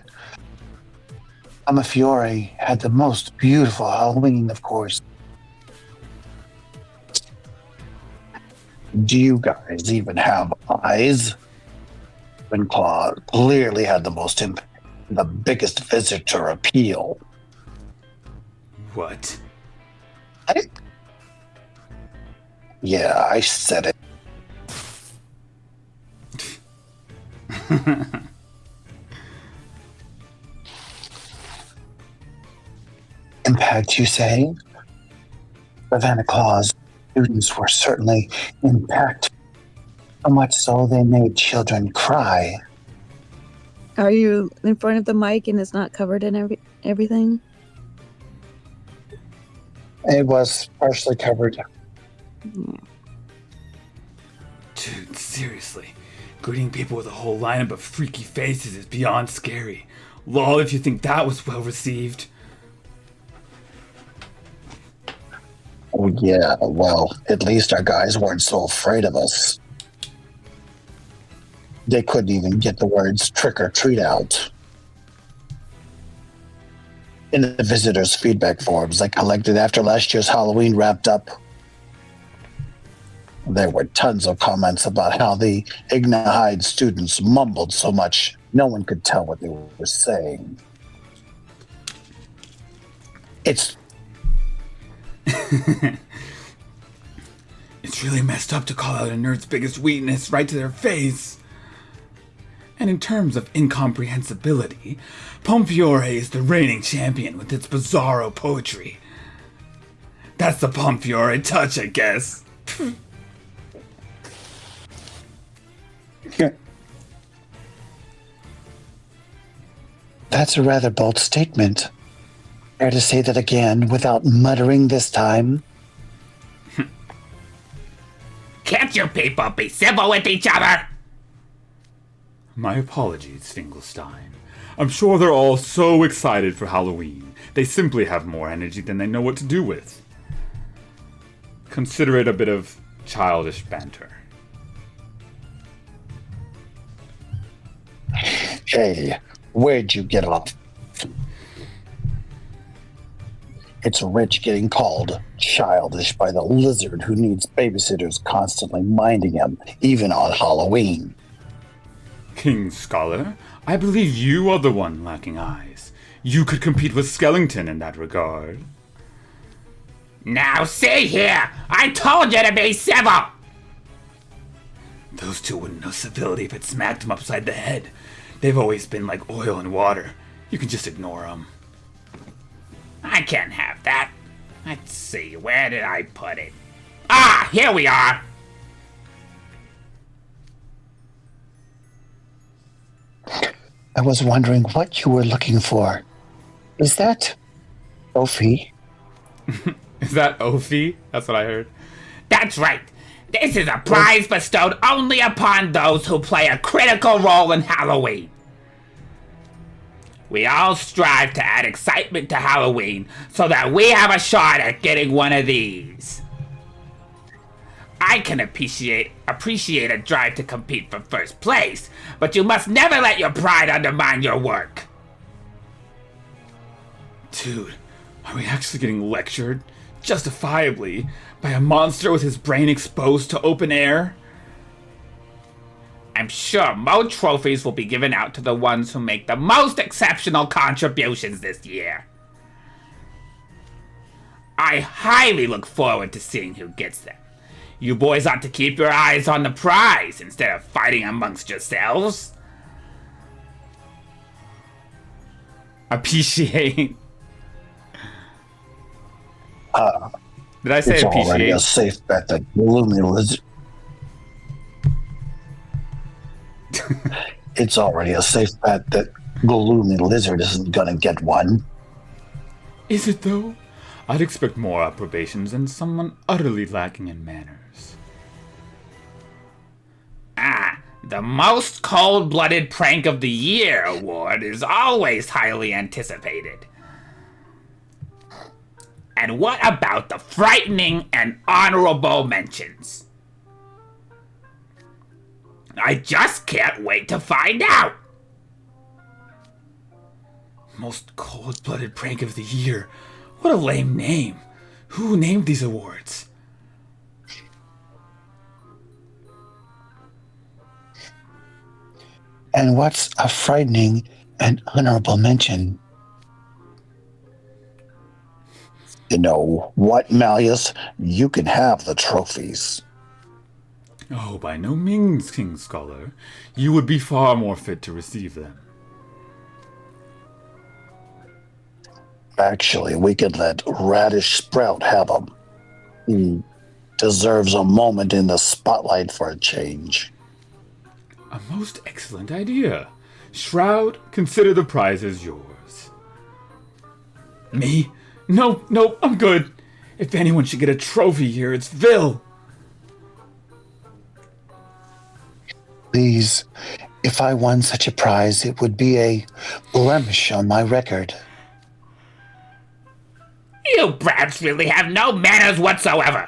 Amafiore had the most beautiful Halloween, of course. Do you guys even have eyes? Ravenclaw clearly had the most impact, the biggest visitor appeal. What? Yeah, I said it. Impact, you say? Ravenclaw's students were certainly impacted. So much so they made children cry. Are you in front of the mic and it's not covered in everything? It was partially covered. Dude, seriously. Greeting people with a whole lineup of freaky faces is beyond scary. Lol, if you think that was well received. Oh yeah, well, at least our guys weren't so afraid of us. They couldn't even get the words trick or treat out. In the visitors' feedback forms I collected after last year's Halloween wrapped up, there were tons of comments about how the Ignahide students mumbled so much no one could tell what they were saying. It's It's really messed up to call out a nerd's biggest weakness right to their face. And in terms of incomprehensibility, Pomfiore is the reigning champion with its bizarro poetry. That's the Pomfiore touch, I guess. That's a rather bold statement. Fair to say that again without muttering this time? Can't you people be civil with each other? My apologies, Finkelstein. I'm sure they're all so excited for Halloween. They simply have more energy than they know what to do with. Consider it a bit of childish banter. Hey, where'd you get off? It's Rich getting called childish by the lizard who needs babysitters constantly minding him, even on Halloween. King Scholar, I believe you are the one lacking eyes. You could compete with Skellington in that regard. Now see here! I told you to be civil! Those two wouldn't know civility if it smacked them upside the head. They've always been like oil and water. You can just ignore them. I can't have that. Let's see, where did I put it? Ah, here we are! I was wondering what you were looking for. Is that Ophi? Is that Ophi? That's what I heard. That's right. This is a prize bestowed only upon those who play a critical role in Halloween. We all strive to add excitement to Halloween so that we have a shot at getting one of these. I can appreciate a drive to compete for first place, but you must never let your pride undermine your work. Dude, are we actually getting lectured, justifiably, by a monster with his brain exposed to open air? I'm sure more trophies will be given out to the ones who make the most exceptional contributions this year. I highly look forward to seeing who gets them. You boys ought to keep your eyes on the prize instead of fighting amongst yourselves. Appreciate. Did I say it's appreciate? Already a safe bet that Gloomy Lizard. It's already a safe bet that Gloomy Lizard isn't gonna get one. Is it though? I'd expect more approbations than someone utterly lacking in manners. The Most Cold-Blooded Prank of the Year award is always highly anticipated. And what about the frightening and honorable mentions? I just can't wait to find out! Most Cold-Blooded Prank of the Year. What a lame name. Who named these awards? And what's a frightening and honorable mention? You know what, Malleus? You can have the trophies. Oh, by no means, King Scholar. You would be far more fit to receive them. Actually, we could let Radish Sprout have them. He deserves a moment in the spotlight for a change. A most excellent idea. Shroud, consider the prizes yours. Me? No, I'm good. If anyone should get a trophy here, it's Vil. Please, if I won such a prize, it would be a blemish on my record. You brats really have no manners whatsoever.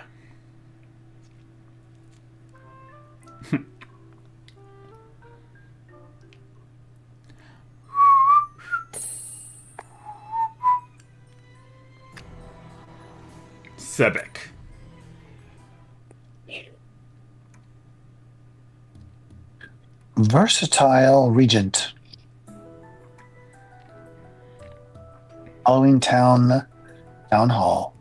Sebek. Versatile Regent. Halloween Town Hall.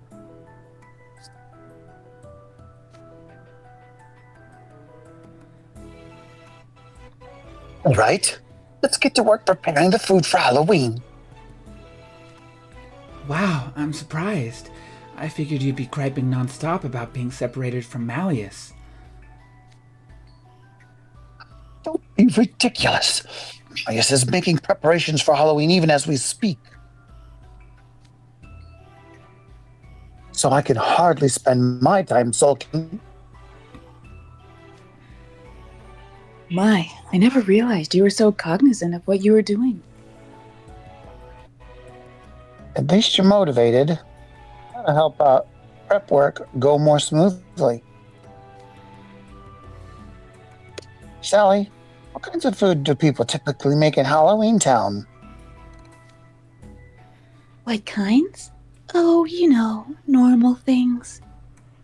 All right, let's get to work preparing the food for Halloween. Wow, I'm surprised. I figured you'd be griping nonstop about being separated from Malleus. Don't be ridiculous. Malleus is making preparations for Halloween even as we speak. So I can hardly spend my time sulking. My, I never realized you were so cognizant of what you were doing. At least you're motivated. That'll help prep work go more smoothly. Sally, what kinds of food do people typically make in Halloween Town? What kinds? Oh, normal things.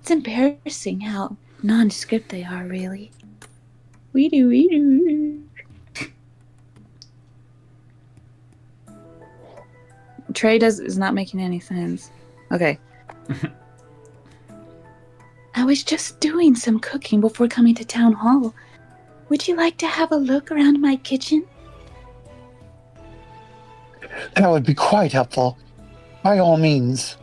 It's embarrassing how nondescript they are, really. We do. Trey is not making any sense. Okay. I was just doing some cooking before coming to town hall. Would you like to have a look around my kitchen? That would be quite helpful. By all means.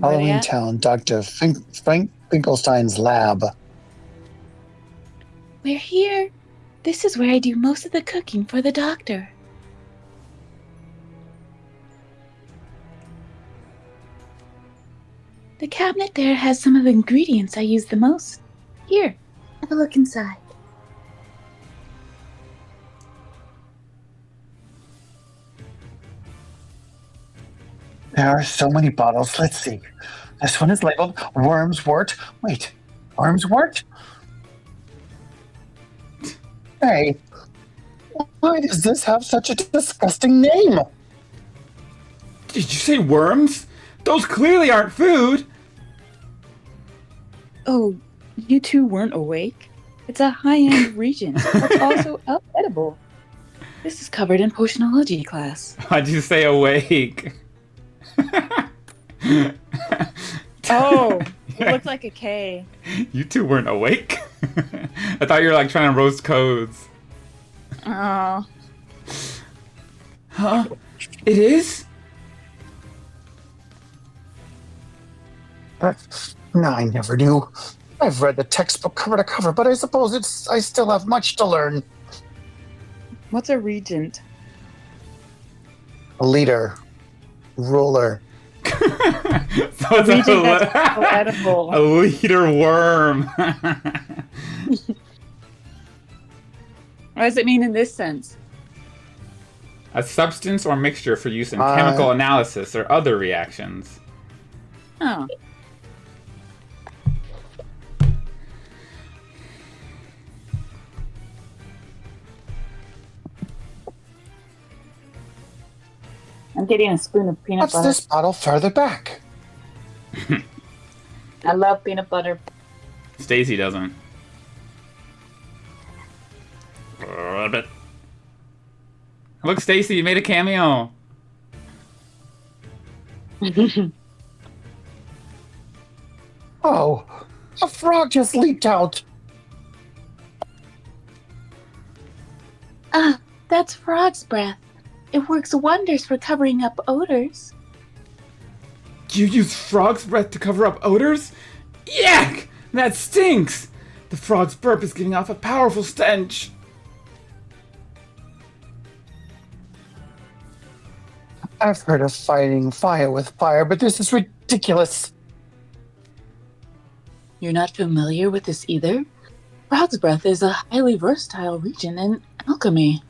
Halloween Town, Dr. Frank Finkelstein's lab. We're here. This is where I do most of the cooking for the doctor. The cabinet there has some of the ingredients I use the most. Here, have a look inside. There are so many bottles. Let's see. This one is labeled Wormswort. Wait, Wormswort? Hey, why does this have such a disgusting name? Did you say worms? Those clearly aren't food. Oh, you two weren't awake? It's a high-end region that's also edible. This is covered in potionology class. Why'd you say awake? Oh, it looked like a K. You two weren't awake? I thought you were like trying to roast codes. Oh. Huh? It is? No, I never knew. I've read the textbook cover to cover, but I suppose I still have much to learn. What's a regent? A leader. Ruler. So it's Regent that's so edible. a leader worm. What does it mean in this sense? A substance or mixture for use in chemical analysis or other reactions. Oh. I'm getting a spoon of peanut What's butter. this bottle further back? I love peanut butter. Stacy doesn't. Look, Stacy, you made a cameo. Oh, a frog just leaped out. Ah, that's frog's breath. It works wonders for covering up odors. You use frog's breath to cover up odors? Yuck! That stinks! The frog's burp is giving off a powerful stench. I've heard of fighting fire with fire, but this is ridiculous. You're not familiar with this either? Frog's breath is a highly versatile region in alchemy.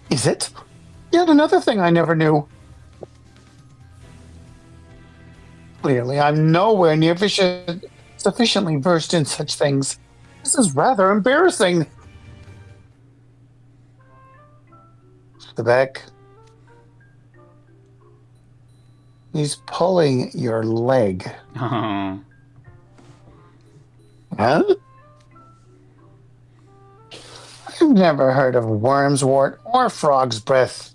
Is it? Yet another thing I never knew. Clearly, I'm nowhere near sufficiently versed in such things. This is rather embarrassing. Quebec. He's pulling your leg. Oh. Huh? I've never heard of wormswort or frog's breath.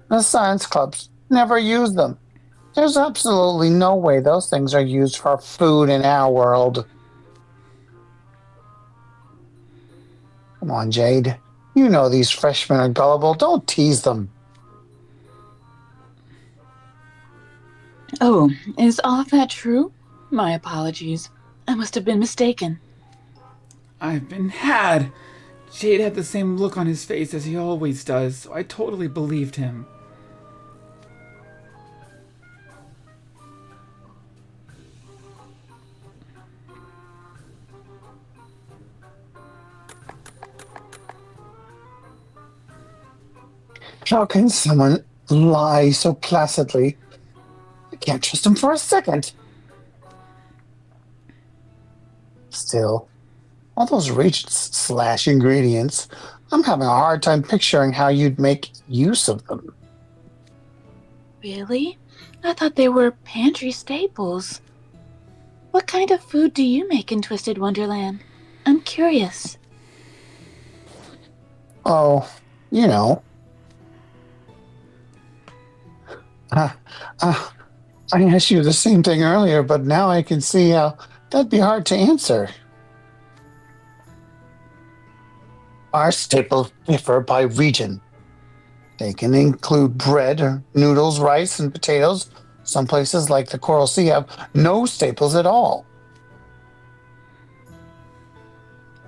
The science clubs never use them. There's absolutely no way those things are used for food in our world. Come on, Jade. You know these freshmen are gullible. Don't tease them. Oh, is all of that true? My apologies. I must have been mistaken. I've been had. Jade had the same look on his face as he always does, so I totally believed him. How can someone lie so placidly? I can't trust him for a second. Still, all those reagents/ingredients, I'm having a hard time picturing how you'd make use of them. Really? I thought they were pantry staples. What kind of food do you make in Twisted Wonderland? I'm curious. Oh, you know. I asked you the same thing earlier, but now I can see how that'd be hard to answer. Our staples differ by region. They can include bread, or noodles, rice, and potatoes. Some places, like the Coral Sea, have no staples at all.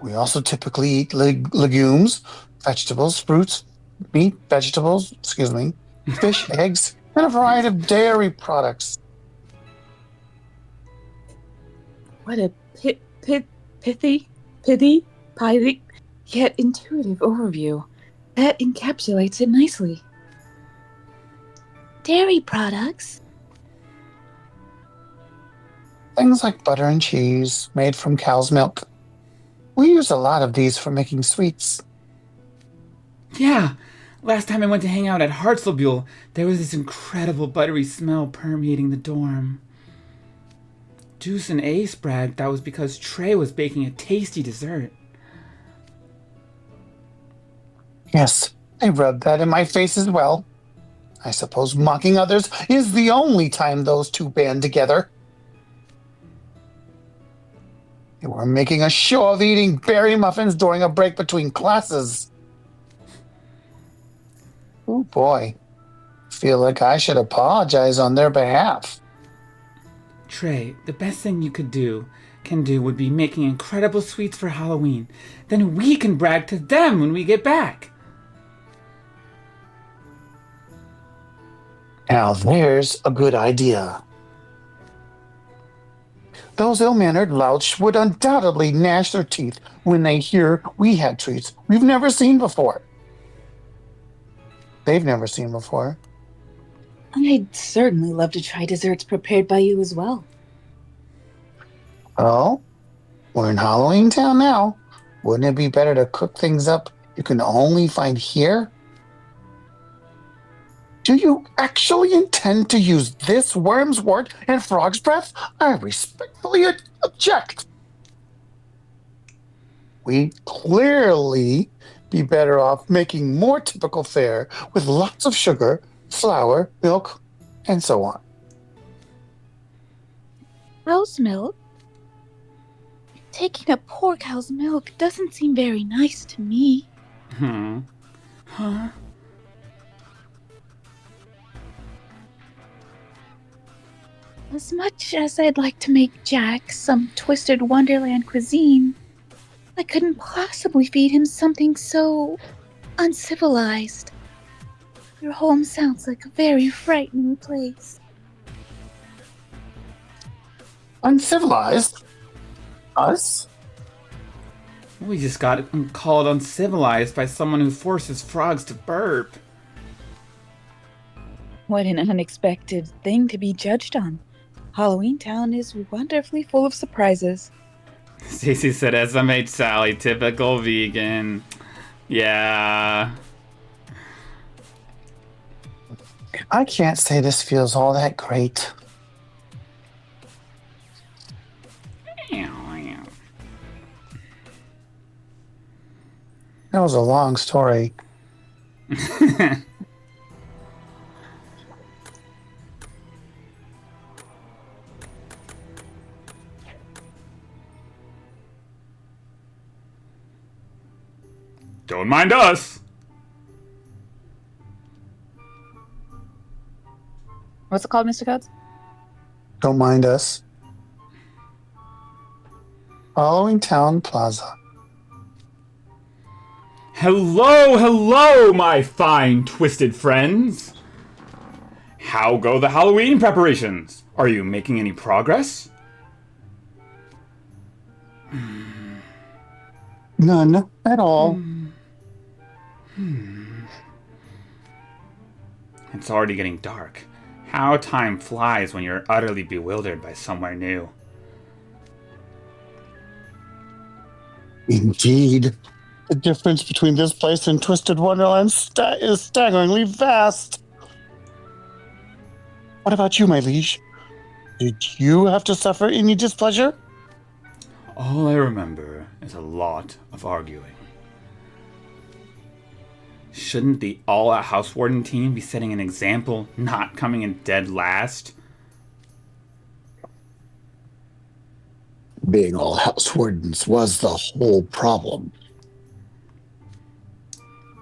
We also typically eat legumes, vegetables, fruits, meat, fish, eggs, and a variety of dairy products. What a pithy, yet intuitive overview. That encapsulates it nicely. Dairy products? Things like butter and cheese made from cow's milk. We use a lot of these for making sweets. Yeah, last time I went to hang out at Hartzlebule, there was this incredible buttery smell permeating the dorm. Juice and Ace bragged that was because Trey was baking a tasty dessert. Yes, they rubbed that in my face as well. I suppose mocking others is the only time those two band together. They were making a show of eating berry muffins during a break between classes. Oh boy. Feel like I should apologize on their behalf. Trey, the best thing you can do would be making incredible sweets for Halloween. Then we can brag to them when we get back. Now there's a good idea. Those ill-mannered louts would undoubtedly gnash their teeth when they hear we had treats we've never seen before. They've never seen before. I'd certainly love to try desserts prepared by you as well. Well, we're in Halloween Town now. Wouldn't it be better to cook things up you can only find here? Do you actually intend to use this worm's wort and frog's breath? I respectfully object. We'd clearly be better off making more typical fare with lots of sugar, flour, milk, and so on. Cow's milk? Taking a poor cow's milk doesn't seem very nice to me. Huh? As much as I'd like to make Jack some Twisted Wonderland cuisine, I couldn't possibly feed him something so uncivilized. Your home sounds like a very frightening place. Uncivilized? Us? We just got called uncivilized by someone who forces frogs to burp. What an unexpected thing to be judged on. Halloween Town is wonderfully full of surprises. Stacy said SMH Sally, typical vegan. Yeah. I can't say this feels all that great. That was a long story. Don't mind us. What's it called, Mr. Coates? Don't mind us. Halloween Town Plaza. Hello, my fine twisted friends. How go the Halloween preparations? Are you making any progress? None at all. It's already getting dark. How time flies when you're utterly bewildered by somewhere new. Indeed. The difference between this place and Twisted Wonderland is staggeringly vast. What about you, my liege? Did you have to suffer any displeasure? All I remember is a lot of arguing. Shouldn't the all-out House Warden team be setting an example, not coming in dead last? Being all House Wardens was the whole problem.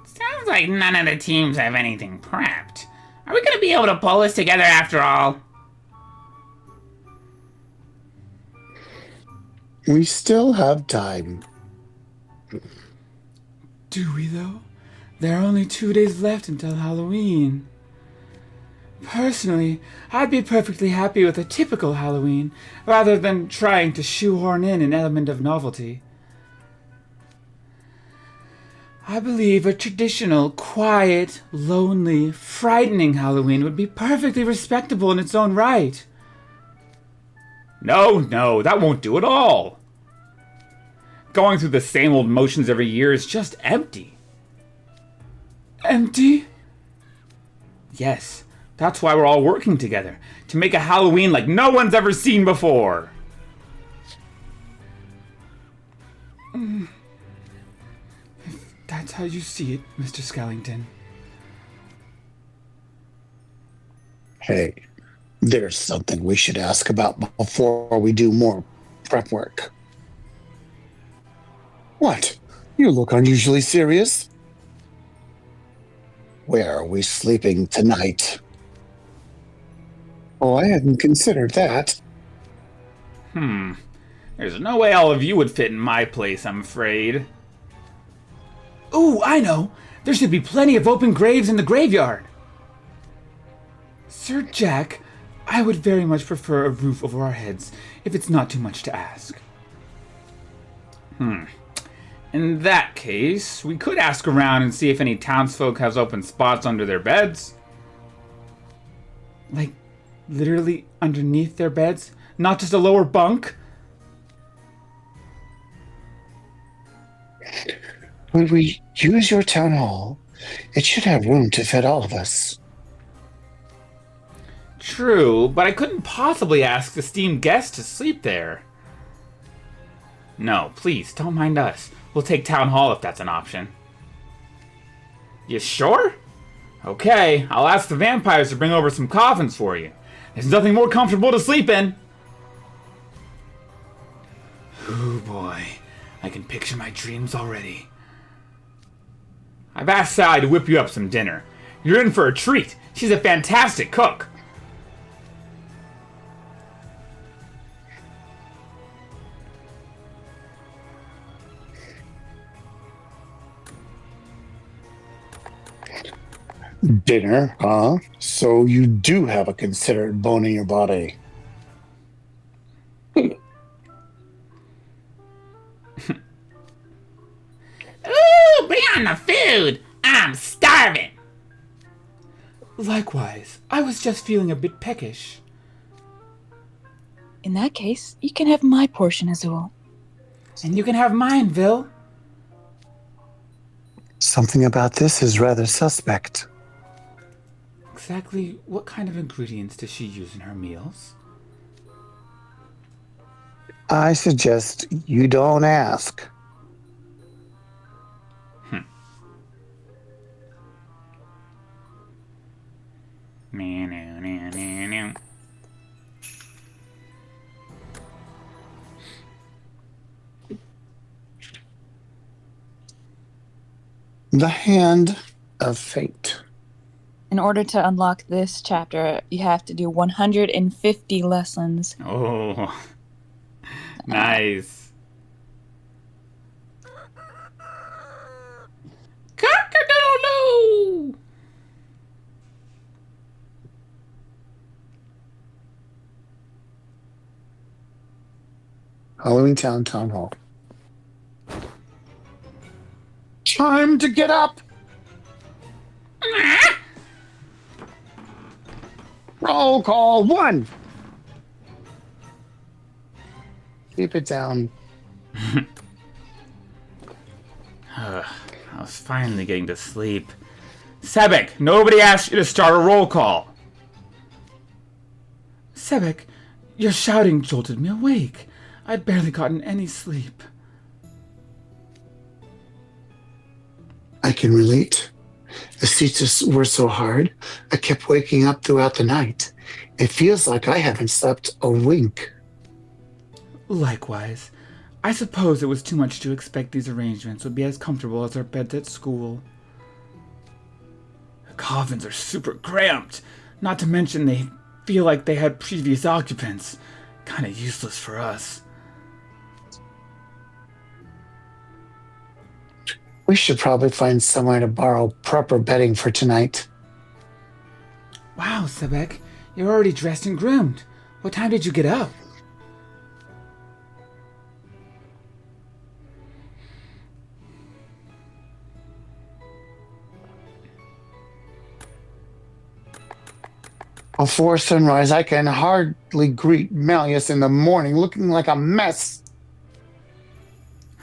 Sounds like none of the teams have anything prepped. Are we gonna be able to pull this together after all? We still have time. Do we, though? There are only 2 days left until Halloween. Personally, I'd be perfectly happy with a typical Halloween, rather than trying to shoehorn in an element of novelty. I believe a traditional, quiet, lonely, frightening Halloween would be perfectly respectable in its own right. No, that won't do at all. Going through the same old motions every year is just empty. Empty? Yes, that's why we're all working together, to make a Halloween like no one's ever seen before. If that's how you see it, Mr. Skellington. Hey, there's something we should ask about before we do more prep work. What? You look unusually serious. Where are we sleeping tonight? Oh, I hadn't considered that. There's no way all of you would fit in my place, I'm afraid. Ooh, I know! There should be plenty of open graves in the graveyard! Sir Jack, I would very much prefer a roof over our heads, if it's not too much to ask. In that case, we could ask around and see if any townsfolk has open spots under their beds. Like, literally underneath their beds? Not just a lower bunk? When we use your town hall, it should have room to fit all of us. True, but I couldn't possibly ask esteemed guests to sleep there. No, please, don't mind us. We'll take town hall if that's an option. You sure? Okay, I'll ask the vampires to bring over some coffins for you. There's nothing more comfortable to sleep in. Oh boy, I can picture my dreams already. I've asked Sally to whip you up some dinner. You're in for a treat. She's a fantastic cook. Dinner, huh? So you do have a considerate bone in your body. Ooh, bring on the food! I'm starving! Likewise, I was just feeling a bit peckish. In that case, you can have my portion, Azul. And you can have mine, Vil. Something about this is rather suspect. Exactly what kind of ingredients does she use in her meals? I suggest you don't ask. The Hand of Fate. In order to unlock this chapter, you have to do 150 lessons. Oh, nice. Halloween Town Town Hall. Time to get up! Roll call 1. Keep it down. I was finally getting to sleep. Sebek, nobody asked you to start a roll call. Sebek, your shouting jolted me awake. I'd barely gotten any sleep. I can relate. The seats were so hard, I kept waking up throughout the night. It feels like I haven't slept a wink. Likewise. I suppose it was too much to expect these arrangements would be as comfortable as our beds at school. The coffins are super cramped, not to mention they feel like they had previous occupants. Kinda useless for us. We should probably find somewhere to borrow proper bedding for tonight. Wow, Sebek, you're already dressed and groomed. What time did you get up? Before sunrise, I can hardly greet Malleus in the morning, looking like a mess.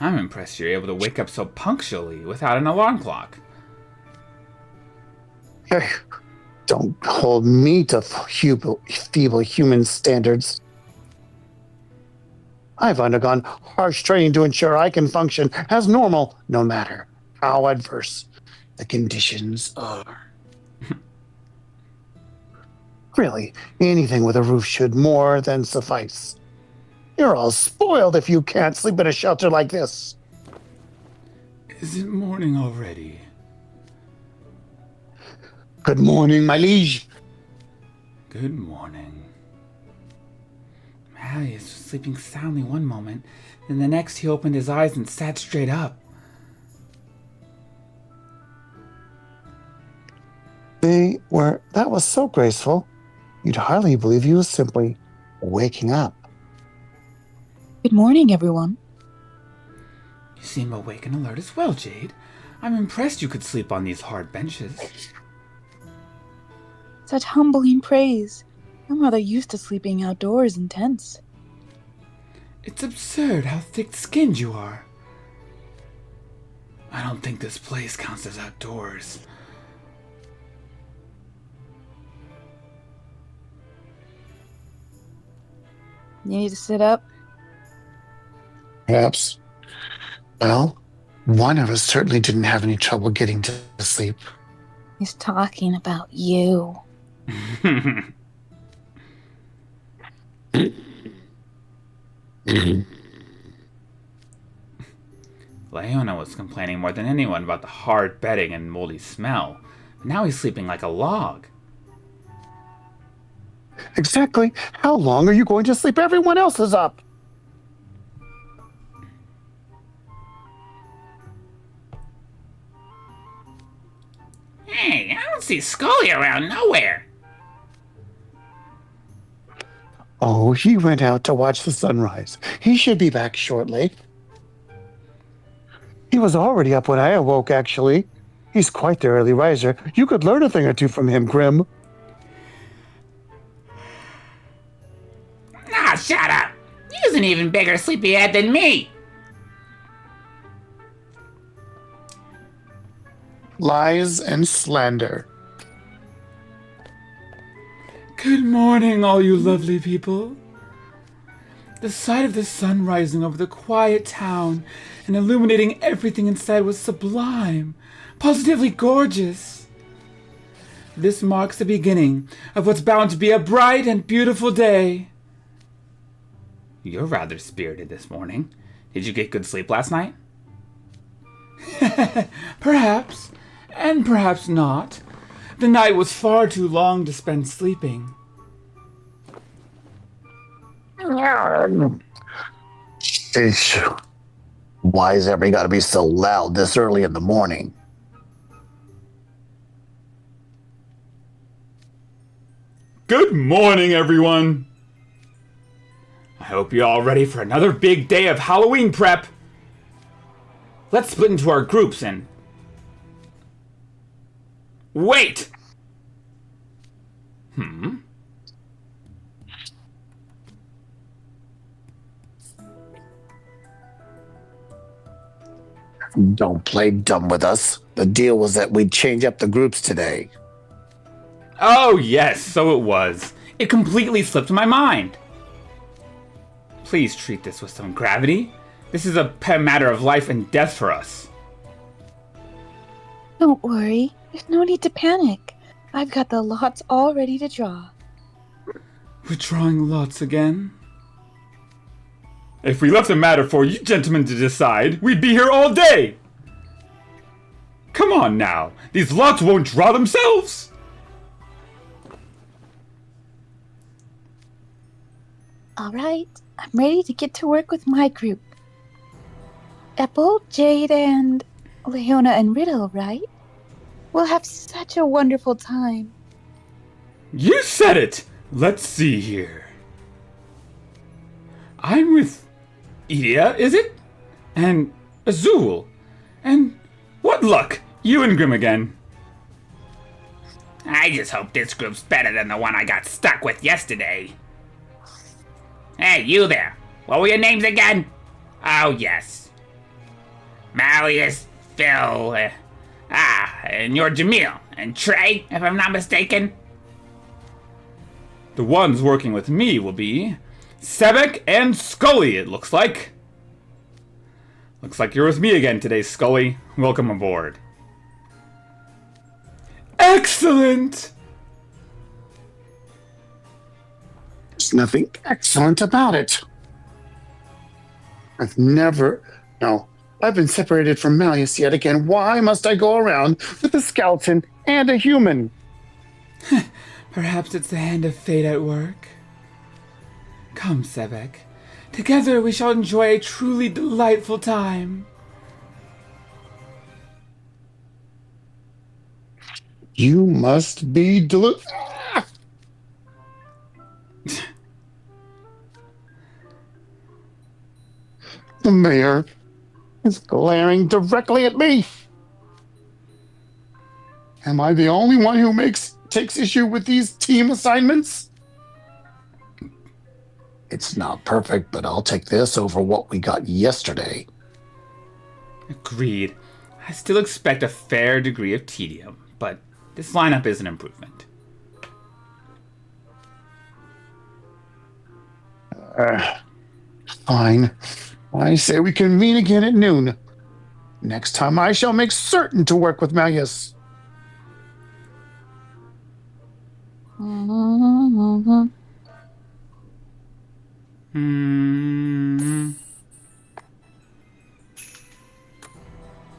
I'm impressed you're able to wake up so punctually without an alarm clock. Don't hold me to feeble human standards. I've undergone harsh training to ensure I can function as normal, no matter how adverse the conditions are. Really, anything with a roof should more than suffice. You're all spoiled if you can't sleep in a shelter like this. Is it morning already? Good morning, my liege. Good morning. Malleus was sleeping soundly one moment, then the next he opened his eyes and sat straight up. That was so graceful. You'd hardly believe he was simply waking up. Good morning, everyone. You seem awake and alert as well, Jade. I'm impressed you could sleep on these hard benches. Such humbling praise. I'm rather used to sleeping outdoors in tents. It's absurd how thick-skinned you are. I don't think this place counts as outdoors. You need to sit up? Perhaps. Well, one of us certainly didn't have any trouble getting to sleep. He's talking about you. Leona was complaining more than anyone about the hard bedding and moldy smell. But now he's sleeping like a log. Exactly. How long are you going to sleep? Everyone else is up. Hey, I don't see Scully around nowhere. Oh, he went out to watch the sunrise. He should be back shortly. He was already up when I awoke, actually. He's quite the early riser. You could learn a thing or two from him, Grim. Ah, shut up. He's an even bigger sleepyhead than me. Lies and slander. Good morning, all you lovely people. The sight of the sun rising over the quiet town and illuminating everything inside was sublime, positively gorgeous. This marks the beginning of what's bound to be a bright and beautiful day. You're rather spirited this morning. Did you get good sleep last night? Perhaps, and perhaps not. The night was far too long to spend sleeping. Ish. Why's everybody got to be so loud this early in the morning? Good morning, everyone. I hope you're all ready for another big day of Halloween prep. Let's split into our groups and... Wait! Don't play dumb with us. The deal was that we'd change up the groups today. Oh yes, so it was. It completely slipped my mind. Please treat this with some gravity. This is a matter of life and death for us. Don't worry. There's no need to panic. I've got the lots all ready to draw. We're drawing lots again? If we left the matter for you gentlemen to decide, we'd be here all day! Come on now, these lots won't draw themselves! Alright, I'm ready to get to work with my group. Apple, Jade, and Leona and Riddle, right? We'll have such a wonderful time. You said it! Let's see here. I'm with Idia, is it? And Azul. And what luck? You and Grim again. I just hope this group's better than the one I got stuck with yesterday. Hey, you there. What were your names again? Oh, yes. Malleus, Phil, and you're Jamil. And Trey, if I'm not mistaken. The ones working with me will be Sebek and Scully, it looks like. Looks like you're with me again today, Scully. Welcome aboard. Excellent! There's nothing excellent about it. I've been separated from Malleus yet again. Why must I go around with a skeleton and a human? Perhaps it's the hand of fate at work. Come, Sebek. Together we shall enjoy a truly delightful time. You must be The mayor is glaring directly at me. Am I the only one who takes issue with these team assignments? It's not perfect, but I'll take this over what we got yesterday. Agreed. I still expect a fair degree of tedium, but this lineup is an improvement. Fine. I say we convene again at noon. Next time I shall make certain to work with Malleus.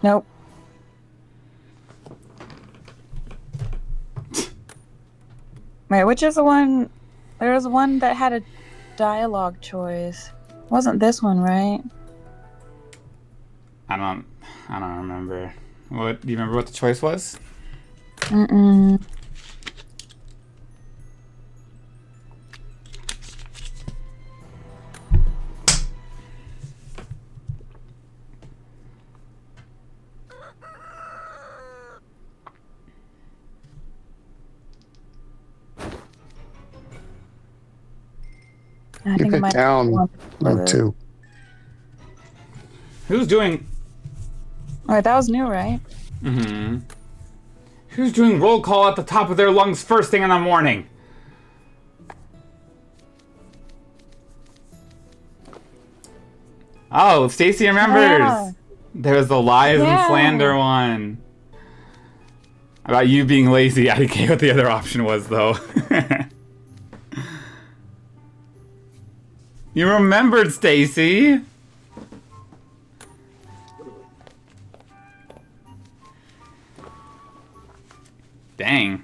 Nope. Wait, which is the one? There was one that had a dialogue choice. Wasn't this one, right? I don't remember. What do you remember what the choice was? Mm-mm. I think Keep it down. One Two. Who's doing... Alright, that was new, right? Mm-hmm. Who's doing roll call at the top of their lungs first thing in the morning? Oh, Stacy remembers. Yeah. There was the lies and Yeah. slander one. About you being lazy, I forget what the other option was, though. You remembered, Stacy. Dang.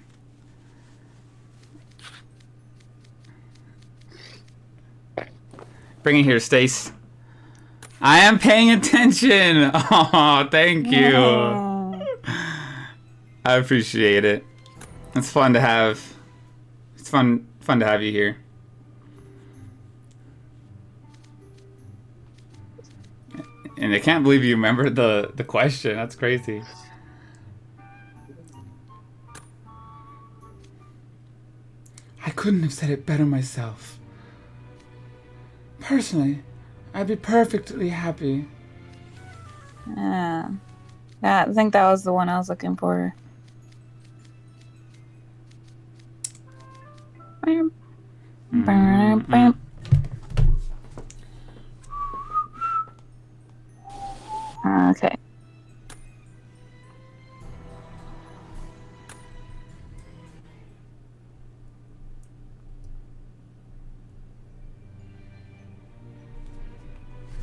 Bring it here, Stace. I am paying attention. Oh, thank you. I appreciate it. It's fun to have. It's fun to have you here. And I can't believe you remember the question. That's crazy. I couldn't have said it better myself. Personally, I'd be perfectly happy. Yeah. I think that was the one I was looking for. Bam. Bam, bam. Okay.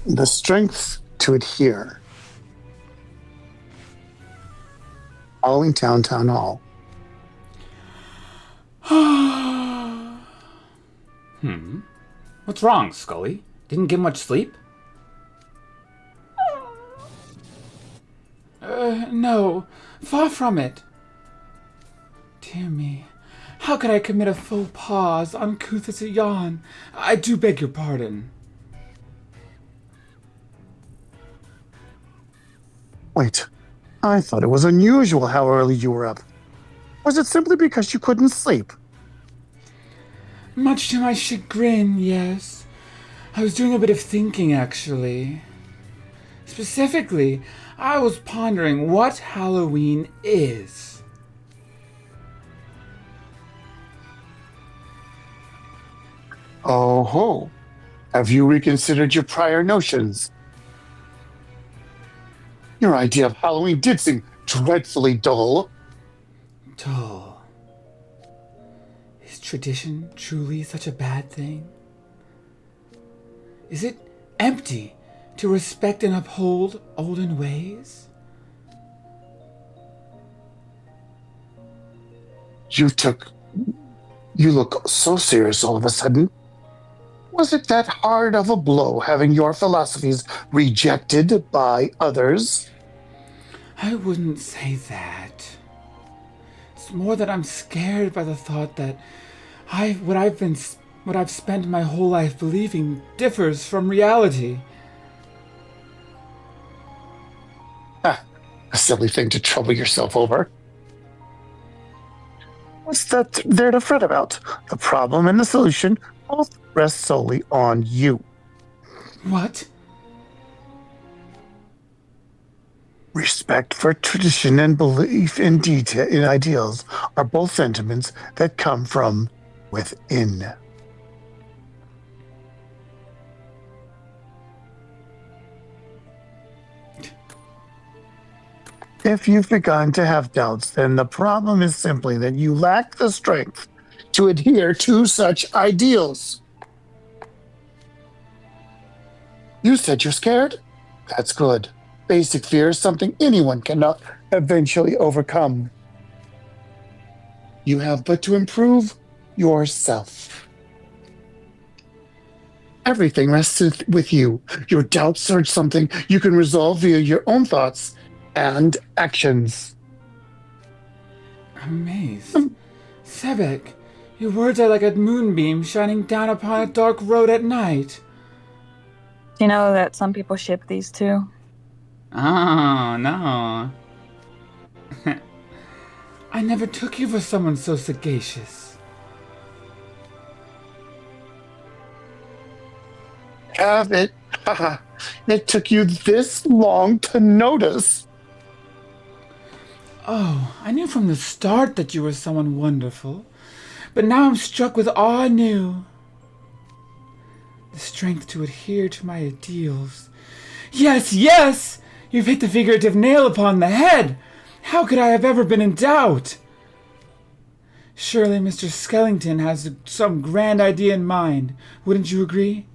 The strength to adhere. Halloween Town Hall. What's wrong, Scully? Didn't get much sleep? No. Far from it. Dear me. How could I commit a faux pas, uncouth as a yawn? I do beg your pardon. Wait, I thought it was unusual how early you were up. Was it simply because you couldn't sleep? Much to my chagrin, yes. I was doing a bit of thinking, actually. Specifically, I was pondering what Halloween is. Oh ho. Have you reconsidered your prior notions? Your idea of Halloween did seem dreadfully dull. Dull. Is tradition truly such a bad thing? Is it empty to respect and uphold olden ways? You look so serious all of a sudden. Was it that hard of a blow having your philosophies rejected by others? I wouldn't say that. It's more that I'm scared by the thought that what I've spent my whole life believing differs from reality. A silly thing to trouble yourself over. What's that there to fret about? The problem and the solution both rest solely on you. What? Respect for tradition and belief in ideals are both sentiments that come from within. If you've begun to have doubts, then the problem is simply that you lack the strength to adhere to such ideals. You said you're scared? That's good. Basic fear is something anyone can eventually overcome. You have but to improve yourself. Everything rests with you. Your doubts are something you can resolve via your own thoughts and actions. Amazed. Sebek, your words are like a moonbeam shining down upon a dark road at night. Do you know that some people ship these two? Oh, no. I never took you for someone so sagacious. Have it? It took you this long to notice. Oh, I knew from the start that you were someone wonderful, but now I'm struck with awe anew. The strength to adhere to my ideals. Yes, yes! You've hit the figurative nail upon the head! How could I have ever been in doubt? Surely Mr. Skellington has some grand idea in mind, wouldn't you agree?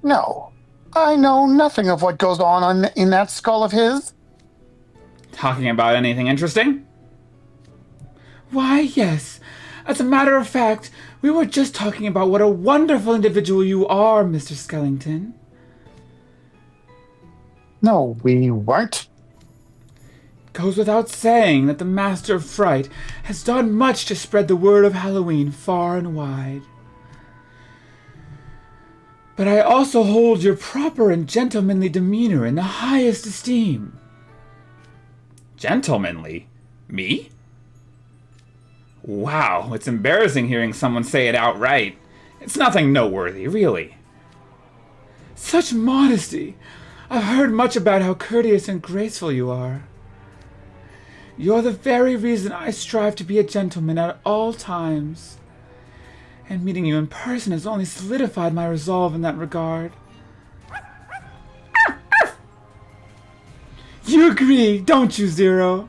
No, I know nothing of what goes on in that skull of his. Talking about anything interesting? Why, yes. As a matter of fact, we were just talking about what a wonderful individual you are, Mr. Skellington. No, we weren't. It goes without saying that the Master of Fright has done much to spread the word of Halloween far and wide. But I also hold your proper and gentlemanly demeanor in the highest esteem. Gentlemanly? Me? Wow, it's embarrassing hearing someone say it outright. It's nothing noteworthy, really. Such modesty! I've heard much about how courteous and graceful you are. You're the very reason I strive to be a gentleman at all times. And meeting you in person has only solidified my resolve in that regard. You agree, don't you, Zero?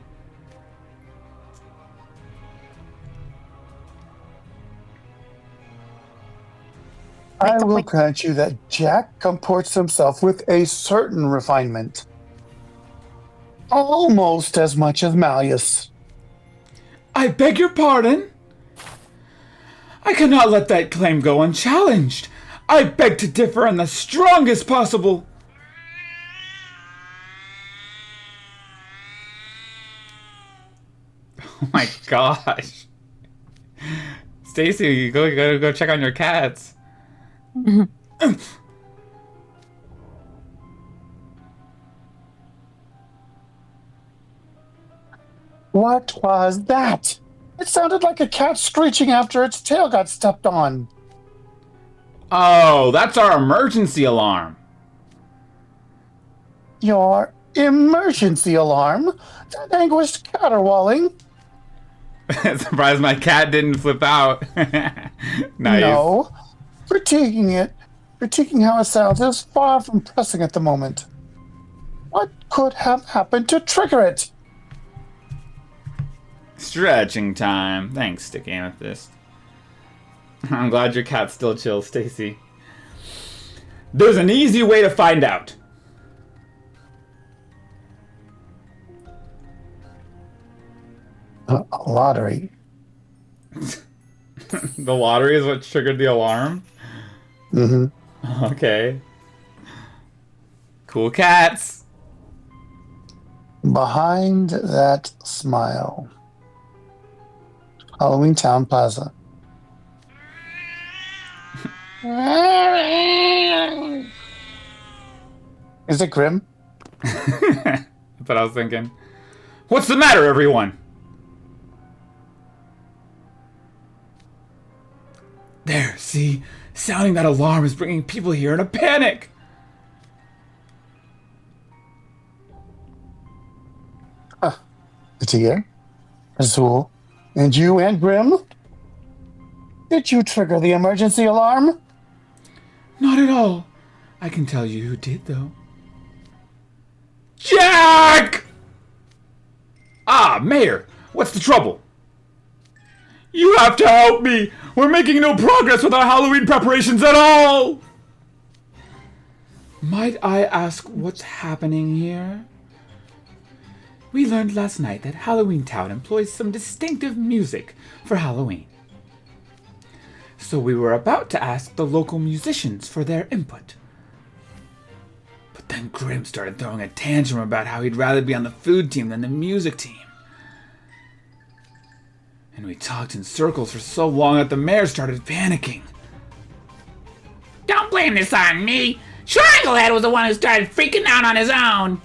I will grant you that Jack comports himself with a certain refinement. Almost as much as Malleus. I beg your pardon? I cannot let that claim go unchallenged. I beg to differ in the strongest possible... Oh my gosh. Stacy, you gotta go check on your cats. What was that? It sounded like a cat screeching after its tail got stepped on. Oh, that's our emergency alarm. Your emergency alarm? That anguished caterwauling? Surprised my cat didn't flip out. Nice. No. Critiquing how it sounds is far from pressing at the moment. What could have happened to trigger it? Stretching time. Thanks, Stick Amethyst. I'm glad your cat's still chill, Stacy. There's an easy way to find out. A lottery. The lottery is what triggered the alarm? Mm-hmm. Okay. Cool cats. Behind that smile. Halloween Town Plaza. Is it Grim? That's what I was thinking. What's the matter, everyone? There, see? Sounding that alarm is bringing people here in a panic. Atia, Azul, and you and Grim? Did you trigger the emergency alarm? Not at all. I can tell you who did, though. Jack! Ah, Mayor, what's the trouble? You have to help me! We're making no progress with our Halloween preparations at all! Might I ask what's happening here? We learned last night that Halloween Town employs some distinctive music for Halloween. So we were about to ask the local musicians for their input. But then Grim started throwing a tantrum about how he'd rather be on the food team than the music team. And we talked in circles for so long that the mayor started panicking. Don't blame this on me. Stranglehead was the one who started freaking out on his own.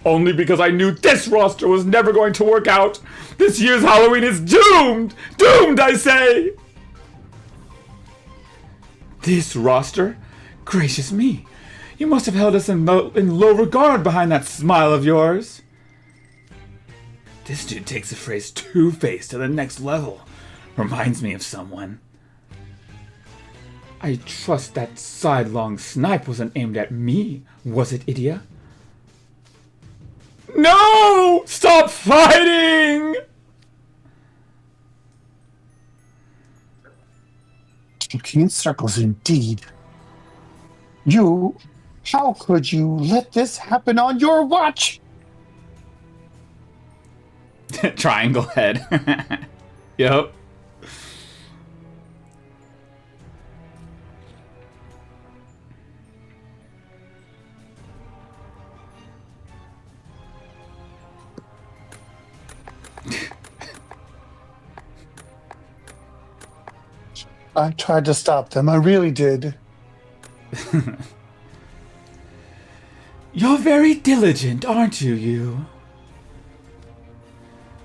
Only because I knew this roster was never going to work out. This year's Halloween is doomed! Doomed, I say! This roster? Gracious me. You must have held us in low regard behind that smile of yours. This dude takes the phrase two-faced to the next level. Reminds me of someone. I trust that sidelong snipe wasn't aimed at me, was it, Idia? No! Stop fighting! Talking in circles indeed. How could you let this happen on your watch? Triangle head. Yep. I tried to stop them. I really did. You're very diligent, aren't you?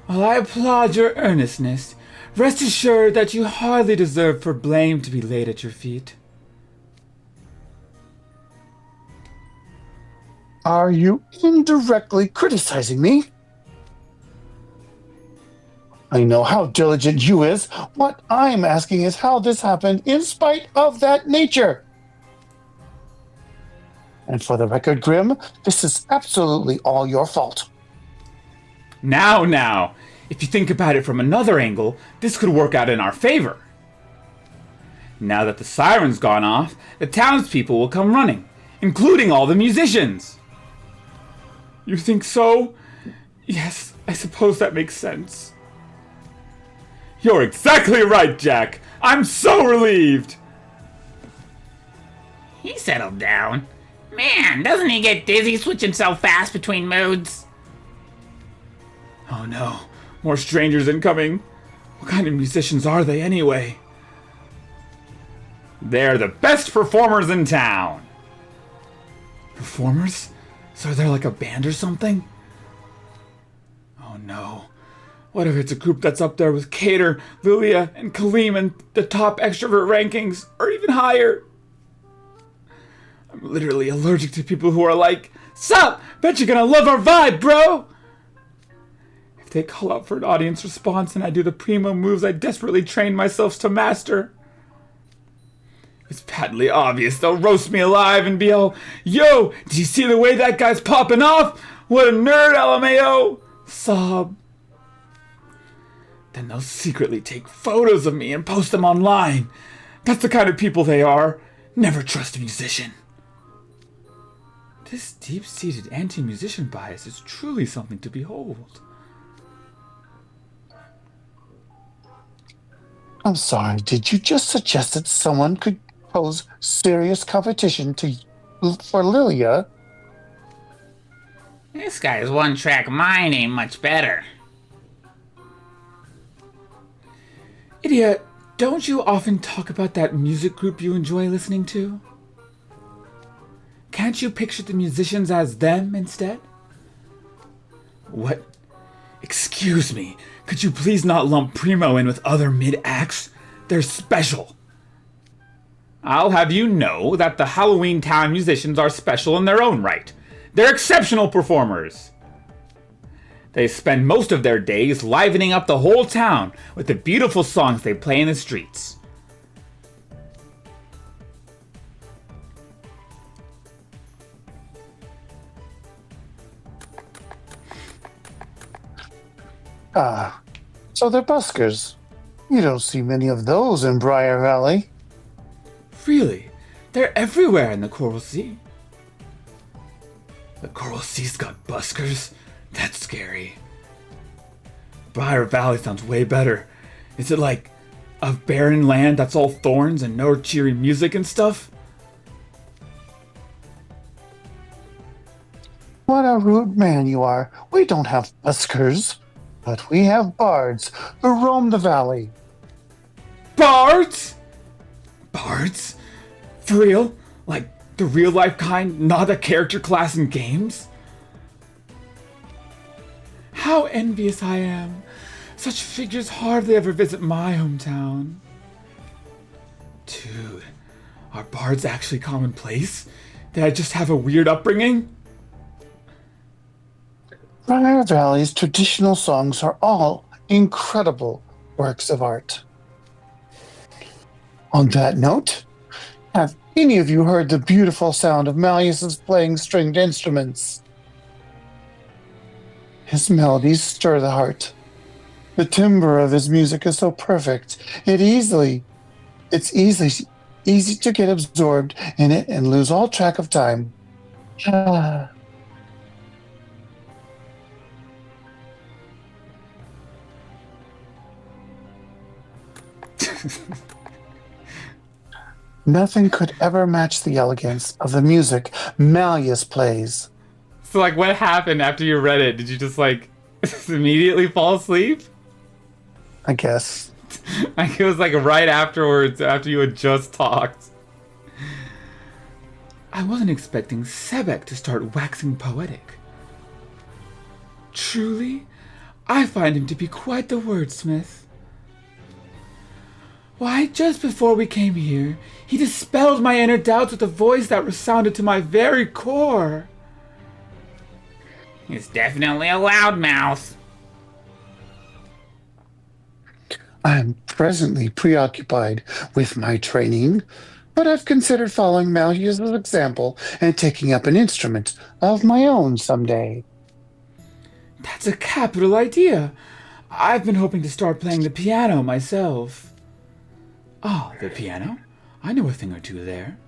While I applaud your earnestness, rest assured that you hardly deserve for blame to be laid at your feet. Are you indirectly criticizing me? I know how diligent you is. What I'm asking is how this happened in spite of that nature. And for the record, Grim, this is absolutely all your fault. Now, if you think about it from another angle, this could work out in our favor. Now that the siren's gone off, the townspeople will come running, including all the musicians. You think so? Yes, I suppose that makes sense. You're exactly right, Jack. I'm so relieved. He settled down. Man, doesn't he get dizzy switching so fast between moods? Oh no, more strangers incoming. What kind of musicians are they anyway? They're the best performers in town. Performers? So they're like a band or something? Oh no. What if it's a group that's up there with Cater, Lilia, and Kaleem in the top extrovert rankings, or even higher? I'm literally allergic to people who are like, "Sup? Bet you're gonna love our vibe, bro!" If they call out for an audience response and I do the primo moves I desperately trained myself to master, it's patently obvious they'll roast me alive and be all, "Yo, did you see the way that guy's popping off? What a nerd, LMAO!" Sob. Then they'll secretly take photos of me and post them online. That's the kind of people they are. Never trust a musician. This deep-seated anti-musician bias is truly something to behold. I'm sorry, did you just suggest that someone could pose serious competition for Lilia? This guy's one-track mind ain't much better. Idiot, don't you often talk about that music group you enjoy listening to? Can't you picture the musicians as them instead? What? Excuse me, could you please not lump Primo in with other mid-acts? They're special. I'll have you know that the Halloween Town musicians are special in their own right. They're exceptional performers. They spend most of their days livening up the whole town with the beautiful songs they play in the streets. Ah, so they're buskers. You don't see many of those in Briar Valley. Really? They're everywhere in the Coral Sea. The Coral Sea's got buskers? That's scary. Briar Valley sounds way better. Is it like a barren land that's all thorns and no cheery music and stuff? What a rude man you are. We don't have buskers, but we have bards who roam the valley. Bards? Bards? For real? Like the real life kind, not a character class in games? How envious I am. Such figures hardly ever visit my hometown. Dude, are bards actually commonplace? Did I just have a weird upbringing? Briar Valley's traditional songs are all incredible works of art. On that note, have any of you heard the beautiful sound of Malleus's playing stringed instruments? His melodies stir the heart. The timbre of his music is so perfect. It's easy to get absorbed in it and lose all track of time. Nothing could ever match the elegance of the music Malleus plays. So, like, what happened after you read it? Did you just, like, immediately fall asleep? I guess. Like it was like right afterwards, after you had just talked. I wasn't expecting Sebek to start waxing poetic. Truly, I find him to be quite the wordsmith. Why, just before we came here, he dispelled my inner doubts with a voice that resounded to my very core. He's definitely a loudmouth. I am presently preoccupied with my training, but I've considered following Malchus' example and taking up an instrument of my own someday. That's a capital idea. I've been hoping to start playing the piano myself. Oh, the piano? I know a thing or two there.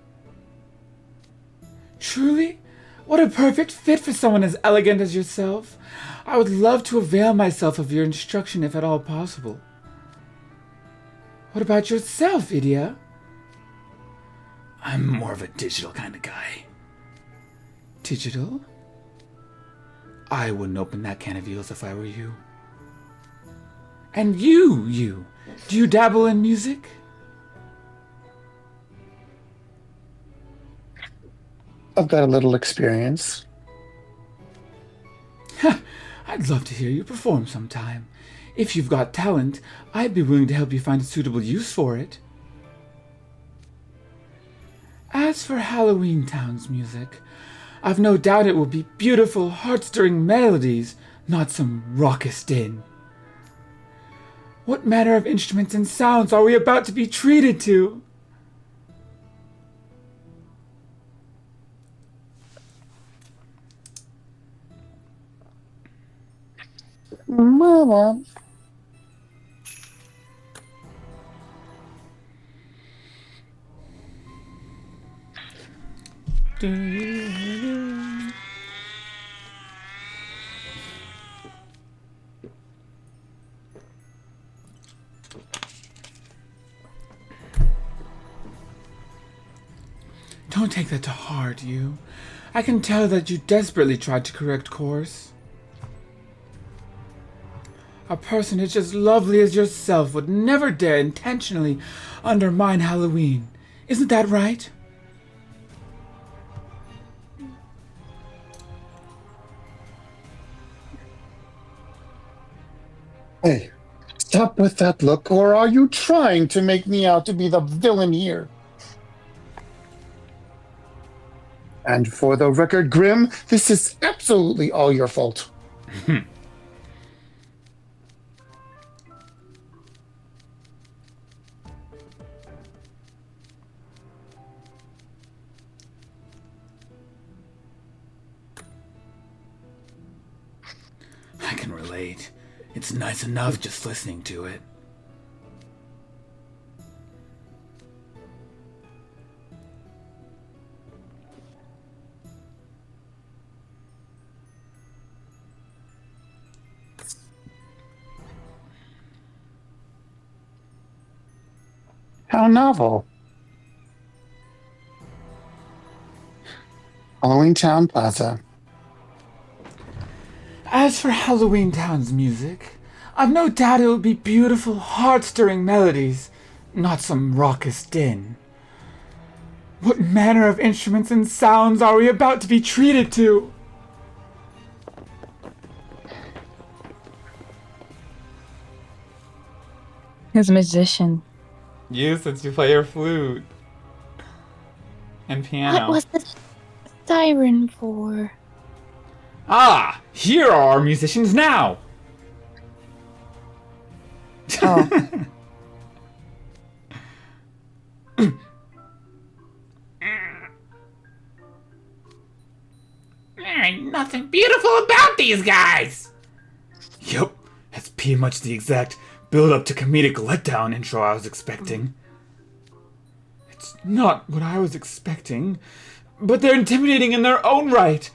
Truly? What a perfect fit for someone as elegant as yourself. I would love to avail myself of your instruction if at all possible. What about yourself, Idia? I'm more of a digital kind of guy. Digital? I wouldn't open that can of eels if I were you. And you, do you dabble in music? I've got a little experience. I'd love to hear you perform sometime. If you've got talent, I'd be willing to help you find a suitable use for it. As for Halloween Town's music, I've no doubt it will be beautiful, heart-stirring melodies, not some raucous din. What manner of instruments and sounds are we about to be treated to? Mama. Don't take that to heart, you. I can tell that you desperately tried to correct course. A personage as lovely as yourself would never dare intentionally undermine Halloween. Isn't that right? Hey, stop with that look, or are you trying to make me out to be the villain here? And for the record, Grim, this is absolutely all your fault. I can relate. It's nice enough just listening to it. How novel. Halloween Town Plaza. As for Halloween Town's music, I've no doubt it will be beautiful, heart-stirring melodies, not some raucous din. What manner of instruments and sounds are we about to be treated to? He's a musician. You, since you play your flute. And piano. What was the siren for? Ah! Here are our musicians now! Oh. There ain't nothing beautiful about these guys. Yup, that's pretty much the exact build-up to comedic letdown intro I was expecting. It's not what I was expecting, but they're intimidating in their own right.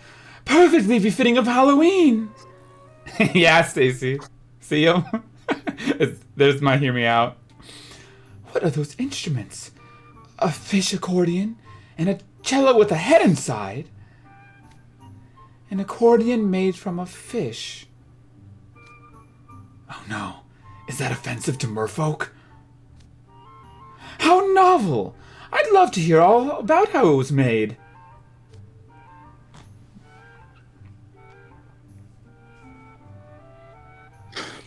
Perfectly befitting of Halloween. Yeah, Stacy. See him? There's my hear me out. What are those instruments? A fish accordion and a cello with a head inside. An accordion made from a fish. Oh no, is that offensive to merfolk? How novel! I'd love to hear all about how it was made.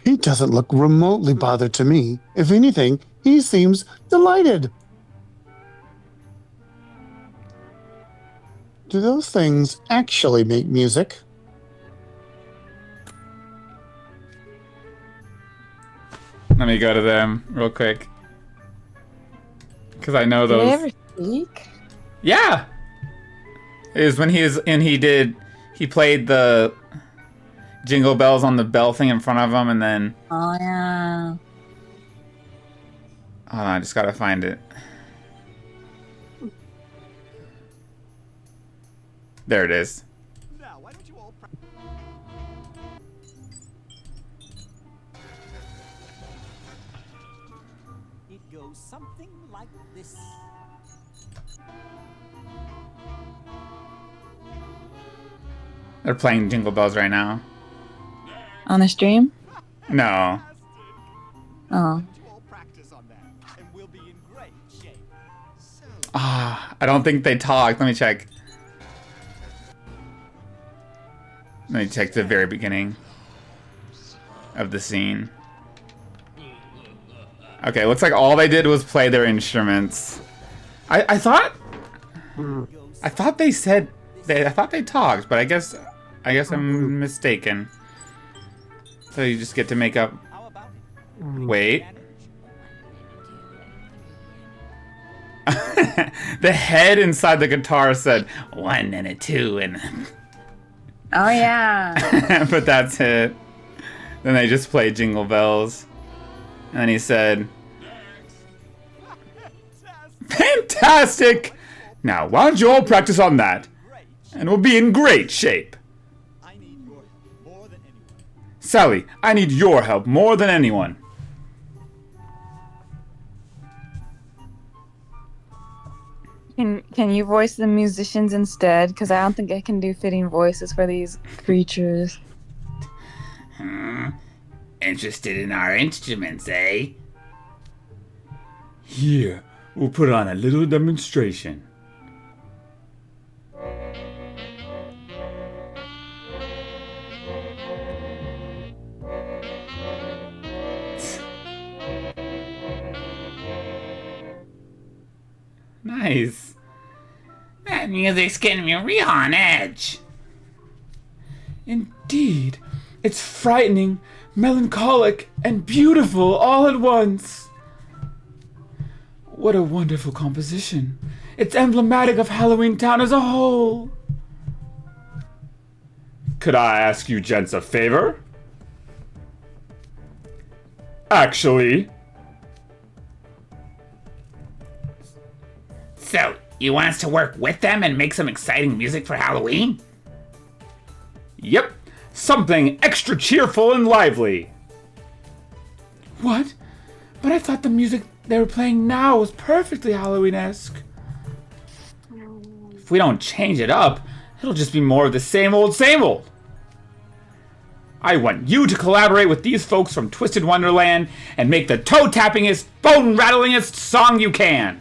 He doesn't look remotely bothered to me. If anything, he seems delighted. Do those things actually make music? Let me go to them real quick. Because I know Did those. they ever speak? Yeah! It was when he played the jingle bells on the bell thing in front of him, and then... Oh, yeah. Hold on, I just gotta find it. There it is. It goes something like this. They're playing jingle bells right now. On the stream? No. Oh. Ah, I don't think they talked. Let me check. Let me check the very beginning of the scene. Okay, looks like all they did was play their instruments. I thought they said I thought they talked, but I guess I'm mistaken. So you just get to make up. Wait. The head inside the guitar said 1 and a 2 and. Oh, yeah. But that's it. Then they just played Jingle Bells. And he said, fantastic! Now, why don't you all practice on that? And we'll be in great shape. Sally, I need your help more than anyone. Can you voice the musicians instead? Because I don't think I can do fitting voices for these creatures. Interested in our instruments, eh? Here, we'll put on a little demonstration. Nice. That music's getting me real on edge. Indeed. It's frightening, melancholic, and beautiful all at once. What a wonderful composition. It's emblematic of Halloween Town as a whole. Could I ask you gents a favor? Actually... So, you want us to work with them and make some exciting music for Halloween? Yep. Something extra cheerful and lively. What? But I thought the music they were playing now was perfectly Halloween-esque. If we don't change it up, it'll just be more of the same old, same old. I want you to collaborate with these folks from Twisted Wonderland and make the toe-tappingest, bone-rattlingest song you can.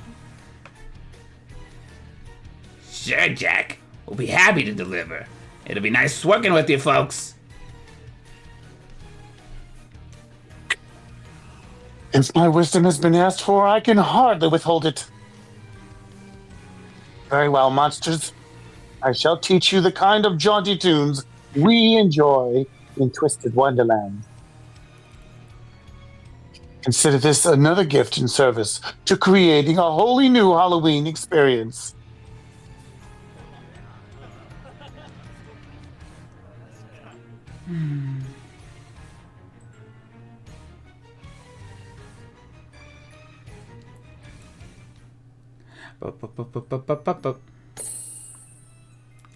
Sure, Jack. We'll be happy to deliver. It'll be nice working with you folks. If my wisdom has been asked for, I can hardly withhold it. Very well, monsters. I shall teach you the kind of jaunty tunes we enjoy in Twisted Wonderland. Consider this another gift in service to creating a wholly new Halloween experience.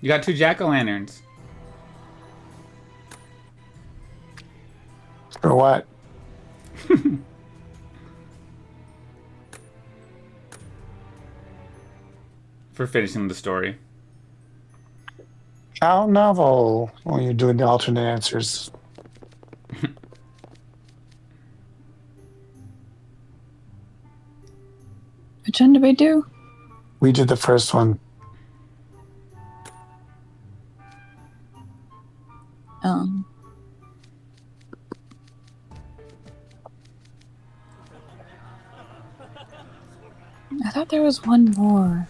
You got 2 jack-o'-lanterns. For what? For finishing the story. How novel when you're doing the alternate answers. Which one did we do? We did the first one. I thought there was one more.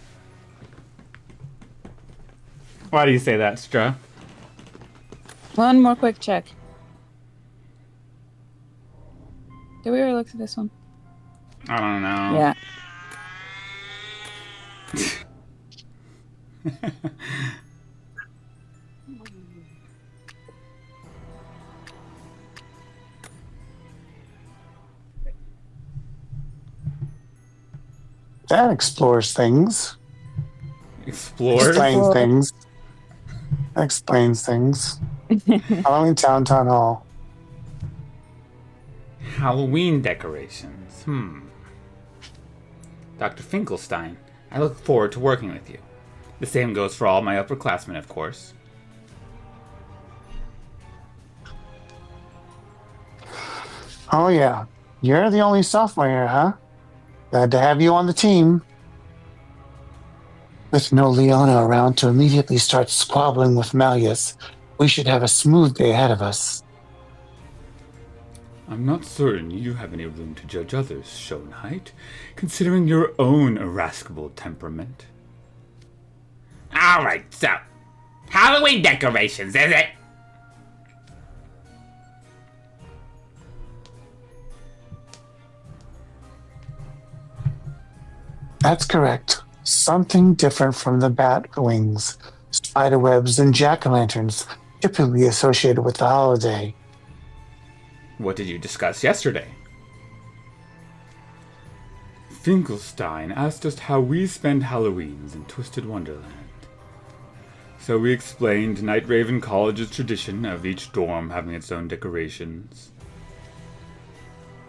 Why do you say that, Stra? One more quick check. Did we already look at this one? I don't know. Yeah. That explores things. Explores? Explains things. Explains things. Halloween Town Hall. Halloween decorations. Dr. Finkelstein, I look forward to working with you. The same goes for all my upperclassmen, of course. Oh, yeah. You're the only sophomore here, huh? Glad to have you on the team. With no Leona around to immediately start squabbling with Malleus, we should have a smooth day ahead of us. I'm not certain you have any room to judge others, Schoenheit, considering your own irascible temperament. Alright, so, Halloween decorations, is it? That's correct. Something different from the bat wings, spider webs, and jack-o'-lanterns typically associated with the holiday. What did you discuss yesterday? Finkelstein asked us how we spend Halloweens in Twisted Wonderland. So we explained Night Raven College's tradition of each dorm having its own decorations.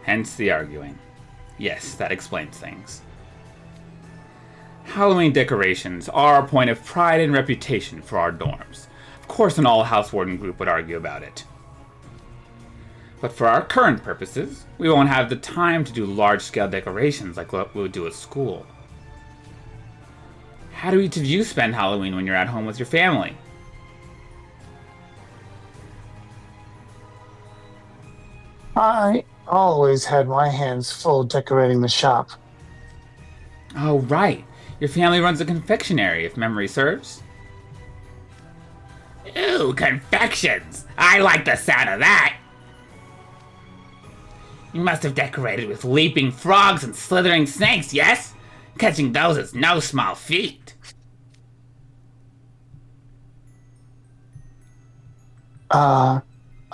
Hence the arguing. Yes, that explains things. Halloween decorations are a point of pride and reputation for our dorms. Of course, an all-house warden group would argue about it. But for our current purposes, we won't have the time to do large-scale decorations like what we would do at school. How do each of you spend Halloween when you're at home with your family? I always had my hands full decorating the shop. Oh, right. Your family runs a confectionery, if memory serves. Ooh, confections! I like the sound of that! You must have decorated with leaping frogs and slithering snakes, yes? Catching those is no small feat. I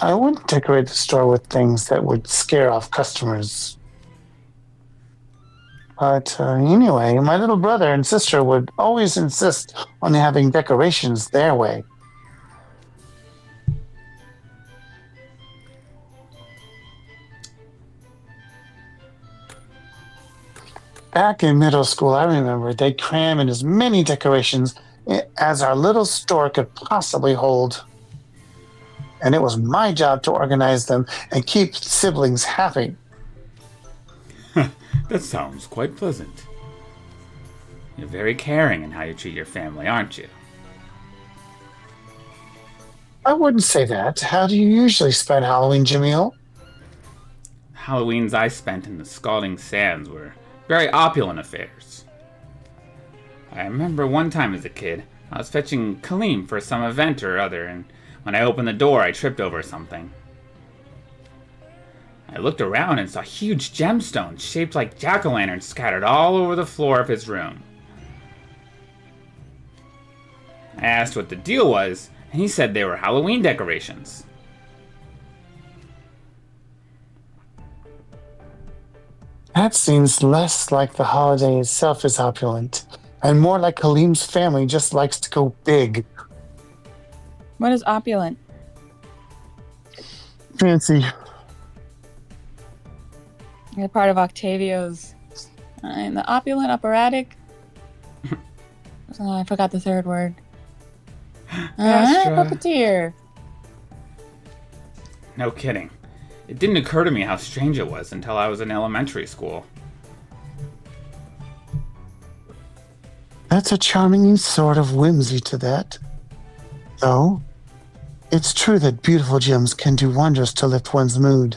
wouldn't decorate the store with things that would scare off customers. But anyway, my little brother and sister would always insist on having decorations their way. Back in middle school, I remember they'd cram in as many decorations as our little store could possibly hold. And it was my job to organize them and keep siblings happy. That sounds quite pleasant. You're very caring in how you treat your family, aren't you? I wouldn't say that. How do you usually spend Halloween, Jamil? Halloweens I spent in the Scalding Sands were very opulent affairs. I remember one time as a kid, I was fetching Kaleem for some event or other, and when I opened the door, I tripped over something. I looked around and saw huge gemstones shaped like jack-o'-lanterns scattered all over the floor of his room. I asked what the deal was, and he said they were Halloween decorations. That seems less like the holiday itself is opulent, and more like Kaleem's family just likes to go big. What is opulent? Fancy. You're part of Octavio's. In the opulent operatic. I forgot the third word. Puppeteer. No kidding. It didn't occur to me how strange it was until I was in elementary school. That's a charming sort of whimsy to that. Though, it's true that beautiful gems can do wonders to lift one's mood.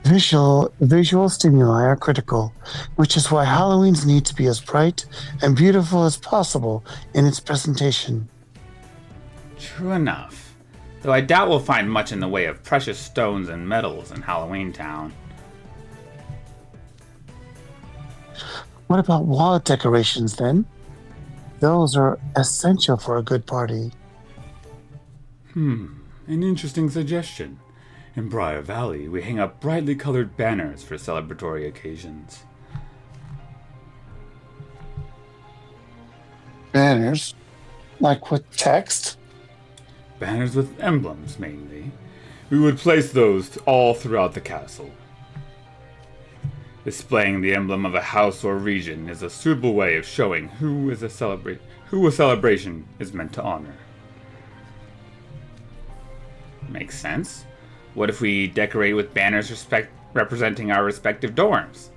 Visual stimuli are critical, which is why Halloween's need to be as bright and beautiful as possible in its presentation. True enough. Though I doubt we'll find much in the way of precious stones and metals in Halloween Town. What about wall decorations then? Those are essential for a good party. An interesting suggestion. In Briar Valley, we hang up brightly colored banners for celebratory occasions. Banners? Like with text? Banners with emblems, mainly. We would place those all throughout the castle. Displaying the emblem of a house or region is a suitable way of showing who a celebration is meant to honor. Makes sense. What if we decorate with banners representing our respective dorms?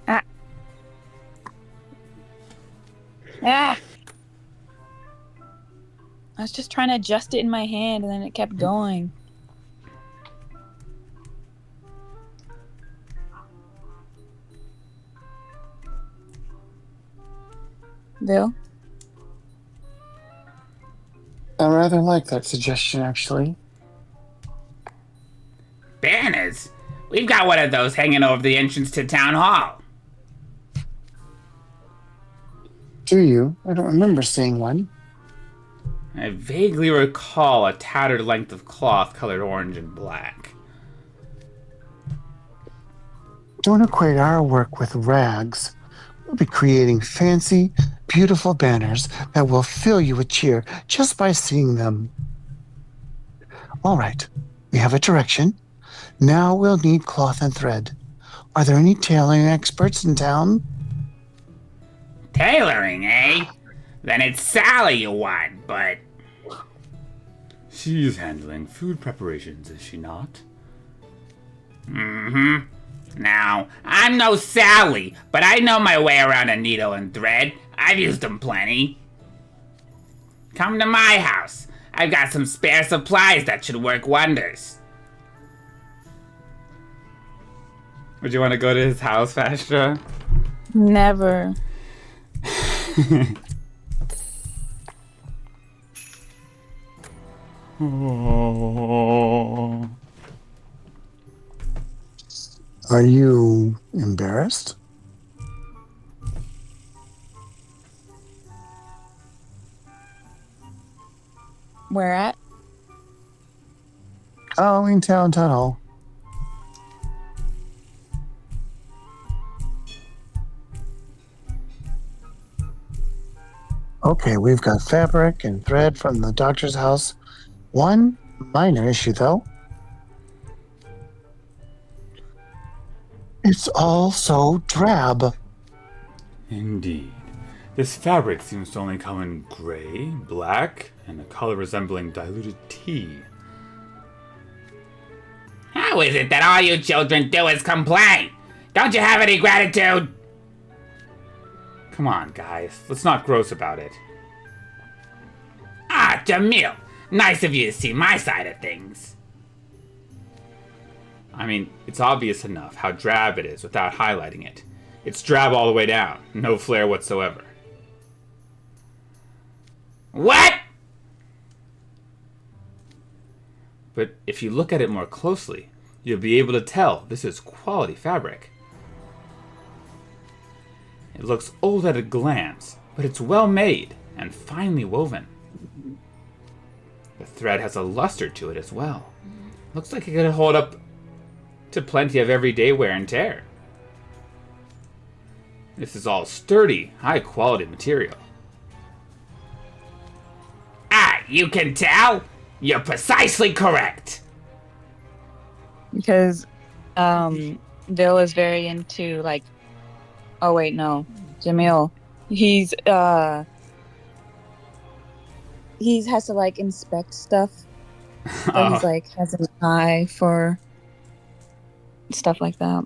Ah. I was just trying to adjust it in my hand and then it kept going. Bill? I rather like that suggestion, actually. Banners? We've got one of those hanging over the entrance to Town Hall. Do you? I don't remember seeing one. I vaguely recall a tattered length of cloth colored orange and black. Don't equate our work with rags. We'll be creating fancy, beautiful banners that will fill you with cheer just by seeing them. All right, we have a direction. Now we'll need cloth and thread. Are there any tailoring experts in town? Tailoring, eh? Then it's Sally you want, but... She's handling food preparations, is she not? Mm-hmm. Now, I'm no Sally, but I know my way around a needle and thread. I've used them plenty. Come to my house. I've got some spare supplies that should work wonders. Would you want to go to his house, Vastra? Never. Oh. Are you embarrassed? Where at? Halloween Town Tunnel. Okay, we've got fabric and thread from the doctor's house. One minor issue, though. It's all so drab. Indeed. This fabric seems to only come in gray, black, and a color resembling diluted tea. How is it that all you children do is complain? Don't you have any gratitude? Come on, guys. Let's not gross about it. Ah, Jamil. Nice of you to see my side of things. I mean, it's obvious enough how drab it is without highlighting it. It's drab all the way down. No flair whatsoever. What? But if you look at it more closely, you'll be able to tell this is quality fabric. It looks old at a glance, but it's well made and finely woven. The thread has a luster to it as well. Looks like it could hold up to plenty of everyday wear and tear. This is all sturdy, high-quality material. Ah, you can tell? You're precisely correct. Because Bill is very into, like, oh wait, no, Jamil. He has to, like, inspect stuff. So he's like has an eye for stuff like that.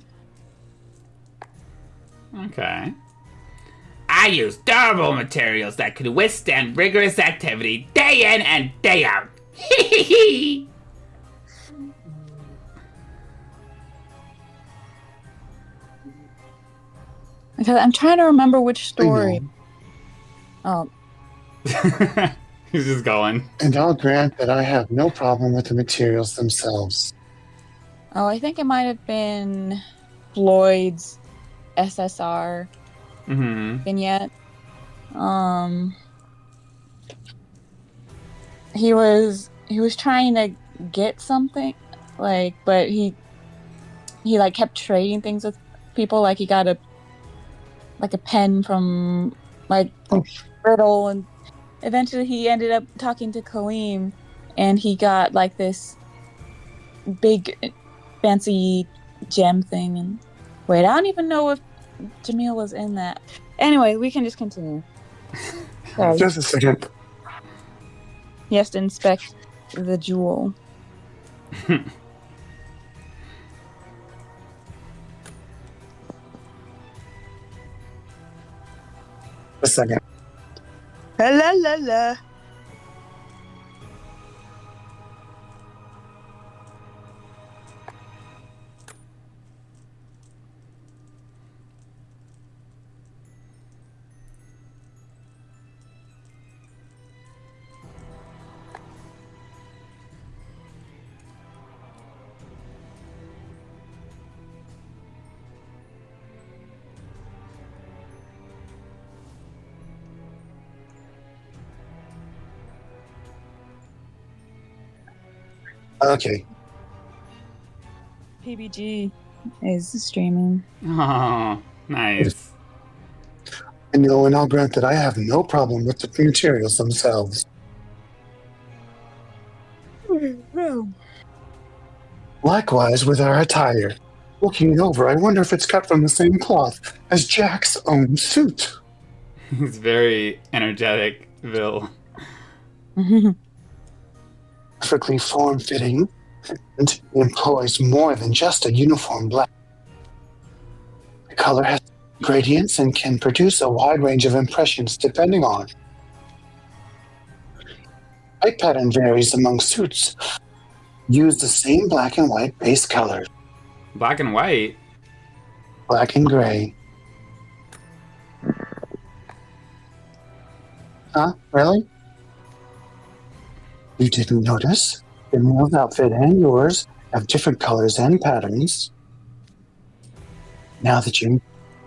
Okay. I use durable materials that could withstand rigorous activity day in and day out. Because I'm trying to remember which story. Oh. He's just going. And I'll grant that I have no problem with the materials themselves. Oh, I think it might have been Floyd's SSR vignette. He was trying to get something, like, but he like kept trading things with people. Like he got a pen from like Riddle, and eventually he ended up talking to Kaleem, and he got like this big fancy gem thing. And wait, I don't even know if Jamil was in that. Anyway, we can just continue. Sorry. Just a second. He has to inspect the jewel. A second. La la la la. Okay. PBG is streaming. Oh, nice. And I'll grant that I have no problem with the materials themselves. Likewise with our attire. Looking it over, I wonder if it's cut from the same cloth as Jack's own suit. He's very energetic, Vil. Perfectly form-fitting and employs more than just a uniform black. The color has gradients and can produce a wide range of impressions depending on. White pattern varies among suits. Use the same black and white base color. Black and white? Black and gray. Huh? Really? You didn't notice? Jamil's outfit and yours have different colors and patterns. Now that you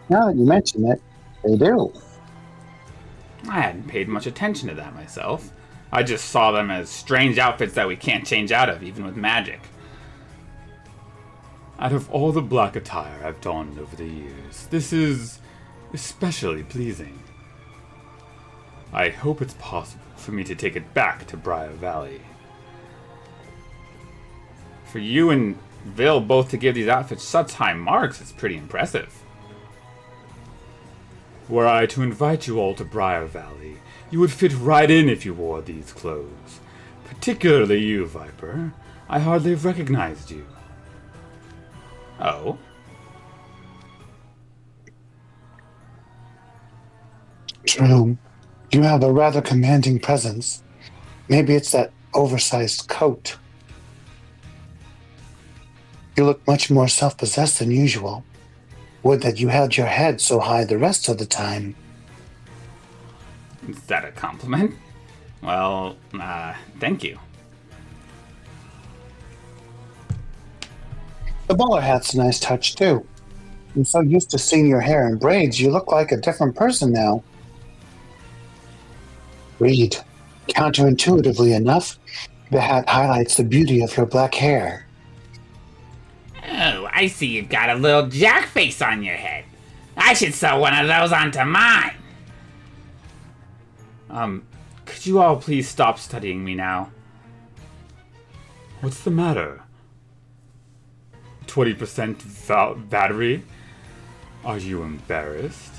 mention it, they do. I hadn't paid much attention to that myself. I just saw them as strange outfits that we can't change out of, even with magic. Out of all the black attire I've donned over the years, this is especially pleasing. I hope it's possible for me to take it back to Briar Valley. For you and Vil both to give these outfits such high marks is pretty impressive. Were I to invite you all to Briar Valley, you would fit right in if you wore these clothes. Particularly you, Viper. I hardly have recognized you. Oh? True. You have a rather commanding presence. Maybe it's that oversized coat. You look much more self-possessed than usual. Would that you held your head so high the rest of the time. Is that a compliment? Well, thank you. The bowler hat's a nice touch, too. I'm so used to seeing your hair in braids, you look like a different person now. Reed, counterintuitively enough, the hat highlights the beauty of your black hair. Oh, I see you've got a little Jack face on your head. I should sew one of those onto mine. Could you all please stop studying me now? What's the matter? 20% battery? Are you embarrassed?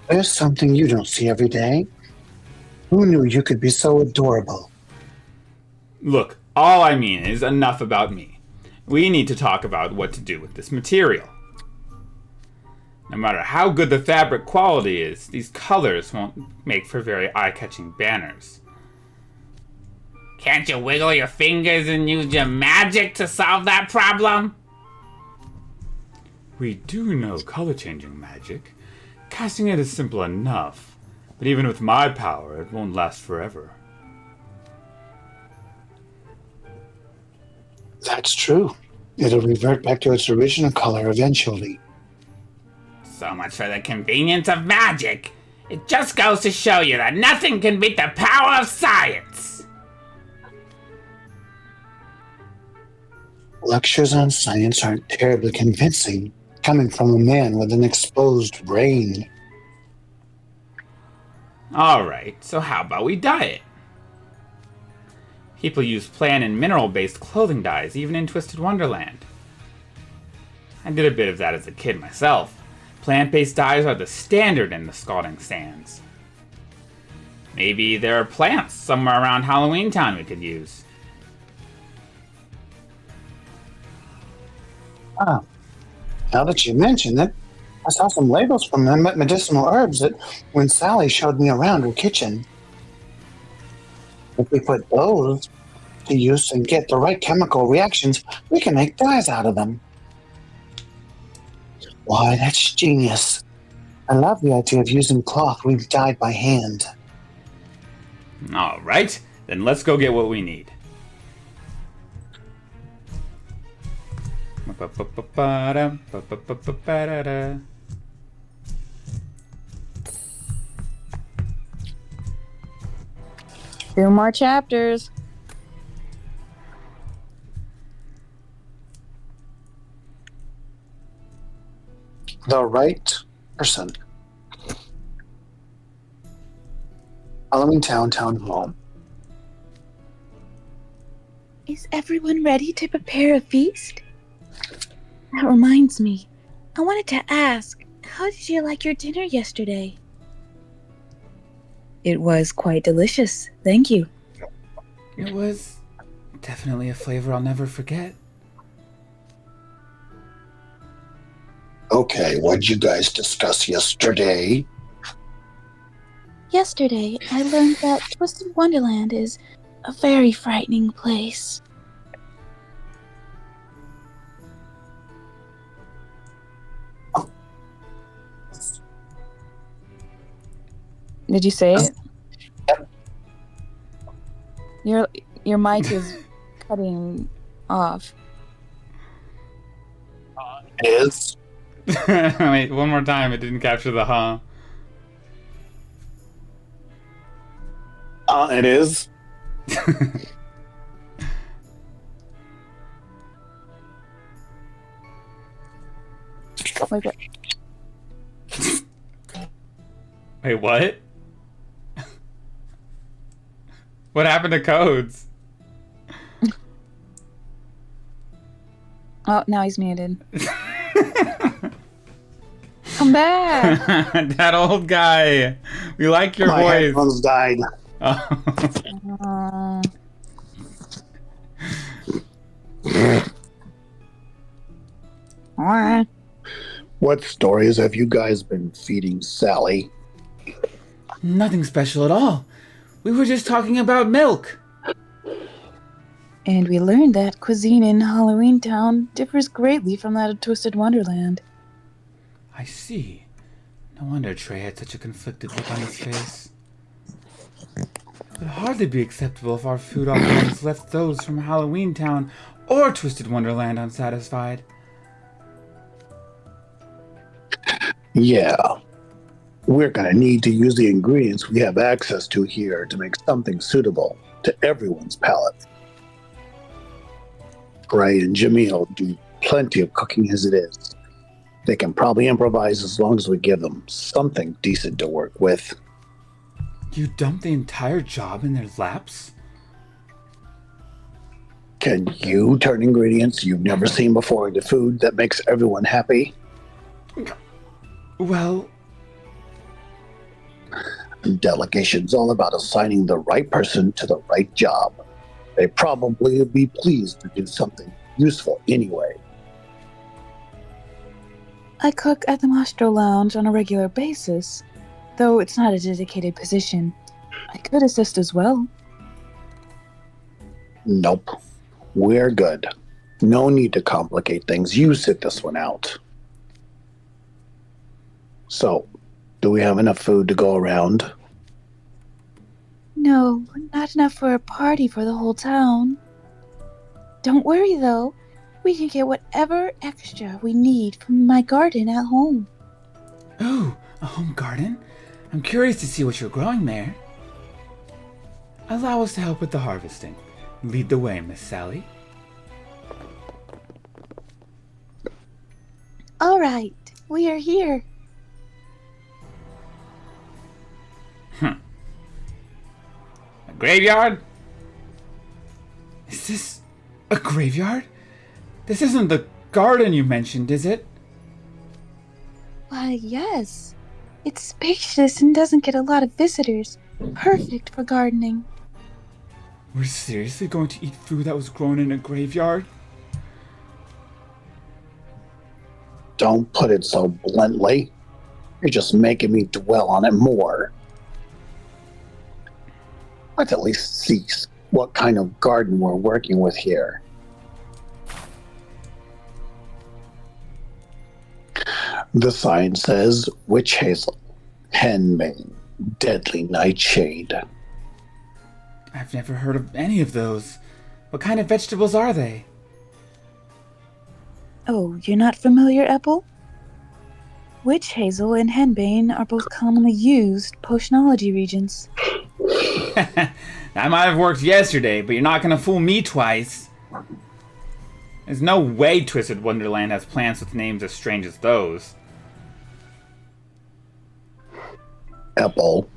There's something you don't see every day. Who knew you could be so adorable? Look, all I mean is enough about me. We need to talk about what to do with this material. No matter how good the fabric quality is, these colors won't make for very eye-catching banners. Can't you wiggle your fingers and use your magic to solve that problem? We do know color-changing magic. Casting it is simple enough, but even with my power, it won't last forever. That's true. It'll revert back to its original color eventually. So much for the convenience of magic. It just goes to show you that nothing can beat the power of science. Lectures on science aren't terribly convincing, coming from a man with an exposed brain. Alright, so how about we dye it? People use plant and mineral-based clothing dyes, even in Twisted Wonderland. I did a bit of that as a kid myself. Plant-based dyes are the standard in the Scalding Sands. Maybe there are plants somewhere around Halloween Town we could use. Ah, now that you mention it, I saw some labels from them at medicinal herbs that when Sally showed me around her kitchen. If we put those to use and get the right chemical reactions, we can make dyes out of them. Why, that's genius. I love the idea of using cloth we've dyed by hand. Alright, then let's go get what we need. Two more chapters. The right person. Halloween Town Town Hall. Is everyone ready to prepare a feast? That reminds me. I wanted to ask, how did you like your dinner yesterday? It was quite delicious, thank you. It was definitely a flavor I'll never forget. Okay, what'd you guys discuss yesterday? Yesterday, I learned that Twisted Wonderland is a very frightening place. Did you say it? Your mic is cutting off. It is. Wait, one more time. It didn't capture the huh. It is. Wait, what? What happened to codes? Oh, now he's muted. Come back! That old guy. We like your My voice. headphones died. Oh. What stories have you guys been feeding Sally? Nothing special at all. We were just talking about milk. And we learned that cuisine in Halloween Town differs greatly from that of Twisted Wonderland. I see. No wonder Trey had such a conflicted look on his face. It would hardly be acceptable if our food offerings left those from Halloween Town or Twisted Wonderland unsatisfied. Yeah. We're gonna need to use the ingredients we have access to here to make something suitable to everyone's palate. Gray and Jamil do plenty of cooking as it is. They can probably improvise as long as we give them something decent to work with. You dumped the entire job in their laps? Can you turn ingredients you've never seen before into food that makes everyone happy? Well, delegation's all about assigning the right person to the right job. They probably would be pleased to do something useful anyway? I cook at the Mastro Lounge on a regular basis, though it's not a dedicated position. I could assist as well. Nope. We're good. No need to complicate things. You sit this one out. So, do we have enough food to go around? No, not enough for a party for the whole town. Don't worry, though. We can get whatever extra we need from my garden at home. Ooh, a home garden? I'm curious to see what you're growing there. Allow us to help with the harvesting. Lead the way, Miss Sally. All right, we are here. A graveyard? Is this a graveyard? This isn't the garden you mentioned, is it? Why, yes. It's spacious and doesn't get a lot of visitors. Perfect for gardening. We're seriously going to eat food that was grown in a graveyard? Don't put it so bluntly. You're just making me dwell on it more. Let's at least see what kind of garden we're working with here. The sign says witch hazel, henbane, deadly nightshade. I've never heard of any of those. What kind of vegetables are they? Oh, you're not familiar, Apple? Witch hazel and henbane are both commonly used potionology regions. That might have worked yesterday, but you're not gonna fool me twice. There's no way Twisted Wonderland has plants with names as strange as those. Apple,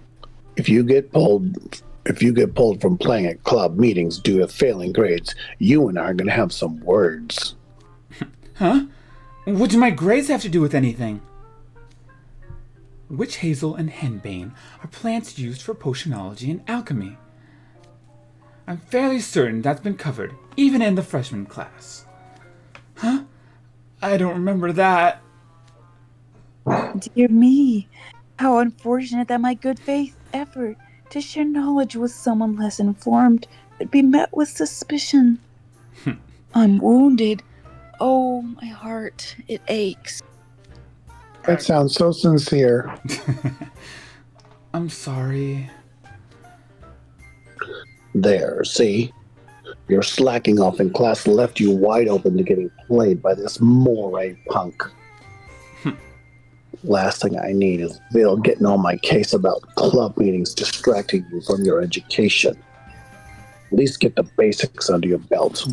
if you get pulled from playing at club meetings due to failing grades, you and I are gonna have some words. Huh? What do my grades have to do with anything? Witch hazel and henbane are plants used for potionology and alchemy. I'm fairly certain that's been covered, even in the freshman class. Huh? I don't remember that. Dear me, how unfortunate that my good faith effort to share knowledge with someone less informed would be met with suspicion. I'm wounded. Oh, my heart, it aches. That sounds so sincere. I'm sorry. There, see? Your slacking off in class left you wide open to getting played by this moray punk. Last thing I need is Bill getting on my case about club meetings distracting you from your education. At least get the basics under your belt.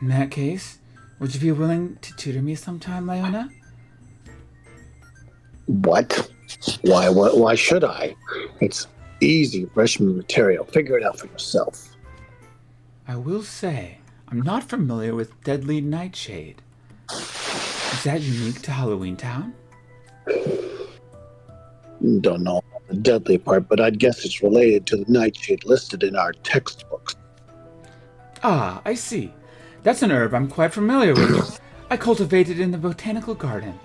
In that case, would you be willing to tutor me sometime, Leona? What? Why should I? It's easy freshman material. Figure it out for yourself. I will say, I'm not familiar with Deadly Nightshade. Is that unique to Halloween Town? Don't know the deadly part, but I'd guess it's related to the nightshade listed in our textbooks. Ah, I see. That's an herb I'm quite familiar with. I cultivate it in the botanical garden.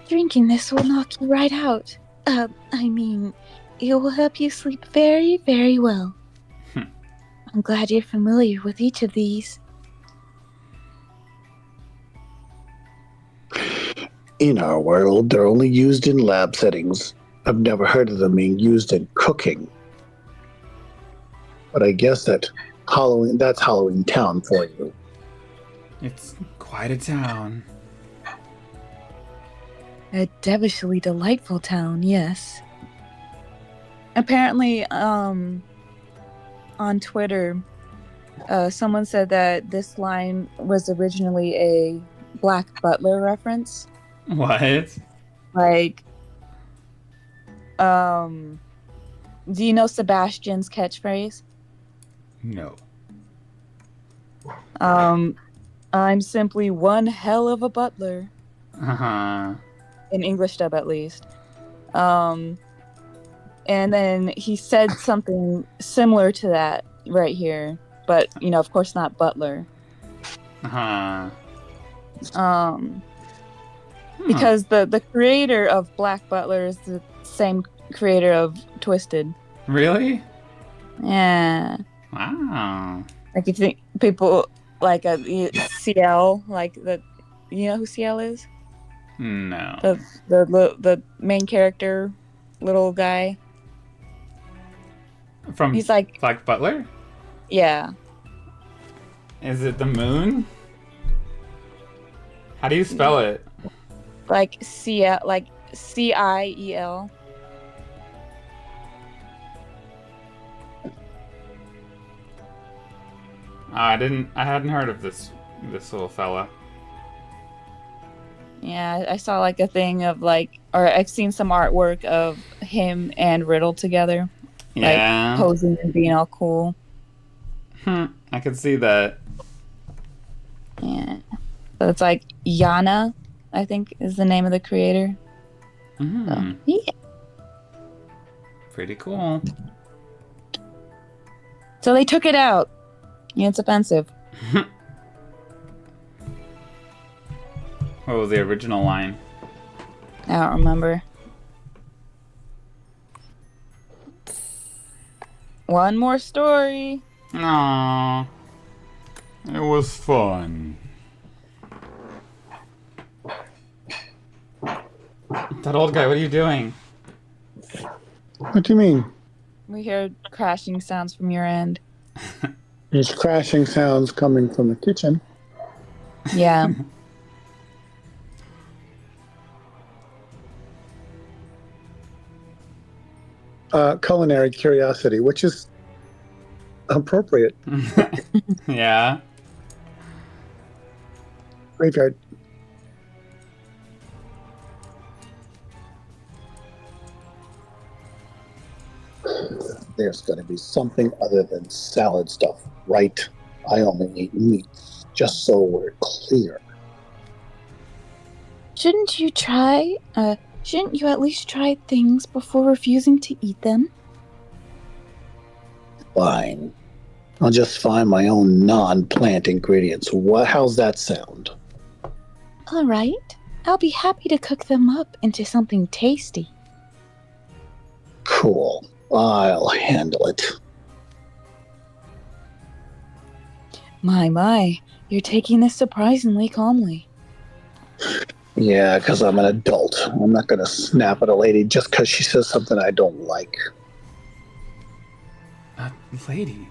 Drinking this will knock you right out. It will help you sleep very, very well. I'm glad you're familiar with each of these. In our world, they're only used in lab settings. I've never heard of them being used in cooking. But I guess that's Halloween Town for you. It's quite a town. A devilishly delightful town, yes. Apparently, on Twitter, someone said that this line was originally a Black Butler reference. What? Like, do you know Sebastian's catchphrase? No. I'm simply one hell of a butler. Uh-huh. In English dub, at least. And then he said something similar to that right here. but of course not Butler. Huh. Because the creator of Black Butler is the same creator of Twisted. Really? Yeah. Wow. Like you think people like CL, like the, who CL is? No. The main character, little guy. From he's like Black Butler? Yeah. Is it the moon? How do you spell it? Like CL, like CIEL. I hadn't heard of this little fella. Yeah, I saw like a thing of or I've seen some artwork of him and Riddle together. Yeah. Like posing and being all cool. I could see that. Yeah. So it's like Yana, I think is the name of the creator. So, yeah. Pretty cool. So they took it out. Yeah, it's offensive. What was the original line? I don't remember. One more story. Aww. It was fun. That old guy, what are you doing? What do you mean? We hear crashing sounds from your end. There's crashing sounds coming from the kitchen. Yeah. Culinary curiosity, which is appropriate. Yeah. Graveyard. There's going to be something other than salad stuff, right? I only eat meat, just so we're clear. Shouldn't you at least try things before refusing to eat them? Fine. I'll just find my own non-plant ingredients. How's that sound? All right. I'll be happy to cook them up into something tasty. Cool. I'll handle it. My, you're taking this surprisingly calmly. Yeah, because I'm an adult. I'm not going to snap at a lady just because she says something I don't like. Lady,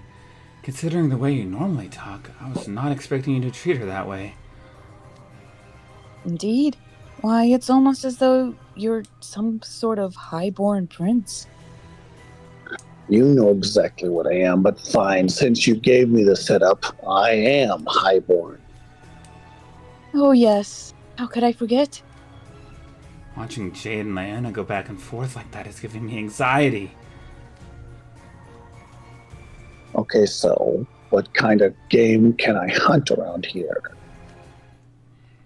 considering the way you normally talk, I was not expecting you to treat her that way. Indeed. Why, it's almost as though you're some sort of highborn prince. You know exactly what I am, but fine. Since you gave me the setup, I am highborn. Oh, yes. How could I forget? Watching Jade and Lyanna go back and forth like that is giving me anxiety. Okay, so what kind of game can I hunt around here?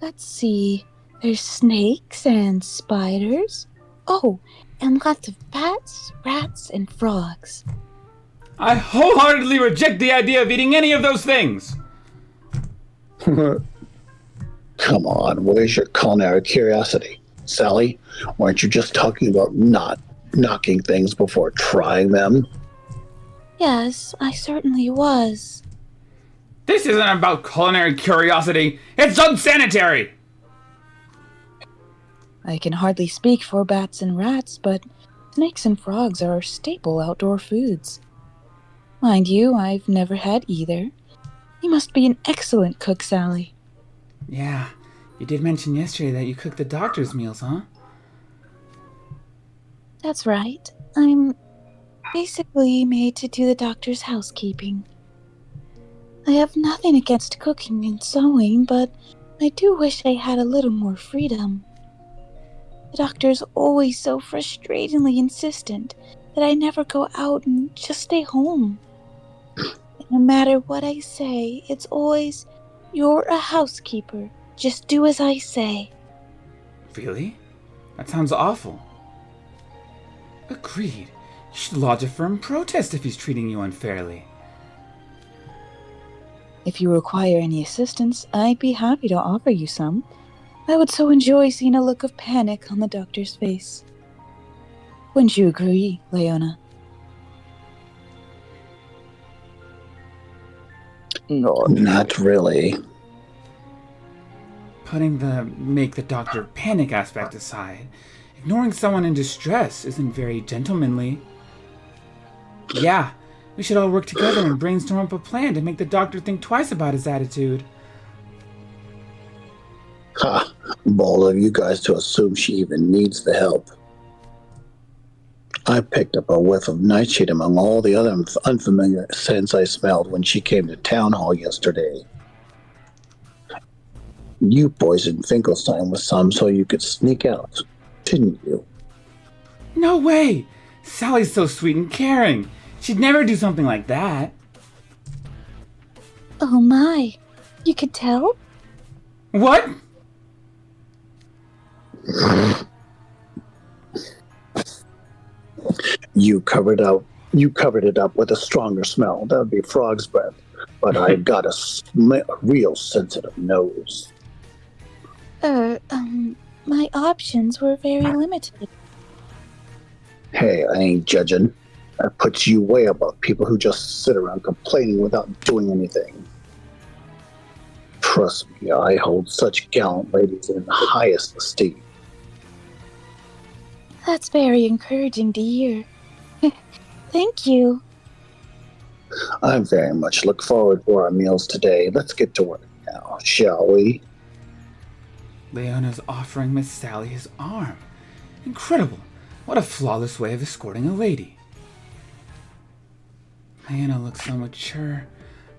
Let's see. There's snakes and spiders. Oh, and lots of bats, rats, and frogs. I wholeheartedly reject the idea of eating any of those things! Come on, where's your culinary curiosity? Sally, weren't you just talking about not knocking things before trying them? Yes, I certainly was. This isn't about culinary curiosity. It's unsanitary! I can hardly speak for bats and rats, but snakes and frogs are staple outdoor foods. Mind you, I've never had either. You must be an excellent cook, Sally. Yeah, you did mention yesterday that you cooked the doctor's meals, huh? That's right. I'm basically made to do the doctor's housekeeping. I have nothing against cooking and sewing, but I do wish I had a little more freedom. The doctor's always so frustratingly insistent that I never go out and just stay home. No matter what I say, it's always, "You're a housekeeper. Just do as I say." Really? That sounds awful. Agreed. You should lodge a firm protest if he's treating you unfairly. If you require any assistance, I'd be happy to offer you some. I would so enjoy seeing a look of panic on the doctor's face. Wouldn't you agree, Leona? No, not really. Putting the make the doctor panic aspect aside, ignoring someone in distress isn't very gentlemanly. Yeah, we should all work together and brainstorm up a plan to make the doctor think twice about his attitude. Ha! Bold of you guys to assume she even needs the help. I picked up a whiff of nightshade among all the other unfamiliar scents I smelled when she came to town hall yesterday. You poisoned Finkelstein with some so you could sneak out, didn't you? No way! Sally's so sweet and caring. She'd never do something like that. Oh my, you could tell? What? You covered it up with a stronger smell. That would be frog's breath. But I got a real sensitive nose. My options were very limited. Hey, I ain't judging. That puts you way above people who just sit around complaining without doing anything. Trust me, I hold such gallant ladies in the highest esteem. That's very encouraging to hear. Thank you. I very much look forward to our meals today. Let's get to work now, shall we? Leona's offering Miss Sally his arm. Incredible. What a flawless way of escorting a lady. Leona looks so mature.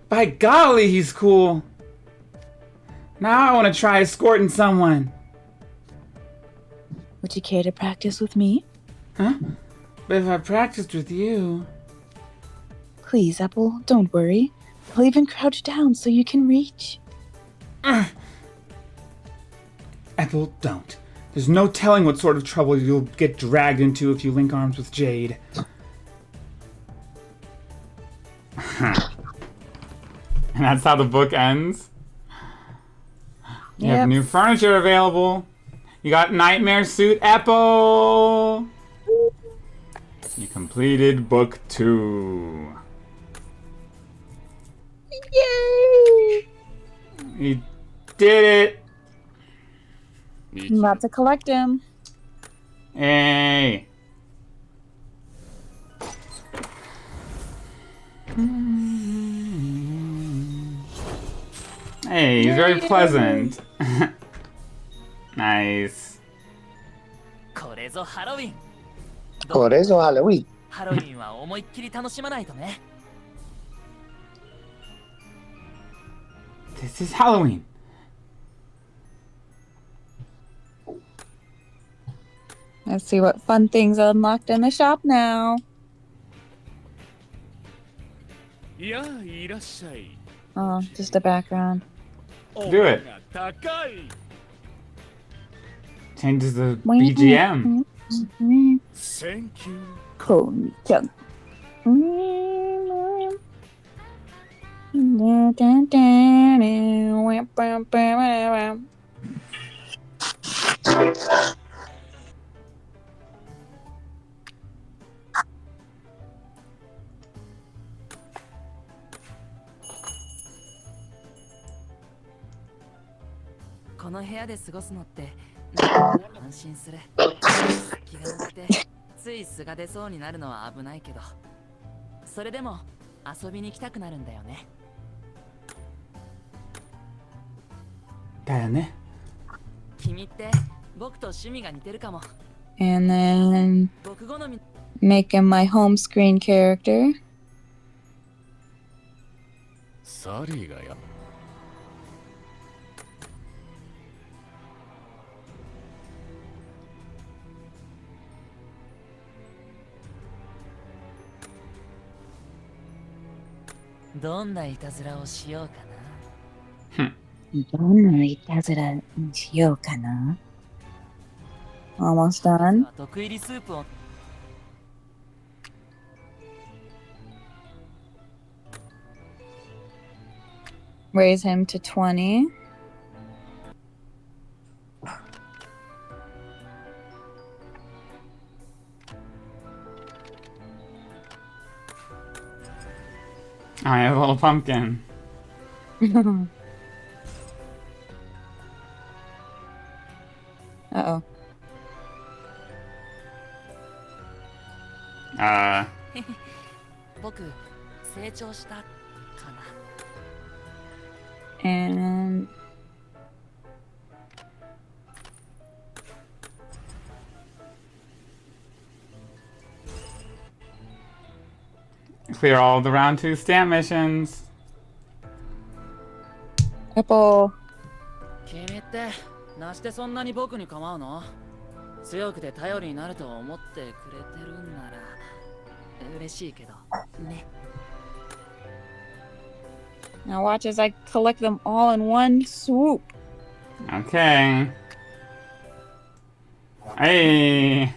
By golly, he's cool. Now I want to try escorting someone. Would you care to practice with me? Huh? But if I practiced with you... Please, Apple, don't worry. I'll even crouch down so you can reach. Apple, don't. There's no telling what sort of trouble you'll get dragged into if you link arms with Jade. And that's how the book ends. You have new furniture available. You got Nightmare Suit Apple. You completed book 2. Yay! You did it. I'm about to collect him. Hey. Hey, he's very pleasant. Nice. これぞハロウィン。これぞハロウィン。ハロウィンは思いっきり楽しまないとね。This is Halloween. Let's see what fun things are unlocked in the shop now. Oh, just a background. Do it. Changes the BGM. Thank you. Konnichiwa.この部屋で過ごすのって安心する。気が抜けてつい素が出そうになるのは危ないけど、それでも遊びに行きたくなるんだよね。だよね。君って僕と趣味が似てるかも。 And then making my home screen character. サリーがや。どんないたずらをしようかな。どんないたずらにしようかな。Almost done. 毒入りスープを。Raise him to 20. I have a little pumpkin. Uh-oh. Uh, 僕成長したかな。 And Clear all of the round 2 stamp missions. Apple. 君ってなしてそんなに僕に構うの？強くて頼りになると思ってくれてるんなら嬉しいけどね。 Now watch as I collect them all in one swoop. Okay. Hey.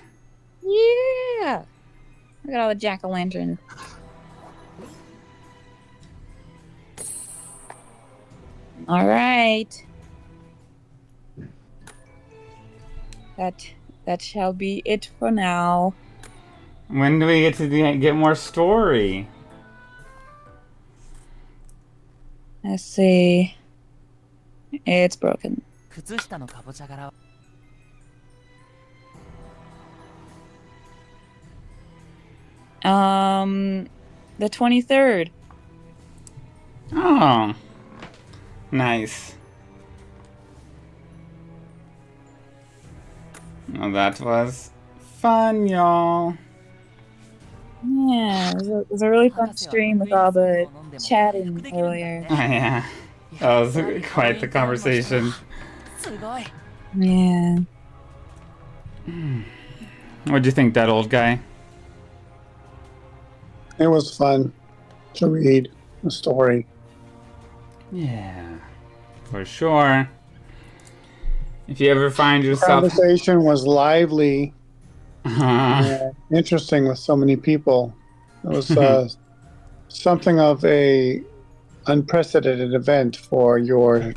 Yeah. Look at all the jack-o'-lantern. All right. That shall be it for now. When do we get to get more story? Let's see. It's broken. 靴下のかぼちゃ柄。 The 23rd. Oh. Nice. Well, that was fun, y'all. Yeah, it was a really fun stream with all the chatting earlier. Yeah. That was quite the conversation. Yeah. What'd you think, that old guy? It was fun to read the story. Yeah, for sure. If you ever find yourself... The conversation was lively, interesting with so many people. It was something of a unprecedented event for your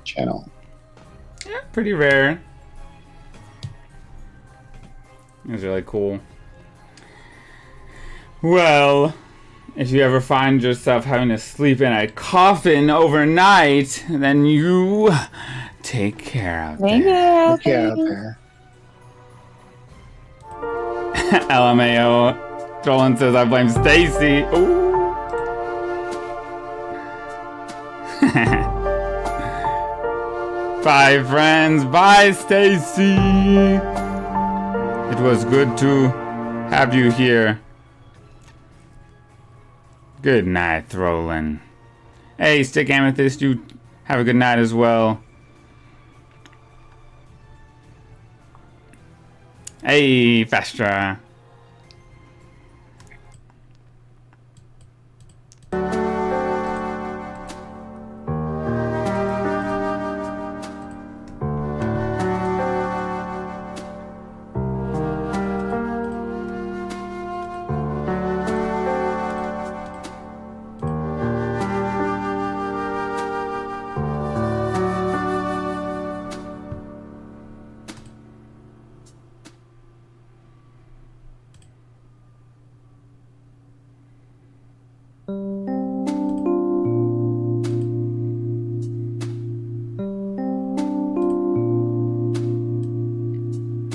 channel. Yeah, pretty rare. It was really cool. Well, if you ever find yourself having to sleep in a coffin overnight, then you take care out there. Take care out there. LMAO. Roland says I blame Stacy. Ooh. Bye, friends. Bye, Stacy. It was good to have you here. Good night, Throlin. Hey, Stick Amethyst, you have a good night as well. Hey, Fastra.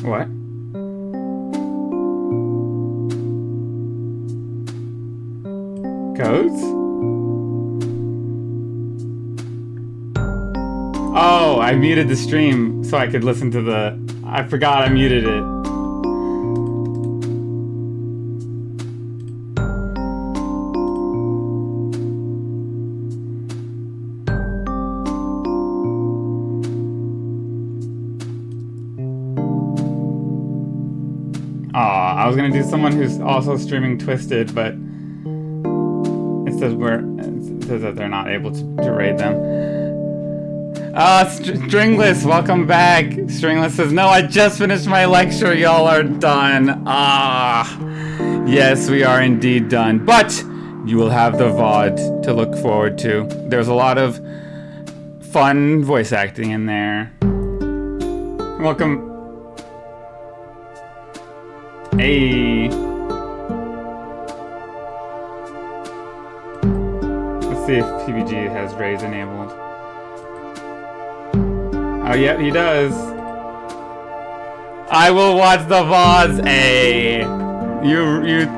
What? Codes? Oh, I muted the stream so I could listen to the... I forgot I muted it. I was gonna do someone who's also streaming Twisted, but it says that they're not able to raid them. Stringless, welcome back. Stringless says, no, I just finished my lecture. Y'all are done. Yes, we are indeed done. But you will have the VOD to look forward to. There's a lot of fun voice acting in there. Welcome. Hey. Let's see if PBG has raise enabled. Oh, yeah, he does. I will watch the VODs. Hey.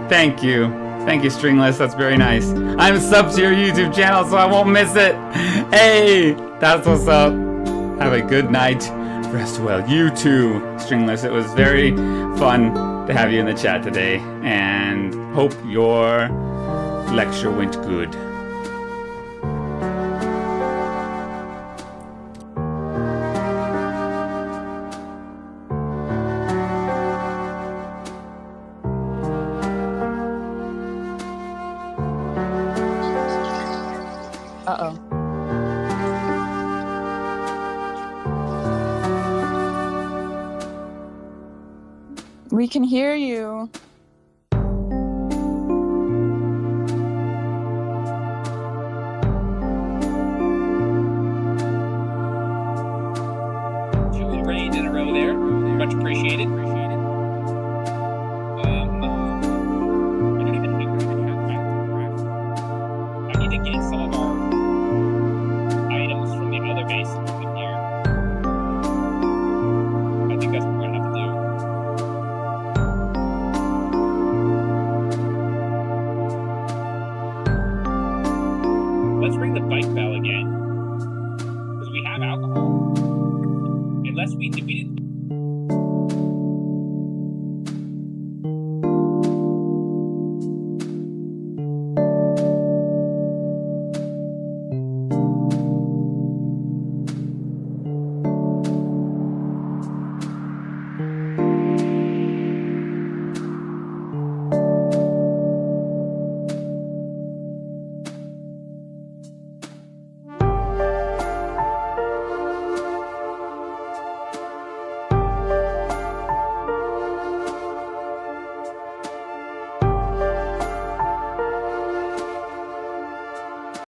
Thank you. Thank you, Stringless. That's very nice. I'm subbed to your YouTube channel, so I won't miss it. Hey, that's what's up. Have a good night. Rest well. You too, Stringless. It was very fun to have you in the chat today, and hope your lecture went good. Uh-oh. We can hear you. Two rains in a row there. Much appreciated. I need to get some of our items from the other base in here. I think that's what we're gonna have to do. Let's ring the bike bell again, because we have alcohol. Unless we didn't